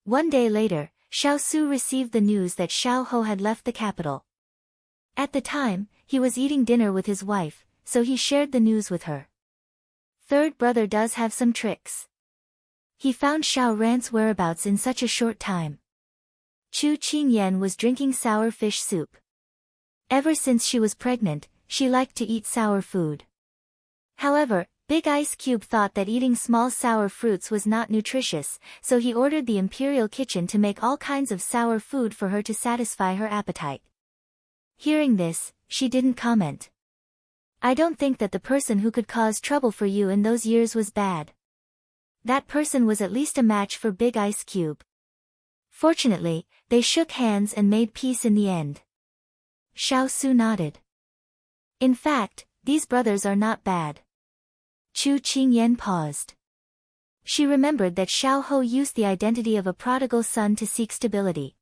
One day later, Xiao Su received the news that Xiao Ho had left the capital. At the time, he was eating dinner with his wife, so he shared the news with her. Third brother does have some tricks. He found Xiao Ran's whereabouts in such a short time. Chu Qingyan was drinking sour fish soup. Ever since she was pregnant, she liked to eat sour food. However, Big Ice Cube thought that eating small sour fruits was not nutritious, so he ordered the Imperial Kitchen to make all kinds of sour food for her to satisfy her appetite. Hearing this, she didn't comment. "I don't think that the person who could cause trouble for you in those years was bad. That person was at least a match for Big Ice Cube." Fortunately, they shook hands and made peace in the end. Xiao Su nodded. "In fact, these brothers are not bad." Chu Qingyan paused. She remembered that Xiao Ho used the identity of a prodigal son to seek stability.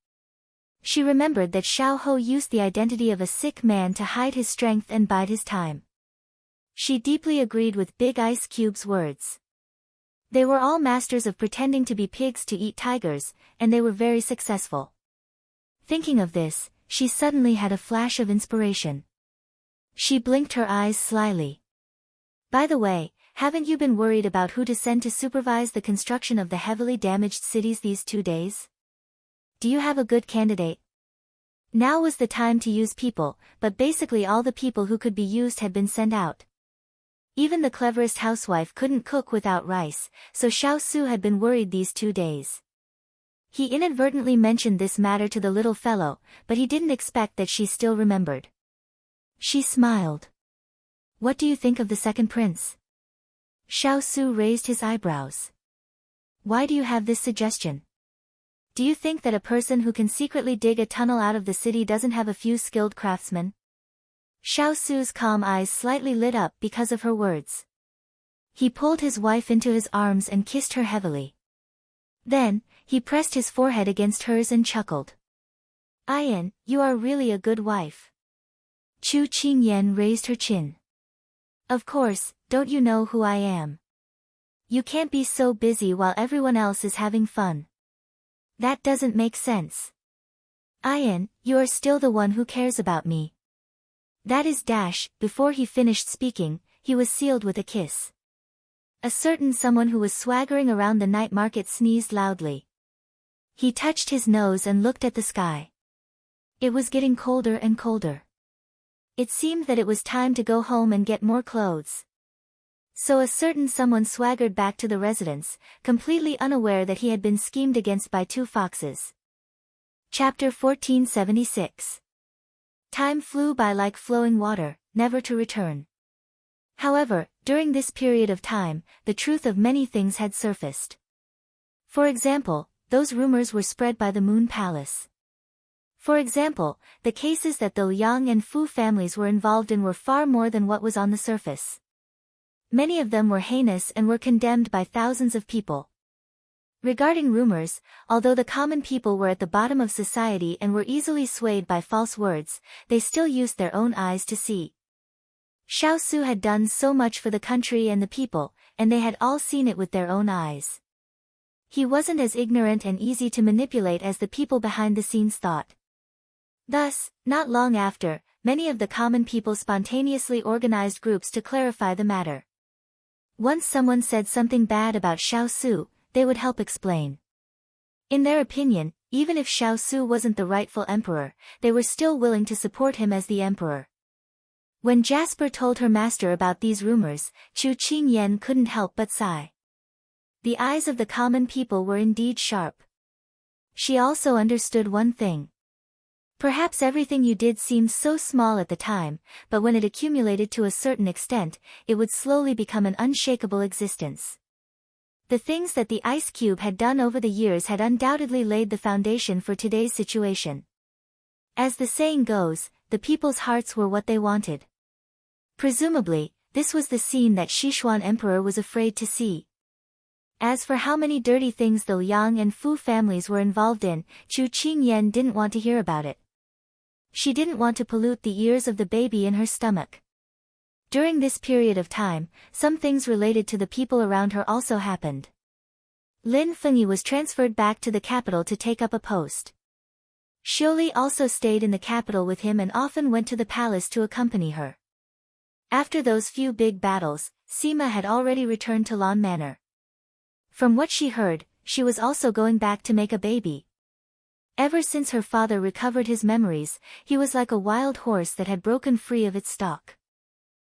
She remembered that Xiao Ho used the identity of a sick man to hide his strength and bide his time. She deeply agreed with Big Ice Cube's words. They were all masters of pretending to be pigs to eat tigers, and they were very successful. Thinking of this, she suddenly had a flash of inspiration. She blinked her eyes slyly. "By the way, haven't you been worried about who to send to supervise the construction of the heavily damaged cities these 2 days? Do you have a good candidate?" Now was the time to use people, but basically all the people who could be used had been sent out. Even the cleverest housewife couldn't cook without rice, so Xiao Su had been worried these 2 days. He inadvertently mentioned this matter to the little fellow, but he didn't expect that she still remembered. She smiled. "What do you think of the second prince?" Xiao Su raised his eyebrows. "Why do you have this suggestion? Do you think that a person who can secretly dig a tunnel out of the city doesn't have a few skilled craftsmen?" Xiao Su's calm eyes slightly lit up because of her words. He pulled his wife into his arms and kissed her heavily. Then, he pressed his forehead against hers and chuckled. "Ayan, you are really a good wife." Chu Qingyan raised her chin. "Of course, don't you know who I am? You can't be so busy while everyone else is having fun. That doesn't make sense." Ian, you are still the one who cares about me. That is dash. Before he finished speaking, he was sealed with a kiss. A certain someone who was swaggering around the night market sneezed loudly. He touched his nose and looked at the sky. It was getting colder and colder. It seemed that it was time to go home and get more clothes. So a certain someone swaggered back to the residence, completely unaware that he had been schemed against by two foxes. Chapter 1476. Time flew by like flowing water, never to return. However, during this period of time, the truth of many things had surfaced. For example, those rumors were spread by the Moon Palace. For example, the cases that the Liang and Fu families were involved in were far more than what was on the surface. Many of them were heinous and were condemned by thousands of people. Regarding rumors, although the common people were at the bottom of society and were easily swayed by false words, they still used their own eyes to see. Xiao Su had done so much for the country and the people, and they had all seen it with their own eyes. He wasn't as ignorant and easy to manipulate as the people behind the scenes thought. Thus, not long after, many of the common people spontaneously organized groups to clarify the matter. Once someone said something bad about Xiao Su, they would help explain. In their opinion, even if Xiao Su wasn't the rightful emperor, they were still willing to support him as the emperor. When Jasper told her master about these rumors, Chu Qingyan couldn't help but sigh. The eyes of the common people were indeed sharp. She also understood one thing. Perhaps everything you did seemed so small at the time, but when it accumulated to a certain extent, it would slowly become an unshakable existence. The things that the ice cube had done over the years had undoubtedly laid the foundation for today's situation. As the saying goes, the people's hearts were what they wanted. Presumably, this was the scene that Sichuan Emperor was afraid to see. As for how many dirty things the Liang and Fu families were involved in, Chu Qingyan didn't want to hear about it. She didn't want to pollute the ears of the baby in her stomach. During this period of time, some things related to the people around her also happened. Lin Fengyi was transferred back to the capital to take up a post. Xiuli also stayed in the capital with him and often went to the palace to accompany her. After those few big battles, Sima had already returned to Lan Manor. From what she heard, she was also going back to make a baby. Ever since her father recovered his memories, he was like a wild horse that had broken free of its stalk.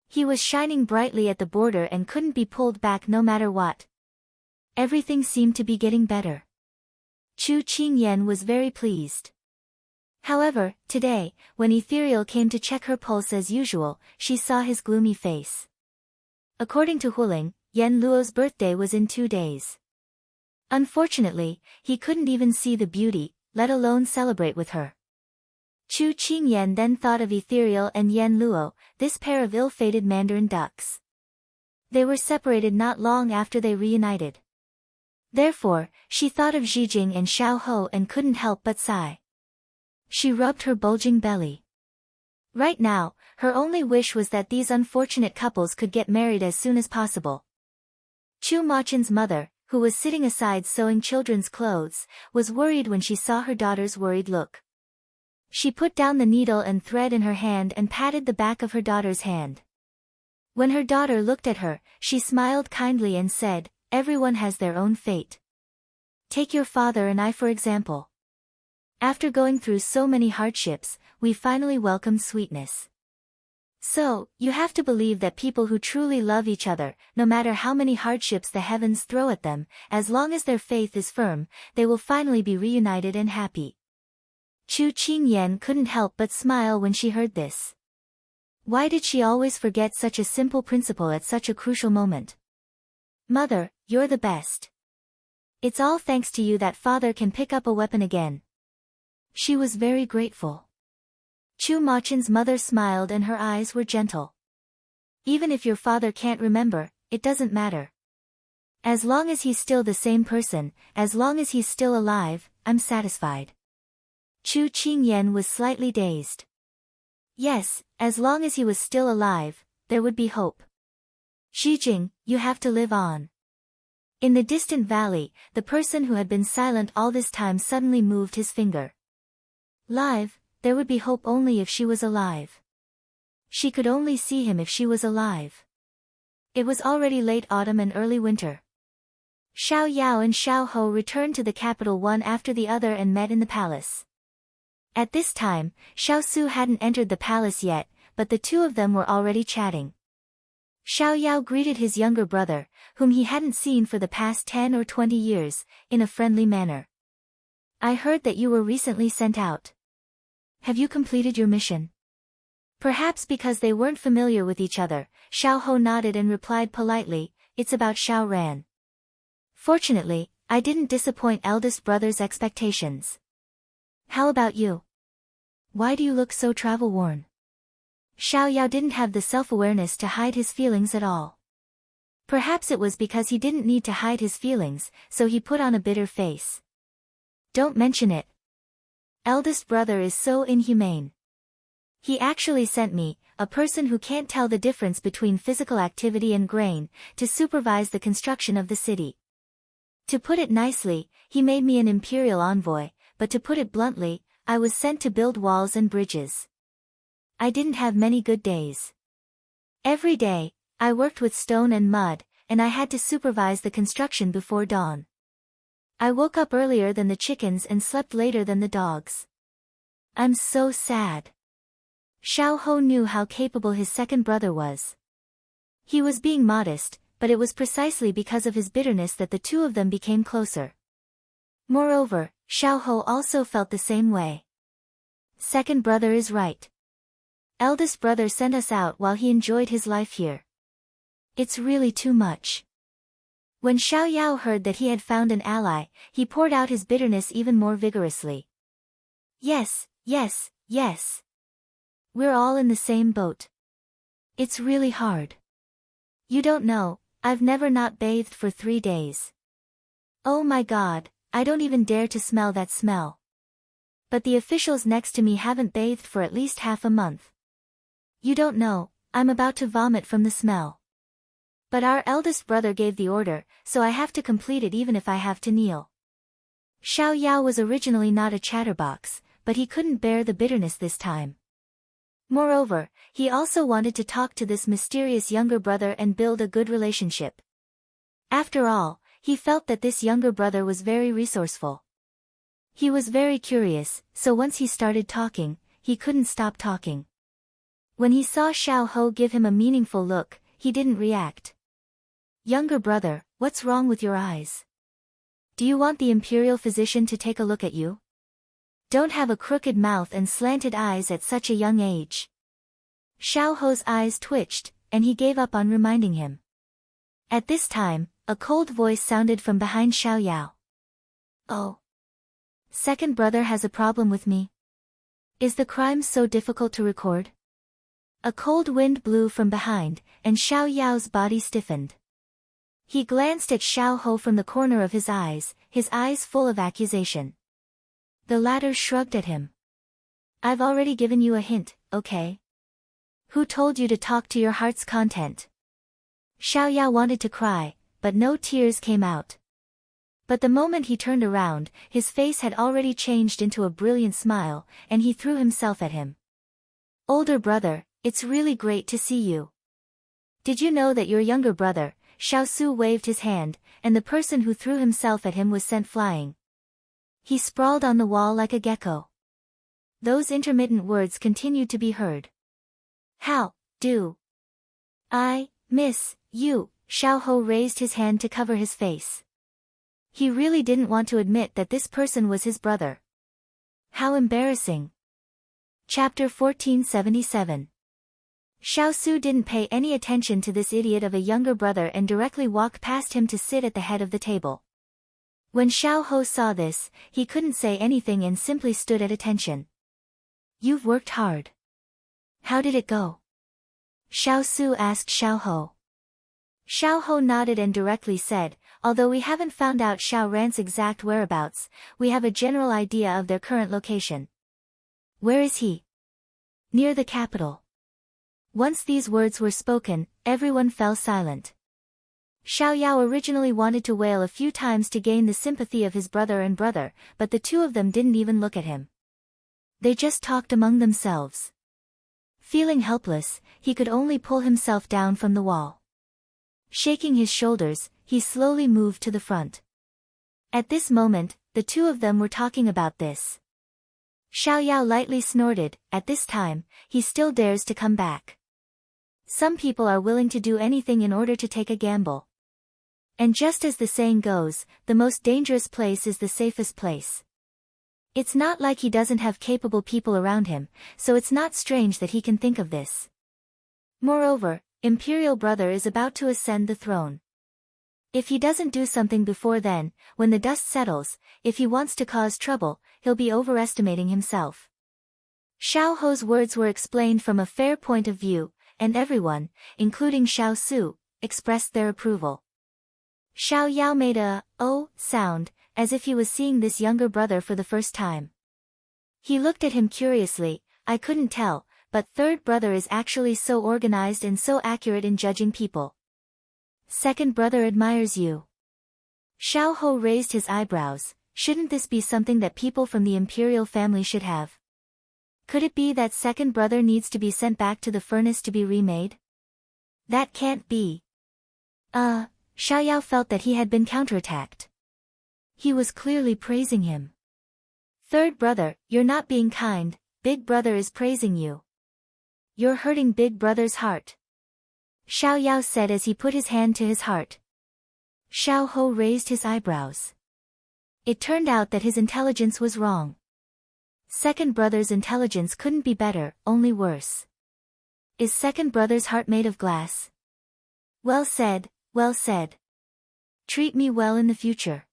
He was shining brightly at the border and couldn't be pulled back no matter what. Everything seemed to be getting better. Chu Qingyan was very pleased. However, today, when Ethereal came to check her pulse as usual, she saw his gloomy face. According to Huling, Yan Luo's birthday was in 2 days. Unfortunately, he couldn't even see the beauty, let alone celebrate with her. Chu Qingyan then thought of Ethereal and Yan Luo, this pair of ill-fated mandarin ducks. They were separated not long after they reunited. Therefore, she thought of Zijing and Xiao Ho and couldn't help but sigh. She rubbed her bulging belly. Right now, her only wish was that these unfortunate couples could get married as soon as possible. Chu Machen's mother, who was sitting aside sewing children's clothes, was worried when she saw her daughter's worried look. She put down the needle and thread in her hand and patted the back of her daughter's hand. When her daughter looked at her, she smiled kindly and said, "Everyone has their own fate. Take your father and I for example. After going through so many hardships, we finally welcomed sweetness. So, you have to believe that people who truly love each other, no matter how many hardships the heavens throw at them, as long as their faith is firm, they will finally be reunited and happy." Chu Qingyan couldn't help but smile when she heard this. Why did she always forget such a simple principle at such a crucial moment? "Mother, you're the best. It's all thanks to you that father can pick up a weapon again." She was very grateful. Chu Machen's mother smiled and her eyes were gentle. "Even if your father can't remember, it doesn't matter. As long as he's still the same person, as long as he's still alive, I'm satisfied." Chu Qingyan was slightly dazed. Yes, as long as he was still alive, there would be hope. "Xijing, you have to live on." In the distant valley, the person who had been silent all this time suddenly moved his finger. Live, there would be hope only if she was alive. She could only see him if she was alive. It was already late autumn and early winter. Xiao Yao and Xiao Ho returned to the capital one after the other and met in the palace. At this time, Xiao Su hadn't entered the palace yet, but the two of them were already chatting. Xiao Yao greeted his younger brother, whom he hadn't seen for the past 10 or 20 years, in a friendly manner. I heard that you were recently sent out. Have you completed your mission? Perhaps because they weren't familiar with each other, Xiao Ho nodded and replied politely, it's about Xiao Ran. Fortunately, I didn't disappoint eldest brother's expectations. How about you? Why do you look so travel-worn? Xiao Yao didn't have the self-awareness to hide his feelings at all. Perhaps it was because he didn't need to hide his feelings, so he put on a bitter face. Don't mention it. Eldest brother is so inhumane. He actually sent me, a person who can't tell the difference between physical activity and grain, to supervise the construction of the city. To put it nicely, he made me an imperial envoy, but to put it bluntly, I was sent to build walls and bridges. I didn't have many good days. Every day, I worked with stone and mud, and I had to supervise the construction before dawn. I woke up earlier than the chickens and slept later than the dogs. I'm so sad. Xiao Ho knew how capable his second brother was. He was being modest, but it was precisely because of his bitterness that the two of them became closer. Moreover, Xiao Ho also felt the same way. Second brother is right. Eldest brother sent us out while he enjoyed his life here. It's really too much. When Xiao Yao heard that he had found an ally, he poured out his bitterness even more vigorously. Yes, yes, yes. We're all in the same boat. It's really hard. You don't know, I've never not bathed for 3 days. Oh my God, I don't even dare to smell that smell. But the officials next to me haven't bathed for at least half a month. You don't know, I'm about to vomit from the smell. But our eldest brother gave the order, so I have to complete it even if I have to kneel. Xiao Yao was originally not a chatterbox, but he couldn't bear the bitterness this time. Moreover, he also wanted to talk to this mysterious younger brother and build a good relationship. After all, he felt that this younger brother was very resourceful. He was very curious, so once he started talking, he couldn't stop talking. When he saw Xiao Ho give him a meaningful look, he didn't react. Younger brother, what's wrong with your eyes? Do you want the imperial physician to take a look at you? Don't have a crooked mouth and slanted eyes at such a young age. Xiao Ho's eyes twitched, and he gave up on reminding him. At this time, a cold voice sounded from behind Xiao Yao. Oh. Second brother has a problem with me. Is the crime so difficult to record? A cold wind blew from behind, and Xiao Yao's body stiffened. He glanced at Xiao Ho from the corner of his eyes full of accusation. The latter shrugged at him. I've already given you a hint, okay? Who told you to talk to your heart's content? Xiao Yao wanted to cry, but no tears came out. But the moment he turned around, his face had already changed into a brilliant smile, and he threw himself at him. Older brother, it's really great to see you. Did you know that your younger brother, Xiao Su, waved his hand, and the person who threw himself at him was sent flying. He sprawled on the wall like a gecko. Those intermittent words continued to be heard. How do I miss you? Xiao Ho raised his hand to cover his face. He really didn't want to admit that this person was his brother. How embarrassing. Chapter 1477. Xiao Su didn't pay any attention to this idiot of a younger brother and directly walked past him to sit at the head of the table. When Xiao Ho saw this, he couldn't say anything and simply stood at attention. You've worked hard. How did it go? Xiao Su asked Xiao Ho. Xiao Ho nodded and directly said, although we haven't found out Xiao Ran's exact whereabouts, we have a general idea of their current location. Where is he? Near the capital. Once these words were spoken, everyone fell silent. Xiao Yao originally wanted to wail a few times to gain the sympathy of his brother, but the two of them didn't even look at him. They just talked among themselves. Feeling helpless, he could only pull himself down from the wall. Shaking his shoulders, he slowly moved to the front. At this moment, the two of them were talking about this. Xiaoyao lightly snorted. At this time, he still dares to come back. Some people are willing to do anything in order to take a gamble. And just as the saying goes, the most dangerous place is the safest place. It's not like he doesn't have capable people around him, so it's not strange that he can think of this. Moreover, Imperial Brother is about to ascend the throne. If he doesn't do something before then, when the dust settles, if he wants to cause trouble, he'll be overestimating himself. Xiao Ho's words were explained from a fair point of view, and everyone, including Xiao Su, expressed their approval. Xiao Yao made a "oh" sound, as if he was seeing this younger brother for the first time. He looked at him curiously. I couldn't tell, but third brother is actually so organized and so accurate in judging people. Second brother admires you. Xiao Ho raised his eyebrows. Shouldn't this be something that people from the imperial family should have? Could it be that second brother needs to be sent back to the furnace to be remade? That can't be. Xiaoyao felt that he had been counterattacked. He was clearly praising him. Third brother, you're not being kind. Big brother is praising you. You're hurting big brother's heart. Xiaoyao said as he put his hand to his heart. Xiao Ho raised his eyebrows. It turned out that his intelligence was wrong. Second brother's intelligence couldn't be better, only worse. Is second brother's heart made of glass? Well said, well said. Treat me well in the future.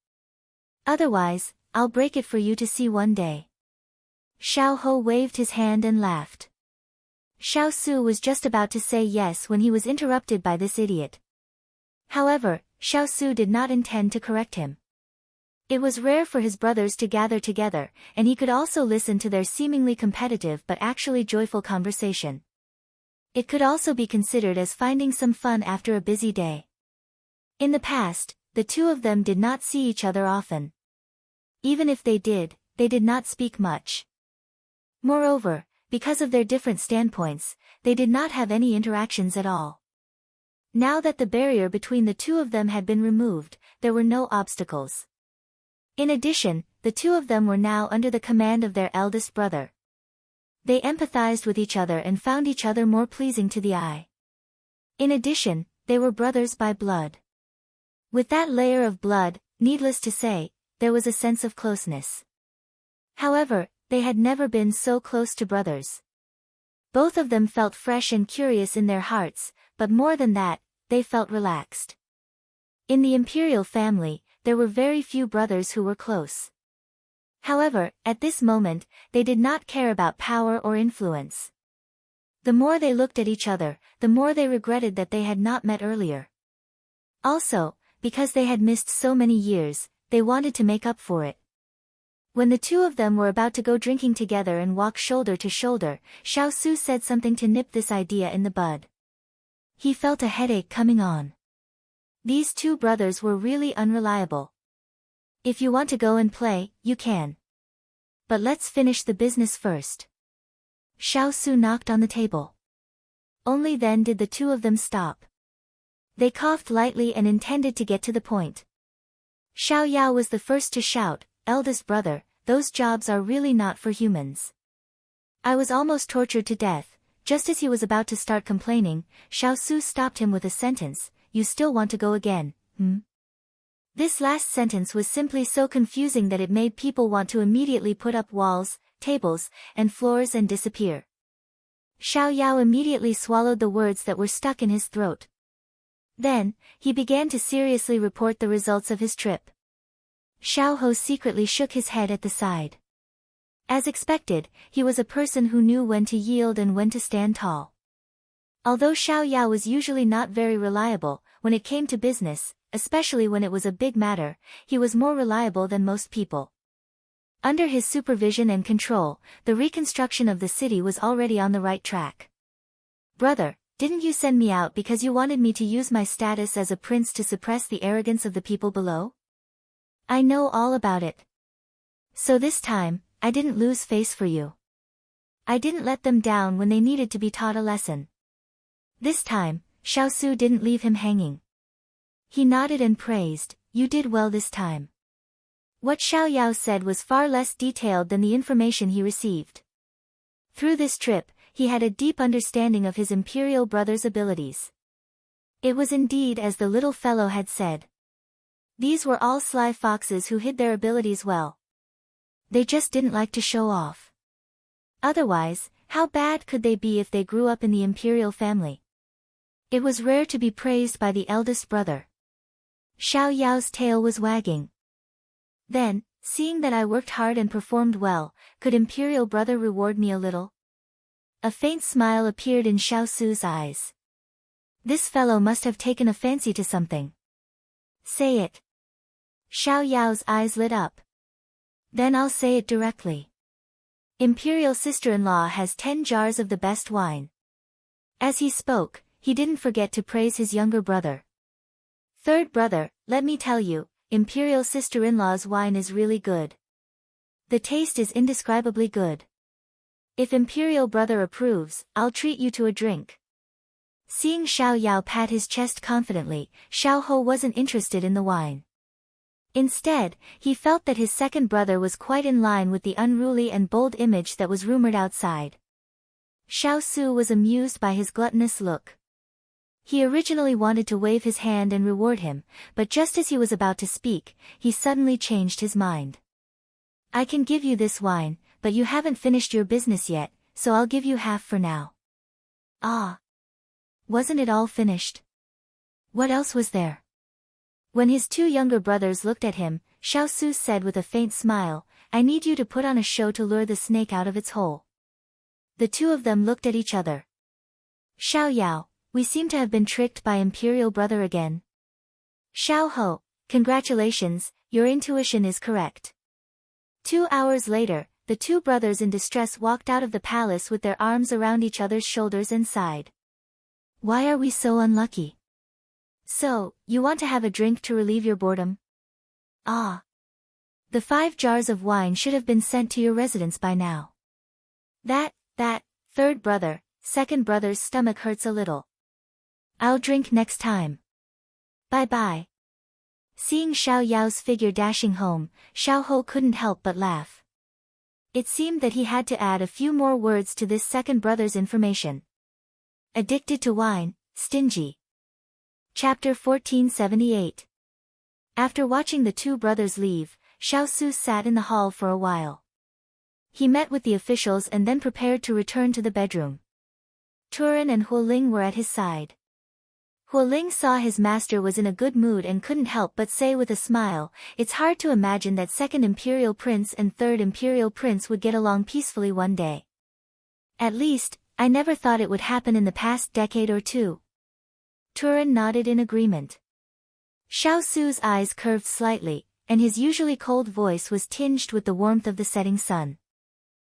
Otherwise, I'll break it for you to see one day. Xiao Ho waved his hand and laughed. Xiao Su was just about to say yes when he was interrupted by this idiot. However, Xiao Su did not intend to correct him. It was rare for his brothers to gather together, and he could also listen to their seemingly competitive but actually joyful conversation. It could also be considered as finding some fun after a busy day. In the past, the two of them did not see each other often. Even if they did not speak much. Moreover, because of their different standpoints, they did not have any interactions at all. Now that the barrier between the two of them had been removed, there were no obstacles. In addition, the two of them were now under the command of their eldest brother. They empathized with each other and found each other more pleasing to the eye. In addition, they were brothers by blood. With that layer of blood, needless to say, there was a sense of closeness. However, they had never been so close to brothers. Both of them felt fresh and curious in their hearts, but more than that, they felt relaxed. In the imperial family, there were very few brothers who were close. However, at this moment, they did not care about power or influence. The more they looked at each other, the more they regretted that they had not met earlier. Also, because they had missed so many years, they wanted to make up for it. When the two of them were about to go drinking together and walk shoulder to shoulder, Xiao Su said something to nip this idea in the bud. He felt a headache coming on. These two brothers were really unreliable. If you want to go and play, you can. But let's finish the business first. Xiao Su knocked on the table. Only then did the two of them stop. They coughed lightly and intended to get to the point. Xiao Yao was the first to shout, "Eldest brother, those jobs are really not for humans. I was almost tortured to death." Just as he was about to start complaining, Xiao Su stopped him with a sentence, "You still want to go again, hmm?" This last sentence was simply so confusing that it made people want to immediately put up walls, tables, and floors and disappear. Xiao Yao immediately swallowed the words that were stuck in his throat. Then, he began to seriously report the results of his trip. Xiao Ho secretly shook his head at the side. As expected, he was a person who knew when to yield and when to stand tall. Although Xiao Yao was usually not very reliable, when it came to business, especially when it was a big matter, he was more reliable than most people. Under his supervision and control, the reconstruction of the city was already on the right track. "Brother, didn't you send me out because you wanted me to use my status as a prince to suppress the arrogance of the people below? I know all about it. So this time, I didn't lose face for you. I didn't let them down when they needed to be taught a lesson. This time, Xiao Su didn't leave him hanging. He nodded and praised, "You did well this time." What Xiao Yao said was far less detailed than the information he received. Through this trip, he had a deep understanding of his imperial brother's abilities. It was indeed as the little fellow had said. These were all sly foxes who hid their abilities well. They just didn't like to show off. Otherwise, how bad could they be if they grew up in the imperial family? It was rare to be praised by the eldest brother. Xiao Yao's tail was wagging. Then, seeing that I worked hard and performed well, could imperial brother reward me a little? A faint smile appeared in Xiao Su's eyes. This fellow must have taken a fancy to something. Say it. Xiao Yao's eyes lit up. Then I'll say it directly. Imperial sister-in-law has 10 jars of the best wine. As he spoke, he didn't forget to praise his younger brother. Third brother, let me tell you, imperial sister-in-law's wine is really good. The taste is indescribably good. If imperial brother approves, I'll treat you to a drink. Seeing Xiao Yao pat his chest confidently, Xiao Ho wasn't interested in the wine. Instead, he felt that his second brother was quite in line with the unruly and bold image that was rumored outside. Xiao Su was amused by his gluttonous look. He originally wanted to wave his hand and reward him, but just as he was about to speak, he suddenly changed his mind. I can give you this wine, but you haven't finished your business yet, so I'll give you half for now. Ah! Wasn't it all finished? What else was there? When his two younger brothers looked at him, Xiao Su said with a faint smile, I need you to put on a show to lure the snake out of its hole. The two of them looked at each other. Xiao Yao, we seem to have been tricked by imperial brother again. Xiao Ho, congratulations, your intuition is correct. 2 hours later, the two brothers in distress walked out of the palace with their arms around each other's shoulders and sighed. Why are we so unlucky? So, you want to have a drink to relieve your boredom? Ah. The 5 jars of wine should have been sent to your residence by now. That, third brother, second brother's stomach hurts a little. I'll drink next time. Bye-bye. Seeing Xiao Yao's figure dashing home, Xiao Ho couldn't help but laugh. It seemed that he had to add a few more words to this second brother's information. Addicted to wine, stingy. Chapter 1478. After watching the two brothers leave, Xiao Su sat in the hall for a while. He met with the officials and then prepared to return to the bedroom. Turan and Huoling were at his side. Huoling saw his master was in a good mood and couldn't help but say with a smile, it's hard to imagine that second imperial prince and third imperial prince would get along peacefully one day. At least, I never thought it would happen in the past decade or two. Turan nodded in agreement. Xiao Su's eyes curved slightly, and his usually cold voice was tinged with the warmth of the setting sun.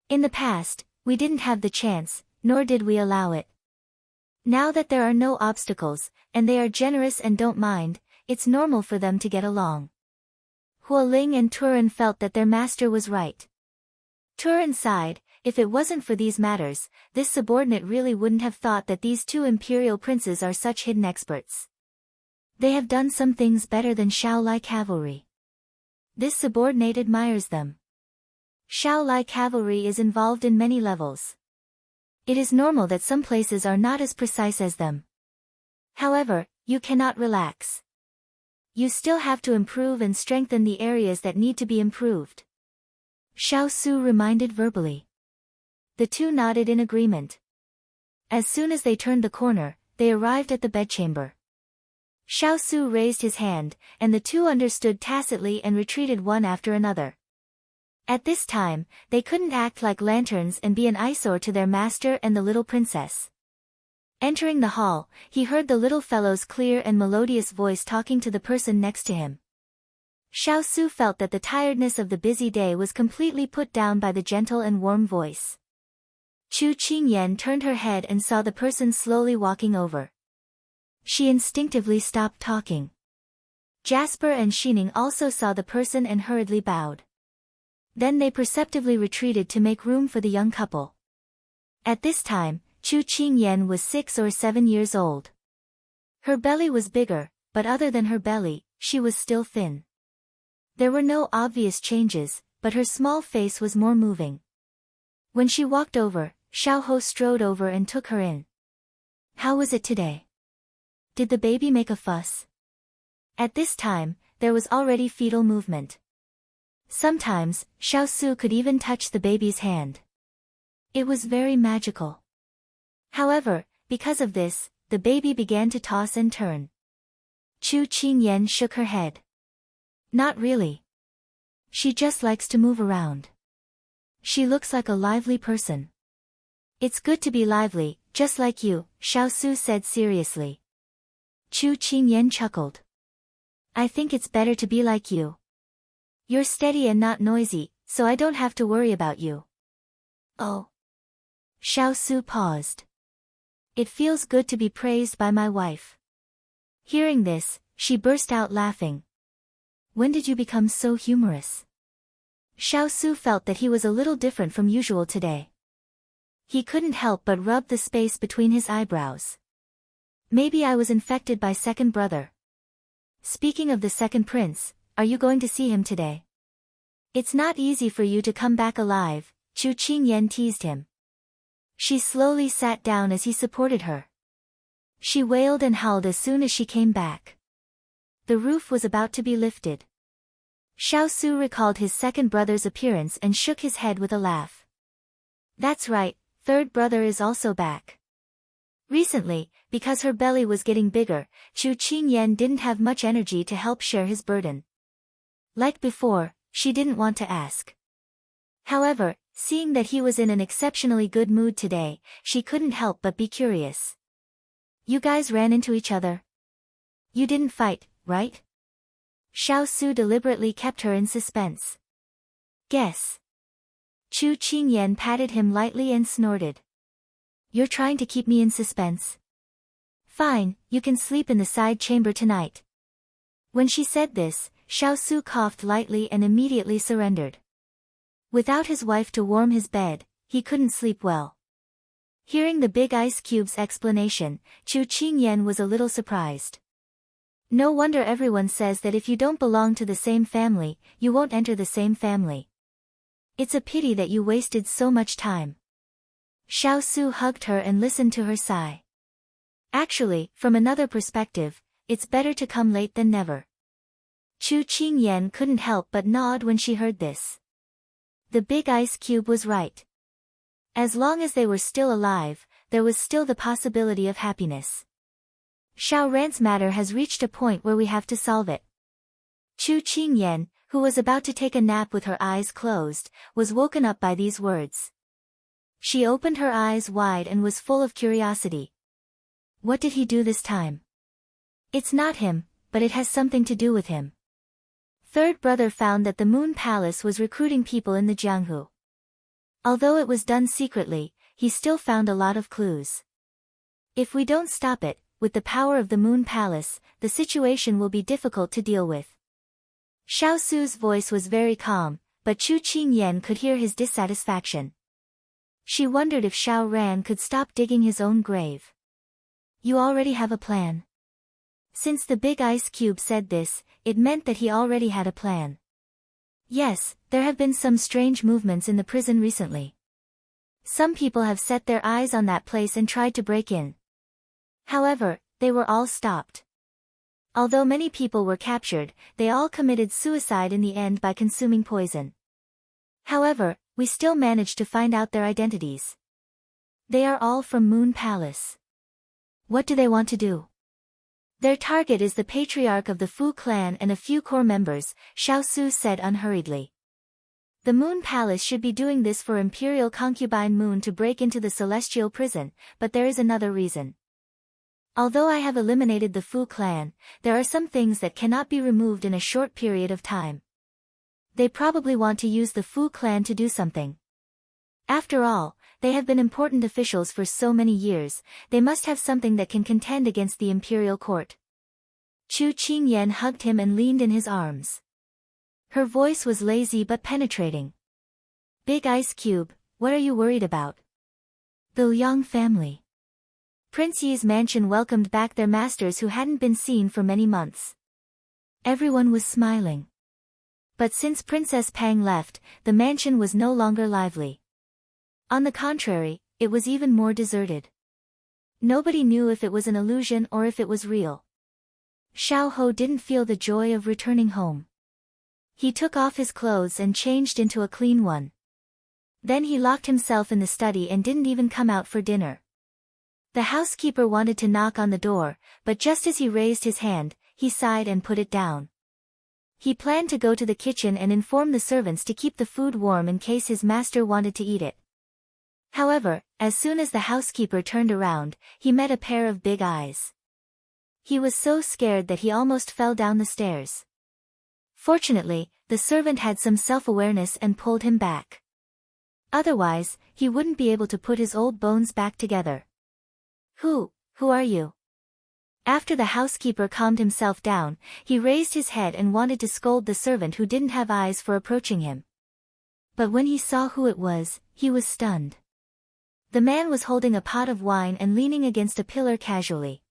In the past, we didn't have the chance, nor did we allow it. Now that there are no obstacles, and they are generous and don't mind, it's normal for them to get along. Huoling and Turan felt that their master was right. Turan sighed, if it wasn't for these matters, this subordinate really wouldn't have thought that these two imperial princes are such hidden experts. They have done some things better than Shaolai cavalry. This subordinate admires them. Shaolai cavalry is involved in many levels. It is normal that some places are not as precise as them. However, you cannot relax. You still have to improve and strengthen the areas that need to be improved. Xiao Su reminded verbally. The two nodded in agreement. As soon as they turned the corner, they arrived at the bedchamber. Xiao Su raised his hand, and the two understood tacitly and retreated one after another. At this time, they couldn't act like lanterns and be an eyesore to their master and the little princess. Entering the hall, he heard the little fellow's clear and melodious voice talking to the person next to him. Xiao Su felt that the tiredness of the busy day was completely put down by the gentle and warm voice. Chu Qingyan turned her head and saw the person slowly walking over. She instinctively stopped talking. Jasper and Xining also saw the person and hurriedly bowed. Then they perceptively retreated to make room for the young couple. At this time, Chu Qingyan was 6 or 7 years old. Her belly was bigger, but other than her belly, she was still thin. There were no obvious changes, but her small face was more moving. When she walked over, Xiaoho strode over and took her in. How was it today? Did the baby make a fuss? At this time, there was already fetal movement. Sometimes, Xiaosu could even touch the baby's hand. It was very magical. However, because of this, the baby began to toss and turn. Chu Qingyan shook her head. Not really. She just likes to move around. She looks like a lively person. It's good to be lively, just like you, Xiaosu said seriously. Chu Qingyan chuckled. I think it's better to be like you. You're steady and not noisy, so I don't have to worry about you. Oh. Xiaosu paused. It feels good to be praised by my wife. Hearing this, she burst out laughing. When did you become so humorous? Xiaosu felt that he was a little different from usual today. He couldn't help but rub the space between his eyebrows. Maybe I was infected by second brother. Speaking of the second prince, are you going to see him today? It's not easy for you to come back alive, Chu Qingyan teased him. She slowly sat down as he supported her. She wailed and howled as soon as she came back. The roof was about to be lifted. Xiaosu recalled his second brother's appearance and shook his head with a laugh. That's right, third brother is also back. Recently, because her belly was getting bigger, Chu Qingyan didn't have much energy to help share his burden. Like before, she didn't want to ask. However, seeing that he was in an exceptionally good mood today, she couldn't help but be curious. You guys ran into each other? You didn't fight, right? Xiaosu deliberately kept her in suspense. Guess. Chu Qingyan patted him lightly and snorted. You're trying to keep me in suspense? Fine, you can sleep in the side chamber tonight. When she said this, Xiaosu coughed lightly and immediately surrendered. Without his wife to warm his bed, he couldn't sleep well. Hearing the big ice cube's explanation, Chu Qingyan was a little surprised. No wonder everyone says that if you don't belong to the same family, you won't enter the same family. It's a pity that you wasted so much time. Xiaosu hugged her and listened to her sigh. Actually, from another perspective, it's better to come late than never. Chu Qingyan couldn't help but nod when she heard this. The big ice cube was right. As long as they were still alive, there was still the possibility of happiness. Xiao Ran's matter has reached a point where we have to solve it. Chu Qingyan, who was about to take a nap with her eyes closed, was woken up by these words. She opened her eyes wide and was full of curiosity. What did he do this time? It's not him, but it has something to do with him. Third brother found that the Moon Palace was recruiting people in the Jianghu. Although it was done secretly, he still found a lot of clues. If we don't stop it, with the power of the Moon Palace, the situation will be difficult to deal with. Xiaosu's voice was very calm, but Chu Qingyan could hear his dissatisfaction. She wondered if Xiao Ran could stop digging his own grave. You already have a plan. Since the big ice cube said this, it meant that he already had a plan. Yes, there have been some strange movements in the prison recently. Some people have set their eyes on that place and tried to break in. However, they were all stopped. Although many people were captured, they all committed suicide in the end by consuming poison. However, we still managed to find out their identities. They are all from Moon Palace. What do they want to do? Their target is the patriarch of the Fu clan and a few core members, Xiaosu said unhurriedly. The Moon Palace should be doing this for Imperial Concubine Moon to break into the Celestial Prison, but there is another reason. Although I have eliminated the Fu clan, there are some things that cannot be removed in a short period of time. They probably want to use the Fu clan to do something. After all, they have been important officials for so many years, they must have something that can contend against the imperial court. Chu Qingyan hugged him and leaned in his arms. Her voice was lazy but penetrating. Big Ice Cube, what are you worried about? The Liang family. Prince Yi's mansion welcomed back their masters who hadn't been seen for many months. Everyone was smiling. But since Princess Pang left, the mansion was no longer lively. On the contrary, it was even more deserted. Nobody knew if it was an illusion or if it was real. Xiao Ho didn't feel the joy of returning home. He took off his clothes and changed into a clean one. Then he locked himself in the study and didn't even come out for dinner. The housekeeper wanted to knock on the door, but just as he raised his hand, he sighed and put it down. He planned to go to the kitchen and inform the servants to keep the food warm in case his master wanted to eat it. However, as soon as the housekeeper turned around, he met a pair of big eyes. He was so scared that he almost fell down the stairs. Fortunately, the servant had some self-awareness and pulled him back. Otherwise, he wouldn't be able to put his old bones back together. Who are you? After the housekeeper calmed himself down, he raised his head and wanted to scold the servant who didn't have eyes for approaching him. But when he saw who it was, he was stunned. The man was holding a pot of wine and leaning against a pillar casually.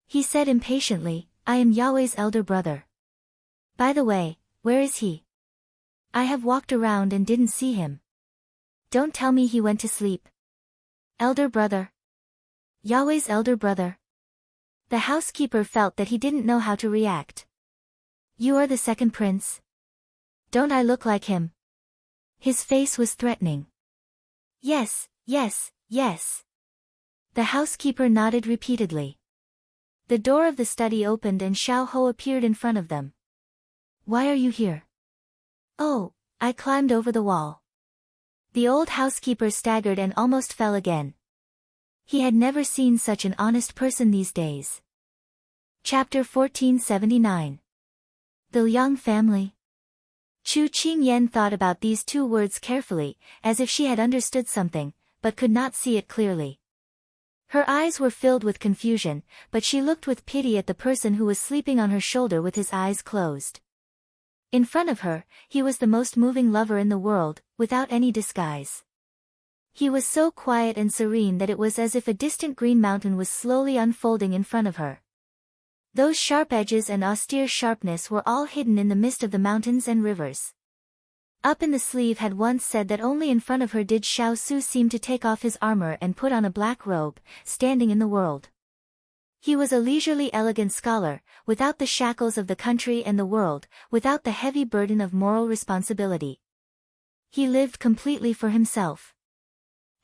He said impatiently, "I am Yahweh's elder brother. By the way, where is he? I have walked around and didn't see him. Don't tell me he went to sleep." Elder brother? Yahweh's elder brother? The housekeeper felt that he didn't know how to react. "You are the second prince? Don't I look like him?" His face was threatening. Yes. The housekeeper nodded repeatedly. The door of the study opened and Xiao Ho appeared in front of them. "Why are you here?" "Oh, I climbed over the wall." The old housekeeper staggered and almost fell again. He had never seen such an honest person these days. Chapter 1479. The Liang family. Chu Qingyan thought about these two words carefully, as if she had understood something, but could not see it clearly. Her eyes were filled with confusion, but she looked with pity at the person who was sleeping on her shoulder with his eyes closed. In front of her, he was the most moving lover in the world, without any disguise. He was so quiet and serene that it was as if a distant green mountain was slowly unfolding in front of her. Those sharp edges and austere sharpness were all hidden in the mist of the mountains and rivers. Up in the sleeve had once said that only in front of her did Xiao Su seem to take off his armor and put on a black robe, standing in the world. He was a leisurely elegant scholar, without the shackles of the country and the world, without the heavy burden of moral responsibility. He lived completely for himself.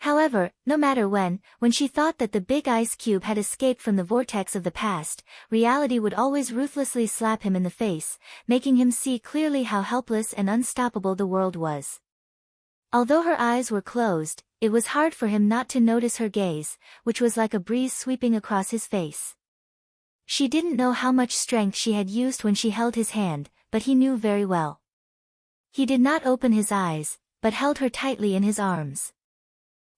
However, no matter when she thought that the big ice cube had escaped from the vortex of the past, reality would always ruthlessly slap him in the face, making him see clearly how helpless and unstoppable the world was. Although her eyes were closed, it was hard for him not to notice her gaze, which was like a breeze sweeping across his face. She didn't know how much strength she had used when she held his hand, but he knew very well. He did not open his eyes, but held her tightly in his arms.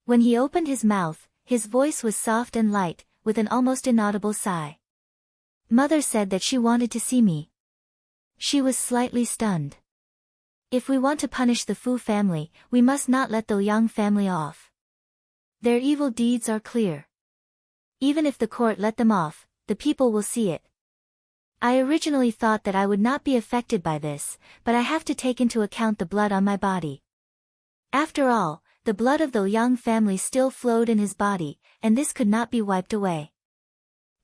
When he opened his mouth, his voice was soft and light, with an almost inaudible sigh. "Mother said that she wanted to see me." She was slightly stunned. "If we want to punish the Fu family, we must not let the Liang family off. Their evil deeds are clear. Even if the court let them off, the people will see it. I originally thought that I would not be affected by this, but I have to take into account the blood on my body. After all, the blood of the Liang family still flowed in his body, and this could not be wiped away.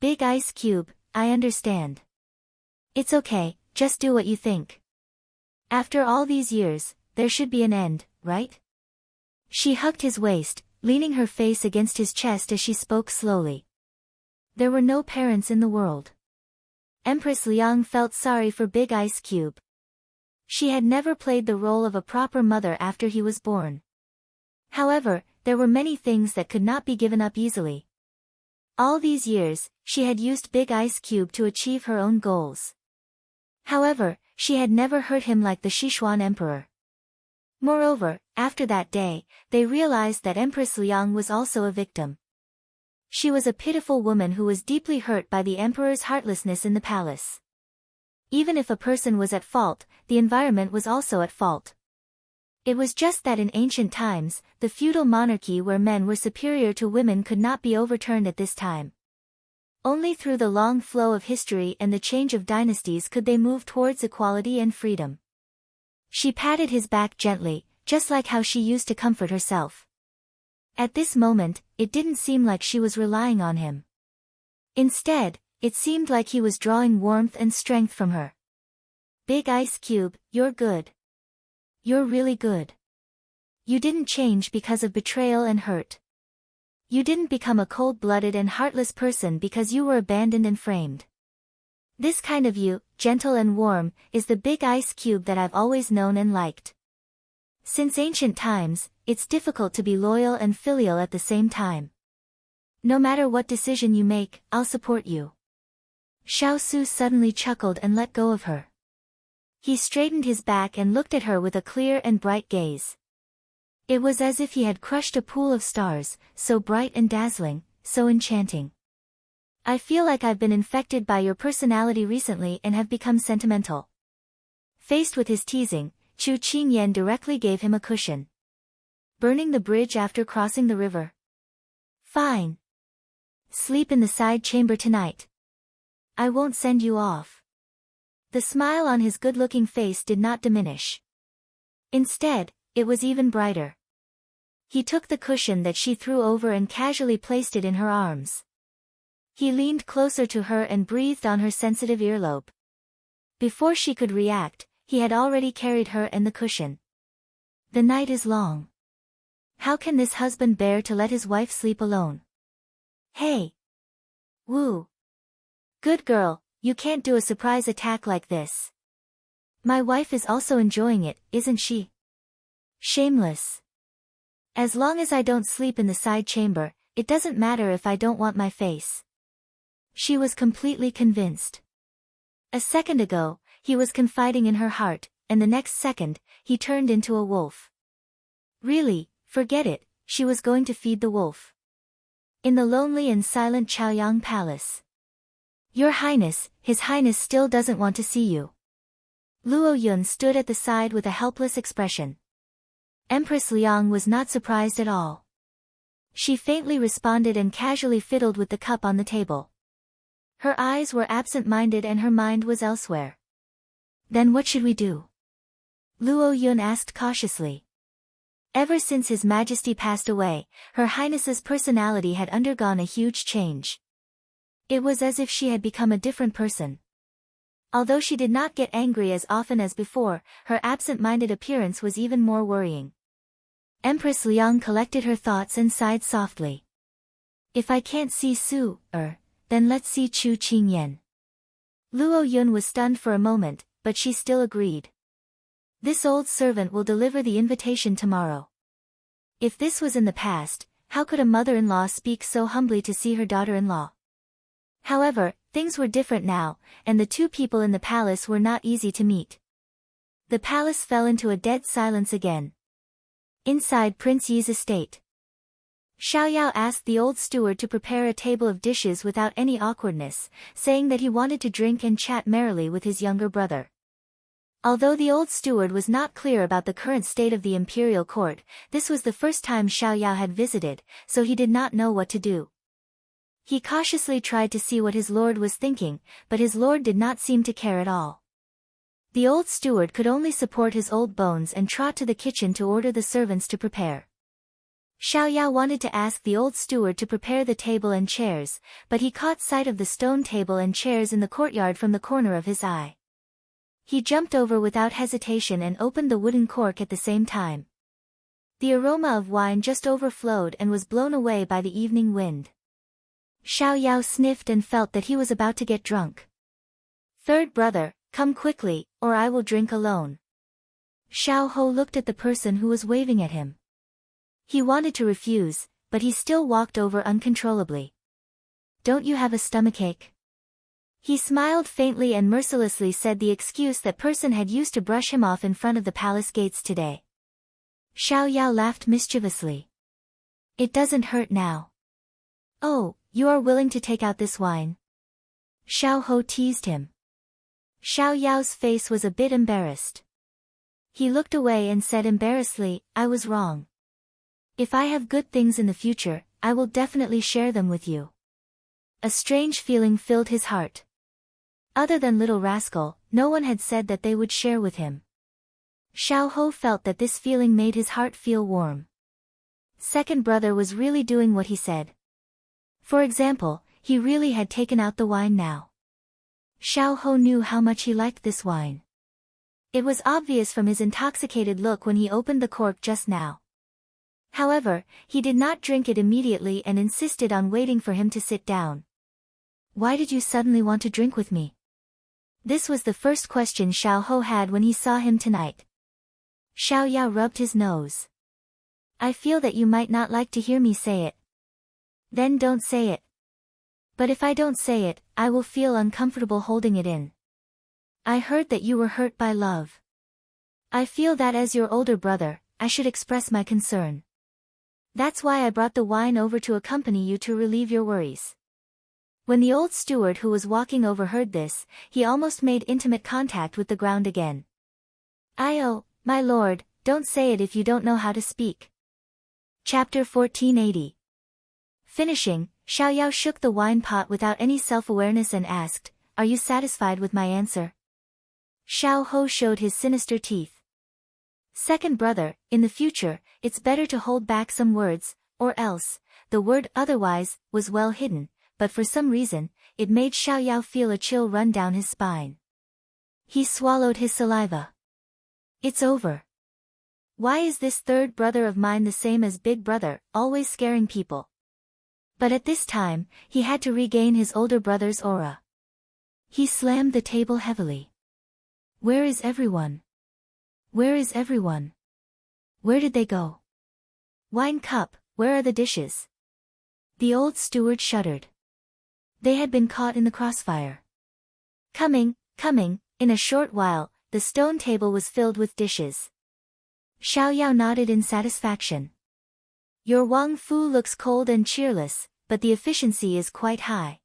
Big Ice Cube, I understand. It's okay, just do what you think. After all these years, there should be an end, right?" She hugged his waist, leaning her face against his chest as she spoke slowly. There were no parents in the world. Empress Liang felt sorry for Big Ice Cube. She had never played the role of a proper mother after he was born. However, there were many things that could not be given up easily. All these years, she had used Big Ice Cube to achieve her own goals. However, she had never hurt him like the Sichuan emperor. Moreover, after that day, they realized that Empress Liang was also a victim. She was a pitiful woman who was deeply hurt by the emperor's heartlessness in the palace. Even if a person was at fault, the environment was also at fault. It was just that in ancient times, the feudal monarchy where men were superior to women could not be overturned at this time. Only through the long flow of history and the change of dynasties could they move towards equality and freedom. She patted his back gently, just like how she used to comfort herself. At this moment, it didn't seem like she was relying on him. Instead, it seemed like he was drawing warmth and strength from her. Big ice cube, you're good. You're really good. You didn't change because of betrayal and hurt. You didn't become a cold-blooded and heartless person because you were abandoned and framed. This kind of you, gentle and warm, is the big ice cube that I've always known and liked. Since ancient times, it's difficult to be loyal and filial at the same time. No matter what decision you make, I'll support you. Xiao Su suddenly chuckled and let go of her. He straightened his back and looked at her with a clear and bright gaze. It was as if he had crushed a pool of stars, so bright and dazzling, so enchanting. I feel like I've been infected by your personality recently and have become sentimental. Faced with his teasing, Chu Qingyan directly gave him a cushion. Burning the bridge after crossing the river. Fine. Sleep in the side chamber tonight. I won't send you off. The smile on his good-looking face did not diminish. Instead, it was even brighter. He took the cushion that she threw over and casually placed it in her arms. He leaned closer to her and breathed on her sensitive earlobe. Before she could react, he had already carried her and the cushion. The night is long. How can this husband bear to let his wife sleep alone? Hey! Woo! Good girl, you can't do a surprise attack like this. My wife is also enjoying it, isn't she? Shameless. As long as I don't sleep in the side chamber, it doesn't matter if I don't want my face. She was completely convinced. A second ago, he was confiding in her heart, and the next second, he turned into a wolf. Really, forget it, she was going to feed the wolf. In the lonely and silent Chaoyang Palace. Your Highness, His Highness still doesn't want to see you. Luo Yun stood at the side with a helpless expression. Empress Liang was not surprised at all. She faintly responded and casually fiddled with the cup on the table. Her eyes were absent-minded and her mind was elsewhere. Then what should we do? Luo Yun asked cautiously. Ever since His Majesty passed away, Her Highness's personality had undergone a huge change. It was as if she had become a different person. Although she did not get angry as often as before, her absent-minded appearance was even more worrying. Empress Liang collected her thoughts and sighed softly. If I can't see then let's see Chu Qingyan. Luo Yun was stunned for a moment, but she still agreed. This old servant will deliver the invitation tomorrow. If this was in the past, how could a mother-in-law speak so humbly to see her daughter-in-law? However, things were different now, and the two people in the palace were not easy to meet. The palace fell into a dead silence again. Inside Prince Yi's estate, Xiaoyao asked the old steward to prepare a table of dishes without any awkwardness, saying that he wanted to drink and chat merrily with his younger brother. Although the old steward was not clear about the current state of the imperial court, this was the first time Xiaoyao had visited, so he did not know what to do. He cautiously tried to see what his lord was thinking, but his lord did not seem to care at all. The old steward could only support his old bones and trot to the kitchen to order the servants to prepare. Xiaoyao wanted to ask the old steward to prepare the table and chairs, but he caught sight of the stone table and chairs in the courtyard from the corner of his eye. He jumped over without hesitation and opened the wooden cork at the same time. The aroma of wine just overflowed and was blown away by the evening wind. Xiaoyao sniffed and felt that he was about to get drunk. Third brother, come quickly, or I will drink alone. Xiao Ho looked at the person who was waving at him. He wanted to refuse, but he still walked over uncontrollably. Don't you have a stomachache? He smiled faintly and mercilessly said the excuse that person had used to brush him off in front of the palace gates today. Xiaoyao laughed mischievously. It doesn't hurt now. Oh, you are willing to take out this wine? Xiao Ho teased him. Xiaoyao's face was a bit embarrassed. He looked away and said embarrassedly, I was wrong. If I have good things in the future, I will definitely share them with you. A strange feeling filled his heart. Other than little rascal, no one had said that they would share with him. Xiao Ho felt that this feeling made his heart feel warm. Second brother was really doing what he said. For example, he really had taken out the wine now. Xiao Ho knew how much he liked this wine. It was obvious from his intoxicated look when he opened the cork just now. However, he did not drink it immediately and insisted on waiting for him to sit down. Why did you suddenly want to drink with me? This was the first question Xiao Ho had when he saw him tonight. Xiao Yao rubbed his nose. I feel that you might not like to hear me say it. Then don't say it. But if I don't say it, I will feel uncomfortable holding it in. I heard that you were hurt by love. I feel that as your older brother, I should express my concern. That's why I brought the wine over to accompany you to relieve your worries. When the old steward who was walking over heard this, he almost made intimate contact with the ground again. Oh, my lord, don't say it if you don't know how to speak. Chapter 1480. Finishing, Xiao Yao shook the wine pot without any self-awareness and asked, Are you satisfied with my answer? Xiao Ho showed his sinister teeth. Second brother, in the future, it's better to hold back some words, or else, the word otherwise, was well hidden, but for some reason, it made Xiao Yao feel a chill run down his spine. He swallowed his saliva. It's over. Why is this third brother of mine the same as big brother, always scaring people? But at this time, he had to regain his older brother's aura. He slammed the table heavily. Where is everyone? Where is everyone? Where did they go? Wine cup, where are the dishes? The old steward shuddered. They had been caught in the crossfire. Coming, in a short while, the stone table was filled with dishes. Xiao Yao nodded in satisfaction. Your Wang Fu looks cold and cheerless, but the efficiency is quite high.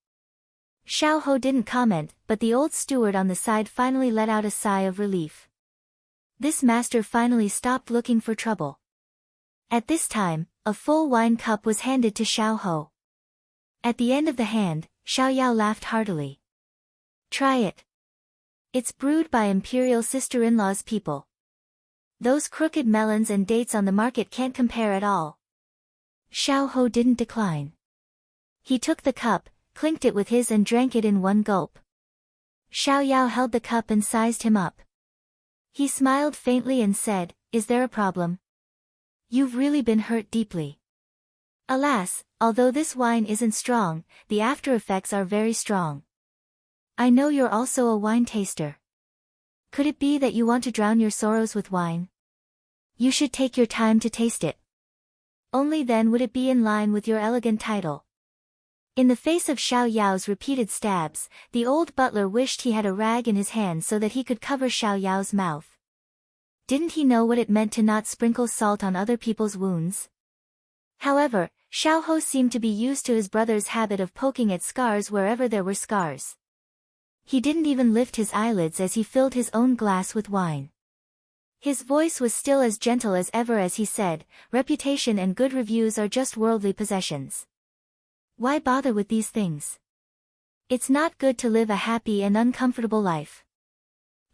Xiao Ho didn't comment, but the old steward on the side finally let out a sigh of relief. This master finally stopped looking for trouble. At this time, a full wine cup was handed to Xiao Ho. At the end of the hand, Xiao Yao laughed heartily. Try it. It's brewed by imperial sister-in-law's people. Those crooked melons and dates on the market can't compare at all. Xiao Ho didn't decline. He took the cup, clinked it with his and drank it in one gulp. Xiao Yao held the cup and sized him up. He smiled faintly and said, Is there a problem? You've really been hurt deeply. Alas, although this wine isn't strong, the after effects are very strong. I know you're also a wine taster. Could it be that you want to drown your sorrows with wine? You should take your time to taste it. Only then would it be in line with your elegant title. In the face of Xiao Yao's repeated stabs, the old butler wished he had a rag in his hand so that he could cover Xiao Yao's mouth. Didn't he know what it meant to not sprinkle salt on other people's wounds? However, Xiao Ho seemed to be used to his brother's habit of poking at scars wherever there were scars. He didn't even lift his eyelids as he filled his own glass with wine. His voice was still as gentle as ever as he said, Reputation and good reviews are just worldly possessions. Why bother with these things? It's not good to live a happy and uncomfortable life.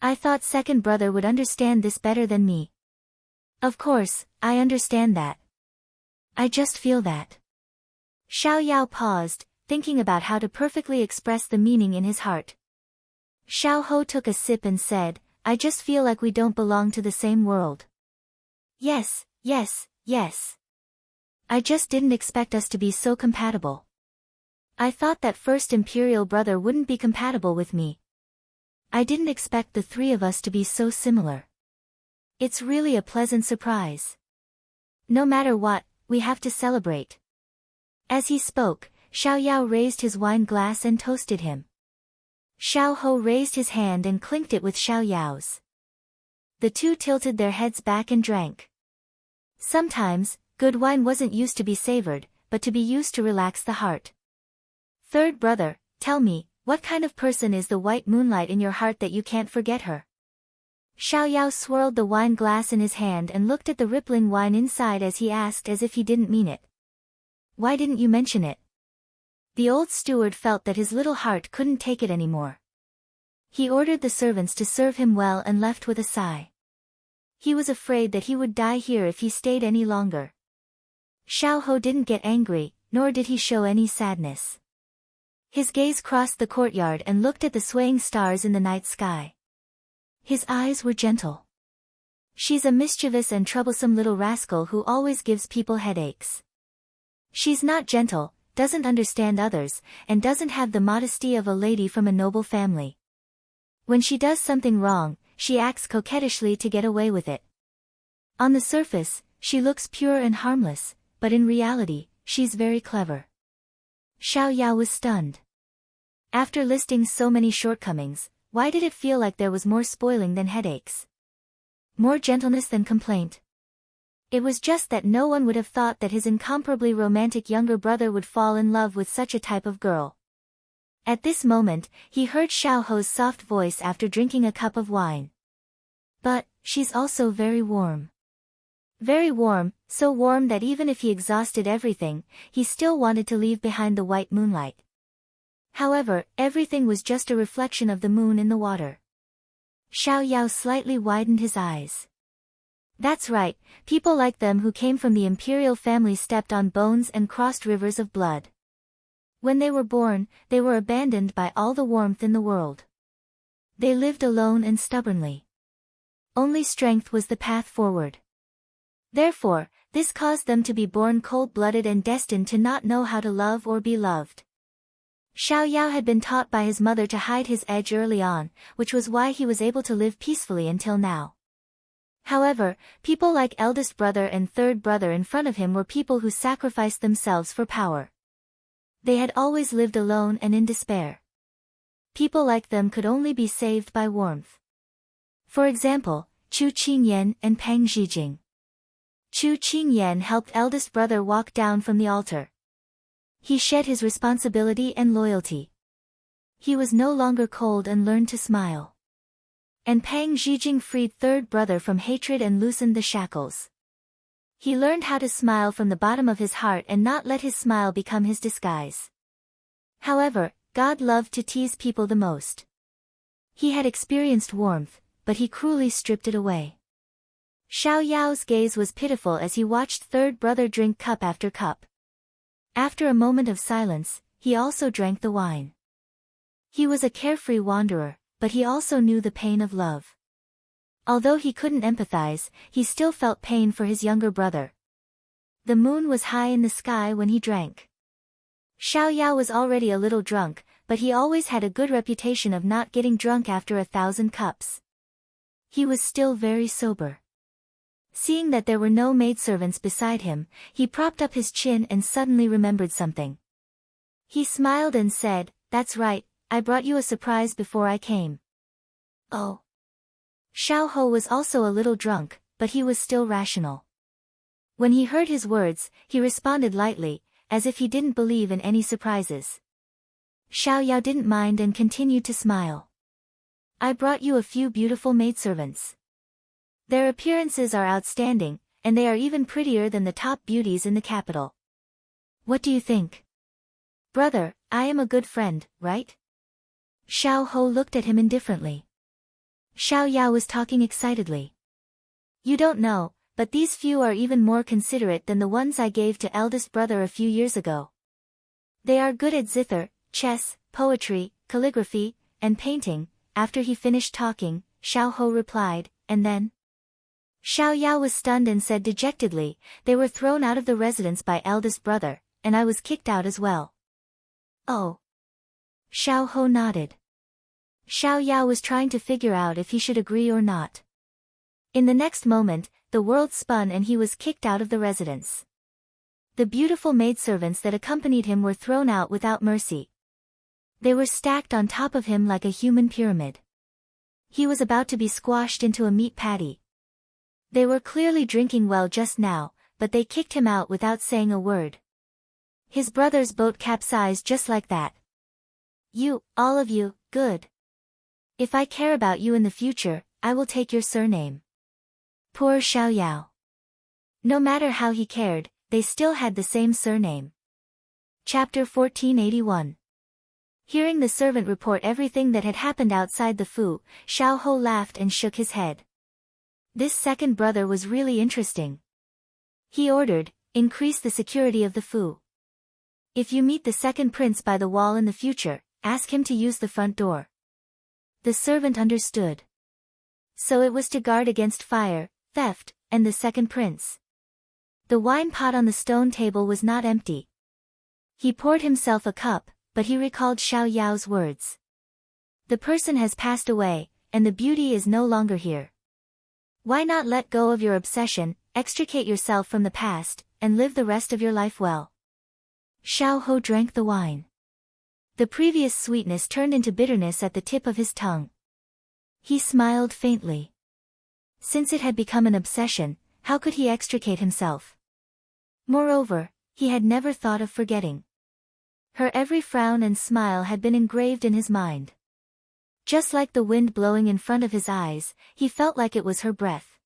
I thought second brother would understand this better than me. Of course, I understand that. I just feel that. Xiao Yao paused, thinking about how to perfectly express the meaning in his heart. Xiao Ho took a sip and said, I just feel like we don't belong to the same world. Yes. I just didn't expect us to be so compatible. I thought that first imperial brother wouldn't be compatible with me. I didn't expect the three of us to be so similar. It's really a pleasant surprise. No matter what, we have to celebrate. As he spoke, Xiao Yao raised his wine glass and toasted him. Xiao Ho raised his hand and clinked it with Xiao Yao's. The two tilted their heads back and drank. Sometimes, good wine wasn't used to be savored, but to be used to relax the heart. Third brother, tell me, what kind of person is the white moonlight in your heart that you can't forget her? Xiao Yao swirled the wine glass in his hand and looked at the rippling wine inside as he asked as if he didn't mean it. Why didn't you mention it? The old steward felt that his little heart couldn't take it anymore. He ordered the servants to serve him well and left with a sigh. He was afraid that he would die here if he stayed any longer. Xiao Ho didn't get angry, nor did he show any sadness. His gaze crossed the courtyard and looked at the swaying stars in the night sky. His eyes were gentle. She's a mischievous and troublesome little rascal who always gives people headaches. She's not gentle, doesn't understand others, and doesn't have the modesty of a lady from a noble family. When she does something wrong, she acts coquettishly to get away with it. On the surface, she looks pure and harmless, but in reality, she's very clever. Xiao Yao was stunned. After listing so many shortcomings, why did it feel like there was more spoiling than headaches? More gentleness than complaint? It was just that no one would have thought that his incomparably romantic younger brother would fall in love with such a type of girl. At this moment, he heard Xiao Ho's soft voice after drinking a cup of wine. But, she's also very warm. Very warm, so warm that even if he exhausted everything, he still wanted to leave behind the white moonlight. However, everything was just a reflection of the moon in the water. Xiao Yao slightly widened his eyes. That's right, people like them who came from the imperial family stepped on bones and crossed rivers of blood. When they were born, they were abandoned by all the warmth in the world. They lived alone and stubbornly. Only strength was the path forward. Therefore, this caused them to be born cold-blooded and destined to not know how to love or be loved. Xiao Yao had been taught by his mother to hide his edge early on, which was why he was able to live peacefully until now. However, people like eldest brother and third brother in front of him were people who sacrificed themselves for power. They had always lived alone and in despair. People like them could only be saved by warmth. For example, Chu Qingyan and Pang Zhijing. Chu Qingyan helped eldest brother walk down from the altar. He shed his responsibility and loyalty. He was no longer cold and learned to smile. And Pang Zhijing freed third brother from hatred and loosened the shackles. He learned how to smile from the bottom of his heart and not let his smile become his disguise. However, God loved to tease people the most. He had experienced warmth, but he cruelly stripped it away. Xiao Yao's gaze was pitiful as he watched third brother drink cup after cup. After a moment of silence, he also drank the wine. He was a carefree wanderer, but he also knew the pain of love. Although he couldn't empathize, he still felt pain for his younger brother. The moon was high in the sky when he drank. Xiao Yao was already a little drunk, but he always had a good reputation of not getting drunk after 1,000 cups. He was still very sober. Seeing that there were no maidservants beside him, he propped up his chin and suddenly remembered something. He smiled and said, "That's right, I brought you a surprise before I came." Oh. Xiao Ho was also a little drunk, but he was still rational. When he heard his words, he responded lightly, as if he didn't believe in any surprises. Xiao Yao didn't mind and continued to smile. "I brought you a few beautiful maidservants. Their appearances are outstanding, and they are even prettier than the top beauties in the capital. What do you think? Brother, I am a good friend, right?" Xiao Ho looked at him indifferently. Xiao Yao was talking excitedly. "You don't know, but these few are even more considerate than the ones I gave to eldest brother a few years ago. They are good at zither, chess, poetry, calligraphy, and painting." After he finished talking, Xiao Ho replied, "And then?" Xiao Yao was stunned and said dejectedly, "They were thrown out of the residence by eldest brother, and I was kicked out as well." "Oh." Xiao Ho nodded. Xiao Yao was trying to figure out if he should agree or not. In the next moment, the world spun and he was kicked out of the residence. The beautiful maidservants that accompanied him were thrown out without mercy. They were stacked on top of him like a human pyramid. He was about to be squashed into a meat patty. They were clearly drinking well just now, but they kicked him out without saying a word. His brother's boat capsized just like that. "You, all of you, good. If I care about you in the future, I will take your surname. Poor Xiao Yao. No matter how he cared, they still had the same surname. Chapter 1481. Hearing the servant report everything that had happened outside the Fu, Xiao Ho laughed and shook his head. This second brother was really interesting. He ordered, increase the security of the Fu. If you meet the second prince by the wall in the future, ask him to use the front door. The servant understood. So it was to guard against fire, theft, and the second prince. The wine pot on the stone table was not empty. He poured himself a cup, but he recalled Xiao Yao's words. The person has passed away, and the beauty is no longer here. Why not let go of your obsession, extricate yourself from the past, and live the rest of your life well? Xiao Ho drank the wine. The previous sweetness turned into bitterness at the tip of his tongue. He smiled faintly. Since it had become an obsession, how could he extricate himself? Moreover, he had never thought of forgetting. Her every frown and smile had been engraved in his mind. Just like the wind blowing in front of his eyes, he felt like it was her breath.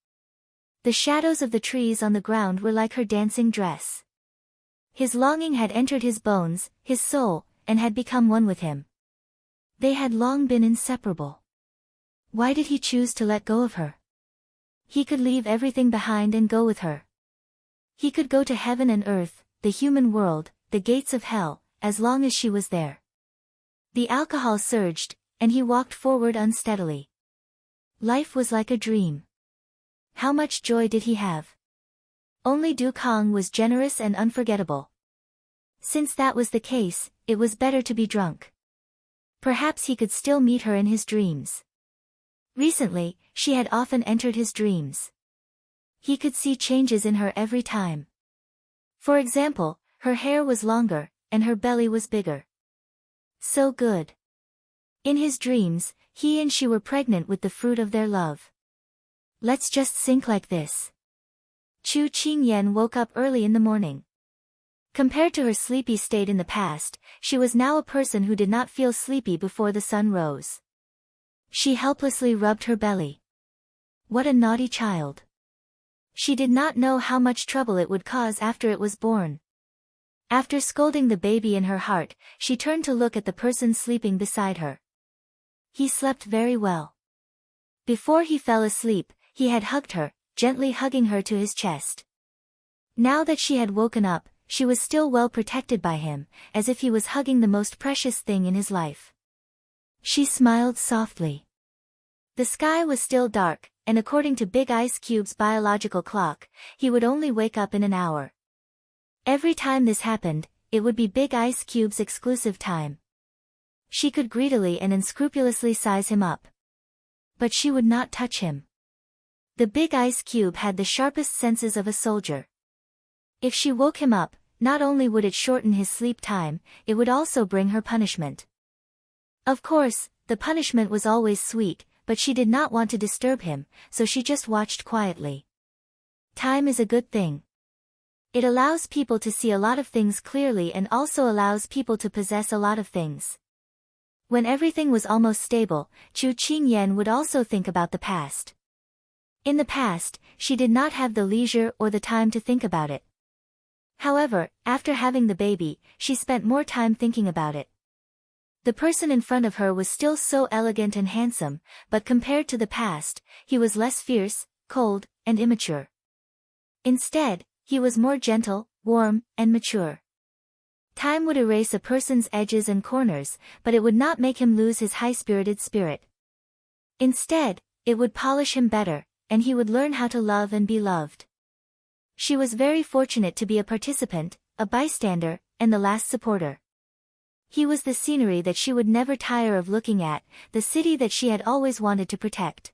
The shadows of the trees on the ground were like her dancing dress. His longing had entered his bones, his soul, and had become one with him. They had long been inseparable. Why did he choose to let go of her? He could leave everything behind and go with her. He could go to heaven and earth, the human world, the gates of hell, as long as she was there. The alcohol surged, and he walked forward unsteadily. Life was like a dream. How much joy did he have? Only Du Kong was generous and unforgettable. Since that was the case, it was better to be drunk. Perhaps he could still meet her in his dreams. Recently, she had often entered his dreams. He could see changes in her every time. For example, her hair was longer, and her belly was bigger. So good. In his dreams, he and she were pregnant with the fruit of their love. Let's just think like this. Chu Qingyan woke up early in the morning. Compared to her sleepy state in the past, she was now a person who did not feel sleepy before the sun rose. She helplessly rubbed her belly. What a naughty child. She did not know how much trouble it would cause after it was born. After scolding the baby in her heart, she turned to look at the person sleeping beside her. He slept very well. Before he fell asleep, he had hugged her, gently hugging her to his chest. Now that she had woken up, she was still well protected by him, as if he was hugging the most precious thing in his life. She smiled softly. The sky was still dark, and according to Big Ice Cube's biological clock, he would only wake up in an hour. Every time this happened, it would be Big Ice Cube's exclusive time. She could greedily and unscrupulously size him up. But she would not touch him. The Big Ice Cube had the sharpest senses of a soldier. If she woke him up, not only would it shorten his sleep time, it would also bring her punishment. Of course, the punishment was always sweet, but she did not want to disturb him, so she just watched quietly. Time is a good thing. It allows people to see a lot of things clearly and also allows people to possess a lot of things. When everything was almost stable, Chu Qingyan would also think about the past. In the past, she did not have the leisure or the time to think about it. However, after having the baby, she spent more time thinking about it. The person in front of her was still so elegant and handsome, but compared to the past, he was less fierce, cold, and immature. Instead, he was more gentle, warm, and mature. Time would erase a person's edges and corners, but it would not make him lose his high-spirited spirit. Instead, it would polish him better, and he would learn how to love and be loved. She was very fortunate to be a participant, a bystander, and the last supporter. He was the scenery that she would never tire of looking at, the city that she had always wanted to protect.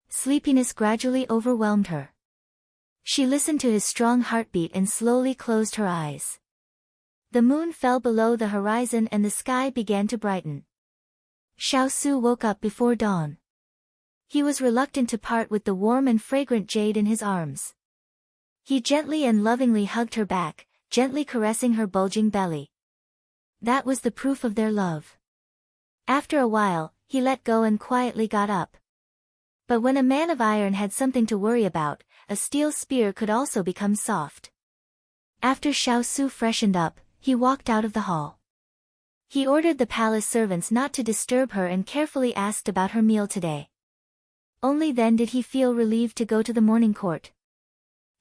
Sleepiness gradually overwhelmed her. She listened to his strong heartbeat and slowly closed her eyes. The moon fell below the horizon and the sky began to brighten. Xiao Su woke up before dawn. He was reluctant to part with the warm and fragrant jade in his arms. He gently and lovingly hugged her back, gently caressing her bulging belly. That was the proof of their love. After a while, he let go and quietly got up. But when a man of iron had something to worry about, a steel spear could also become soft. After Xiao Su freshened up, he walked out of the hall. He ordered the palace servants not to disturb her and carefully asked about her meal today. Only then did he feel relieved to go to the morning court.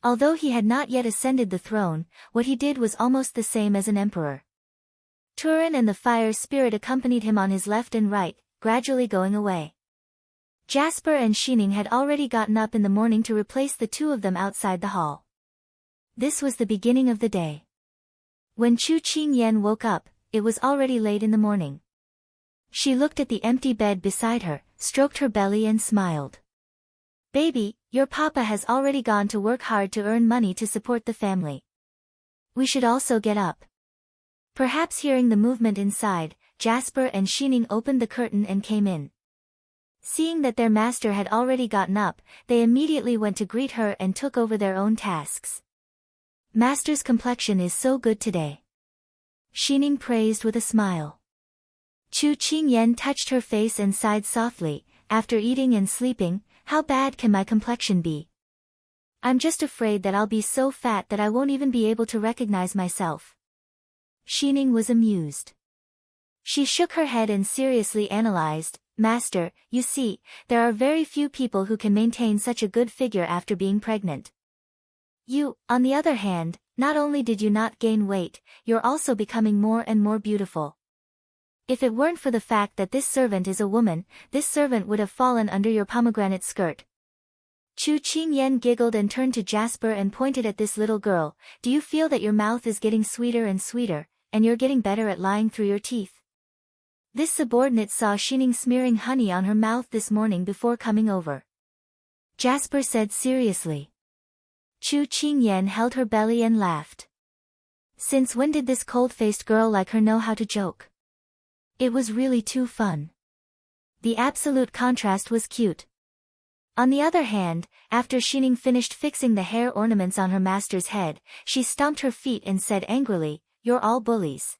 Although he had not yet ascended the throne, what he did was almost the same as an emperor. Turin and the fire spirit accompanied him on his left and right, gradually going away. Jasper and Xining had already gotten up in the morning to replace the two of them outside the hall. This was the beginning of the day. When Chu Qingyan woke up, it was already late in the morning. She looked at the empty bed beside her, stroked her belly and smiled. "Baby, your papa has already gone to work hard to earn money to support the family. We should also get up." Perhaps hearing the movement inside, Jasper and Xining opened the curtain and came in. Seeing that their master had already gotten up, they immediately went to greet her and took over their own tasks. "Master's complexion is so good today," Xining praised with a smile. Chu Qingyan touched her face and sighed softly. "After eating and sleeping, how bad can my complexion be? I'm just afraid that I'll be so fat that I won't even be able to recognize myself." Xining was amused. She shook her head and seriously analyzed. "Master, you see, there are very few people who can maintain such a good figure after being pregnant. You, on the other hand, not only did you not gain weight, you're also becoming more and more beautiful. If it weren't for the fact that this servant is a woman, this servant would have fallen under your pomegranate skirt." Chu Qingyan giggled and turned to Jasper and pointed at this little girl. "Do you feel that your mouth is getting sweeter and sweeter, and you're getting better at lying through your teeth?" This subordinate saw Xining smearing honey on her mouth this morning before coming over. Jasper said seriously. Chu Qingyan held her belly and laughed. Since when did this cold-faced girl like her know how to joke? It was really too fun. The absolute contrast was cute. On the other hand, after Xining finished fixing the hair ornaments on her master's head, she stomped her feet and said angrily, "You're all bullies.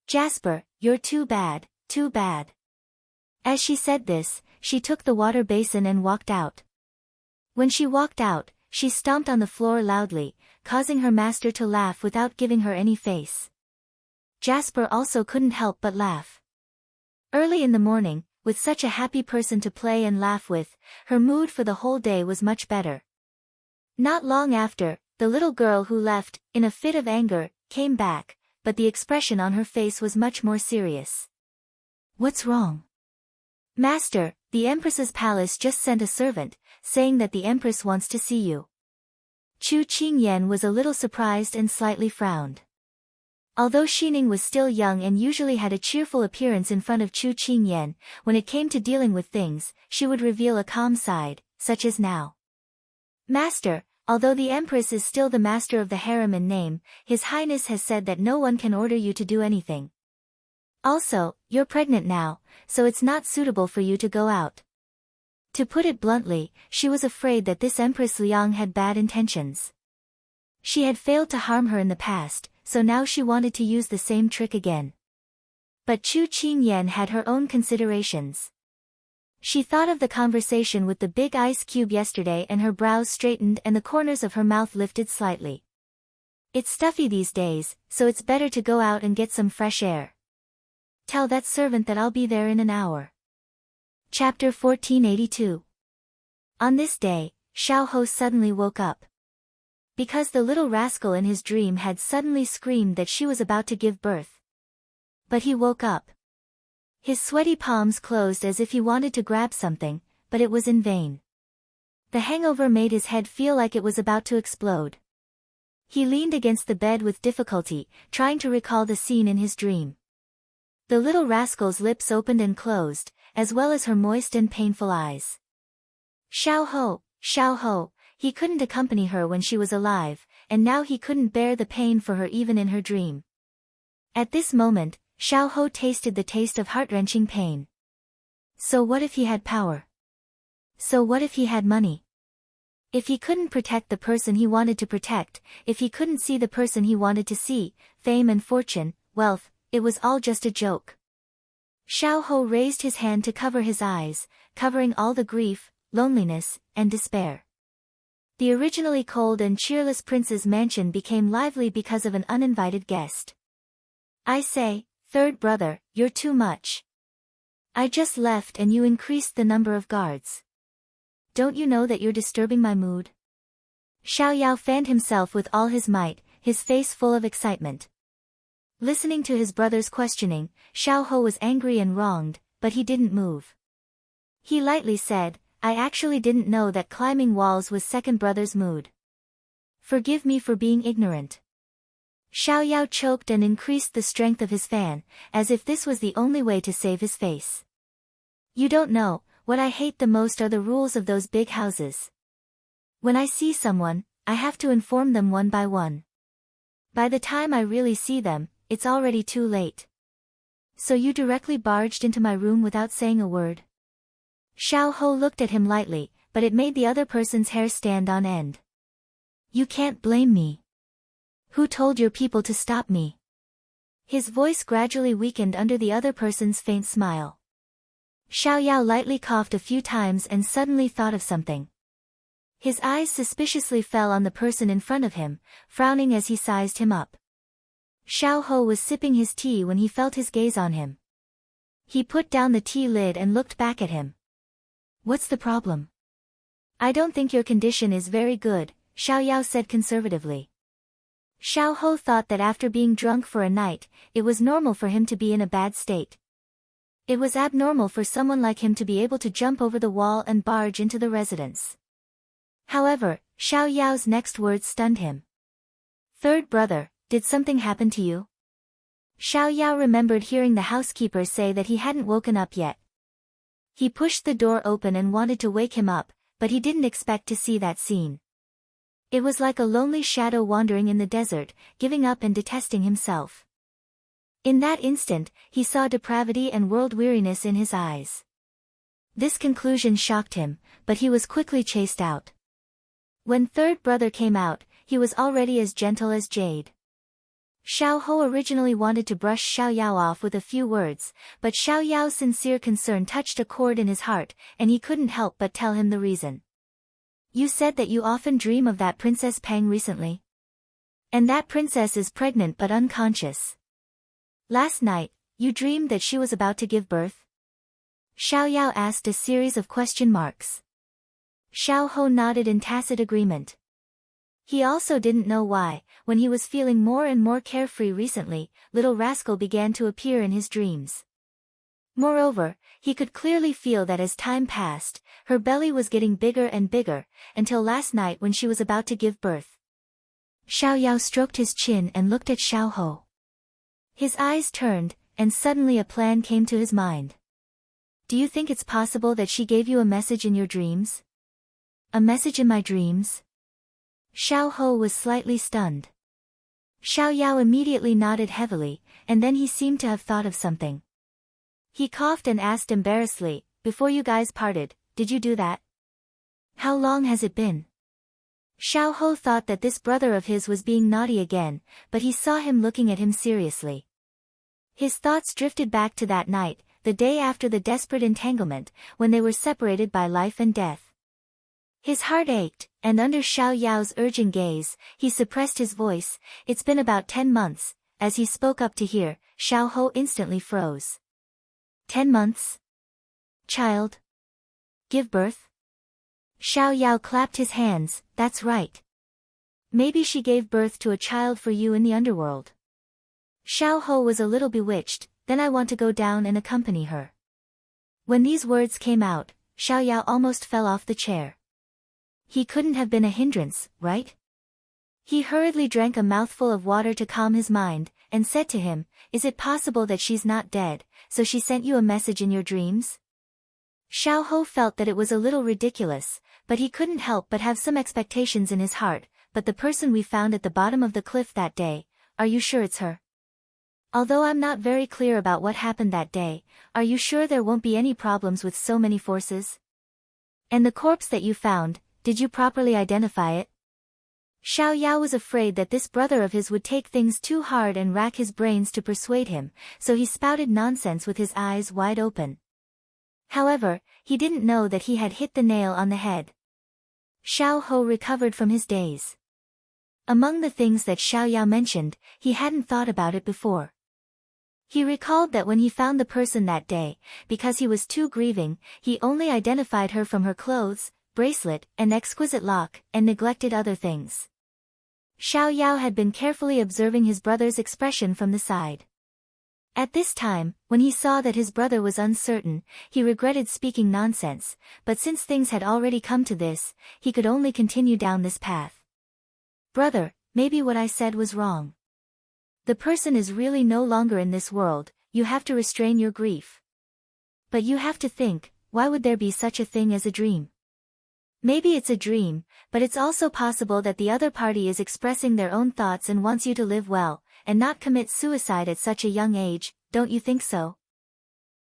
Jasper, you're too bad, too bad." As she said this, she took the water basin and walked out. When she walked out, she stomped on the floor loudly, causing her master to laugh without giving her any face. Jasper also couldn't help but laugh. Early in the morning, with such a happy person to play and laugh with, her mood for the whole day was much better. Not long after, the little girl who left, in a fit of anger, came back, but the expression on her face was much more serious. "What's wrong?" "Master, the Empress's palace just sent a servant, saying that the Empress wants to see you." Chu Qingyan was a little surprised and slightly frowned. Although Xining was still young and usually had a cheerful appearance in front of Chu Qingyan, when it came to dealing with things, she would reveal a calm side, such as now. "Master, although the Empress is still the master of the harem in name, His Highness has said that no one can order you to do anything. Also, you're pregnant now, so it's not suitable for you to go out." To put it bluntly, she was afraid that this Empress Liang had bad intentions. She had failed to harm her in the past, so now she wanted to use the same trick again. But Chu Qingyan had her own considerations. She thought of the conversation with the big ice cube yesterday and her brows straightened and the corners of her mouth lifted slightly. "It's stuffy these days, so it's better to go out and get some fresh air. Tell that servant that I'll be there in an hour." Chapter 1482. On this day, Xiao Ho suddenly woke up. Because the little rascal in his dream had suddenly screamed that she was about to give birth. But he woke up. His sweaty palms closed as if he wanted to grab something, but it was in vain. The hangover made his head feel like it was about to explode. He leaned against the bed with difficulty, trying to recall the scene in his dream. The little rascal's lips opened and closed, as well as her moist and painful eyes. Xiao Ho, he couldn't accompany her when she was alive, and now he couldn't bear the pain for her even in her dream. At this moment, Xiao Ho tasted the taste of heart-wrenching pain. So what if he had power? So what if he had money? If he couldn't protect the person he wanted to protect, if he couldn't see the person he wanted to see, fame and fortune, wealth, it was all just a joke. Xiao Ho raised his hand to cover his eyes, covering all the grief, loneliness, and despair. The originally cold and cheerless prince's mansion became lively because of an uninvited guest. "I say, third brother, you're too much. I just left and you increased the number of guards. Don't you know that you're disturbing my mood?" Xiao Yao fanned himself with all his might, his face full of excitement. Listening to his brother's questioning, Xiao Ho was angry and wronged, but he didn't move. He lightly said, "I actually didn't know that climbing walls was second brother's mood. Forgive me for being ignorant." Xiao Yao choked and increased the strength of his fan, as if this was the only way to save his face. "You don't know, what I hate the most are the rules of those big houses. When I see someone, I have to inform them one by one. By the time I really see them, it's already too late. So you directly barged into my room without saying a word?" Xiao Ho looked at him lightly, but it made the other person's hair stand on end. "You can't blame me. Who told your people to stop me?" His voice gradually weakened under the other person's faint smile. Xiao Yao lightly coughed a few times and suddenly thought of something. His eyes suspiciously fell on the person in front of him, frowning as he sized him up. Xiao Ho was sipping his tea when he felt his gaze on him. He put down the tea lid and looked back at him. "What's the problem?" "I don't think your condition is very good," Xiao Yao said conservatively. Xiao Ho thought that after being drunk for a night, it was normal for him to be in a bad state. It was abnormal for someone like him to be able to jump over the wall and barge into the residence. However, Xiao Yao's next words stunned him. "Third brother, did something happen to you?" Xiao Yao remembered hearing the housekeeper say that he hadn't woken up yet. He pushed the door open and wanted to wake him up, but he didn't expect to see that scene. It was like a lonely shadow wandering in the desert, giving up and detesting himself. In that instant, he saw depravity and world-weariness in his eyes. This conclusion shocked him, but he was quickly chased out. When third brother came out, he was already as gentle as jade. Xiao Ho originally wanted to brush Xiao Yao off with a few words, but Xiao Yao's sincere concern touched a chord in his heart, and he couldn't help but tell him the reason. "You said that you often dream of that Princess Pang recently. And that princess is pregnant but unconscious. Last night, you dreamed that she was about to give birth?" Xiao Yao asked a series of question marks. Xiao Ho nodded in tacit agreement. He also didn't know why, when he was feeling more and more carefree recently, little rascal began to appear in his dreams. Moreover, he could clearly feel that as time passed, her belly was getting bigger and bigger, until last night when she was about to give birth. Xiao Yao stroked his chin and looked at Xiao Ho. His eyes turned, and suddenly a plan came to his mind. "Do you think it's possible that she gave you a message in your dreams?" "A message in my dreams?" Xiao Ho was slightly stunned. Xiao Yao immediately nodded heavily, and then he seemed to have thought of something. He coughed and asked embarrassedly, "Before you guys parted, did you do that?" "How long has it been?" Xiao Ho thought that this brother of his was being naughty again, but he saw him looking at him seriously. His thoughts drifted back to that night, the day after the desperate entanglement, when they were separated by life and death. His heart ached, and under Xiao Yao's urging gaze, he suppressed his voice. "It's been about 10 months, as he spoke up to hear, Xiao Ho instantly froze. 10 months? Child? Give birth? Xiao Yao clapped his hands, "That's right. Maybe she gave birth to a child for you in the underworld." Xiao Ho was a little bewitched, "Then I want to go down and accompany her." When these words came out, Xiao Yao almost fell off the chair. He couldn't have been a hindrance, right? He hurriedly drank a mouthful of water to calm his mind, and said to him, "Is it possible that she's not dead, so she sent you a message in your dreams?" Xiao Ho felt that it was a little ridiculous, but he couldn't help but have some expectations in his heart. "But the person we found at the bottom of the cliff that day, are you sure it's her? Although I'm not very clear about what happened that day, are you sure there won't be any problems with so many forces? And the corpse that you found, did you properly identify it?" Xiao Yao was afraid that this brother of his would take things too hard and rack his brains to persuade him, so he spouted nonsense with his eyes wide open. However, he didn't know that he had hit the nail on the head. Xiao Ho recovered from his daze. Among the things that Xiao Yao mentioned, he hadn't thought about it before. He recalled that when he found the person that day, because he was too grieving, he only identified her from her clothes, bracelet, and exquisite lock, and neglected other things. Xiao Yao had been carefully observing his brother's expression from the side. At this time, when he saw that his brother was uncertain, he regretted speaking nonsense, but since things had already come to this, he could only continue down this path. Brother, maybe what I said was wrong. The person is really no longer in this world, you have to restrain your grief. But you have to think, why would there be such a thing as a dream? Maybe it's a dream, but it's also possible that the other party is expressing their own thoughts and wants you to live well, and not commit suicide at such a young age, don't you think so?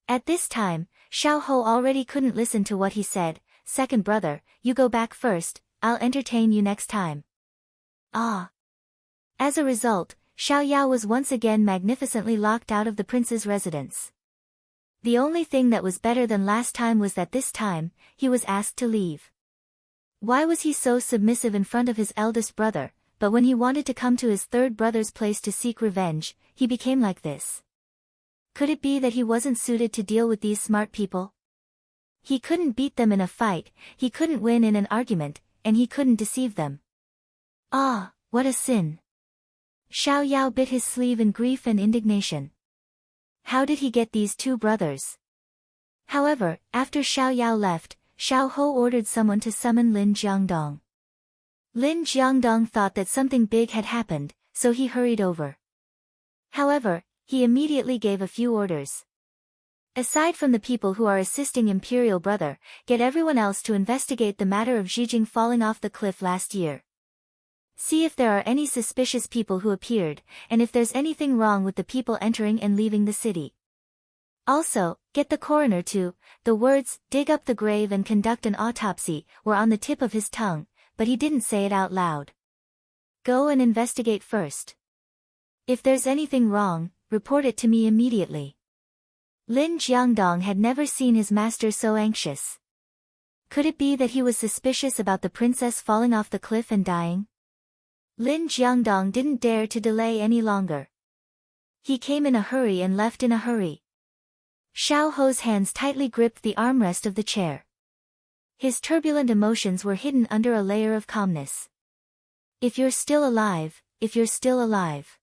At this time, Xiao Ho already couldn't listen to what he said. Second brother, you go back first, I'll entertain you next time. Ah. As a result, Xiao Yao was once again magnificently locked out of the prince's residence. The only thing that was better than last time was that this time, he was asked to leave. Why was he so submissive in front of his eldest brother, but when he wanted to come to his third brother's place to seek revenge, he became like this? Could it be that he wasn't suited to deal with these smart people? He couldn't beat them in a fight, he couldn't win in an argument, and he couldn't deceive them. Ah, what a sin! Xiao Yao bit his sleeve in grief and indignation. How did he get these two brothers? However, after Xiao Yao left, Xiao Ho ordered someone to summon Lin Jiangdong. Lin Jiangdong thought that something big had happened, so he hurried over. However, he immediately gave a few orders. Aside from the people who are assisting Imperial Brother, get everyone else to investigate the matter of Zijing falling off the cliff last year. See if there are any suspicious people who appeared, and if there's anything wrong with the people entering and leaving the city. Also, get the coroner to. The words, dig up the grave and conduct an autopsy, were on the tip of his tongue, but he didn't say it out loud. Go and investigate first. If there's anything wrong, report it to me immediately. Lin Jiangdong had never seen his master so anxious. Could it be that he was suspicious about the princess falling off the cliff and dying? Lin Jiangdong didn't dare to delay any longer. He came in a hurry and left in a hurry. Xiao Ho's hands tightly gripped the armrest of the chair. His turbulent emotions were hidden under a layer of calmness. If you're still alive, if you're still alive.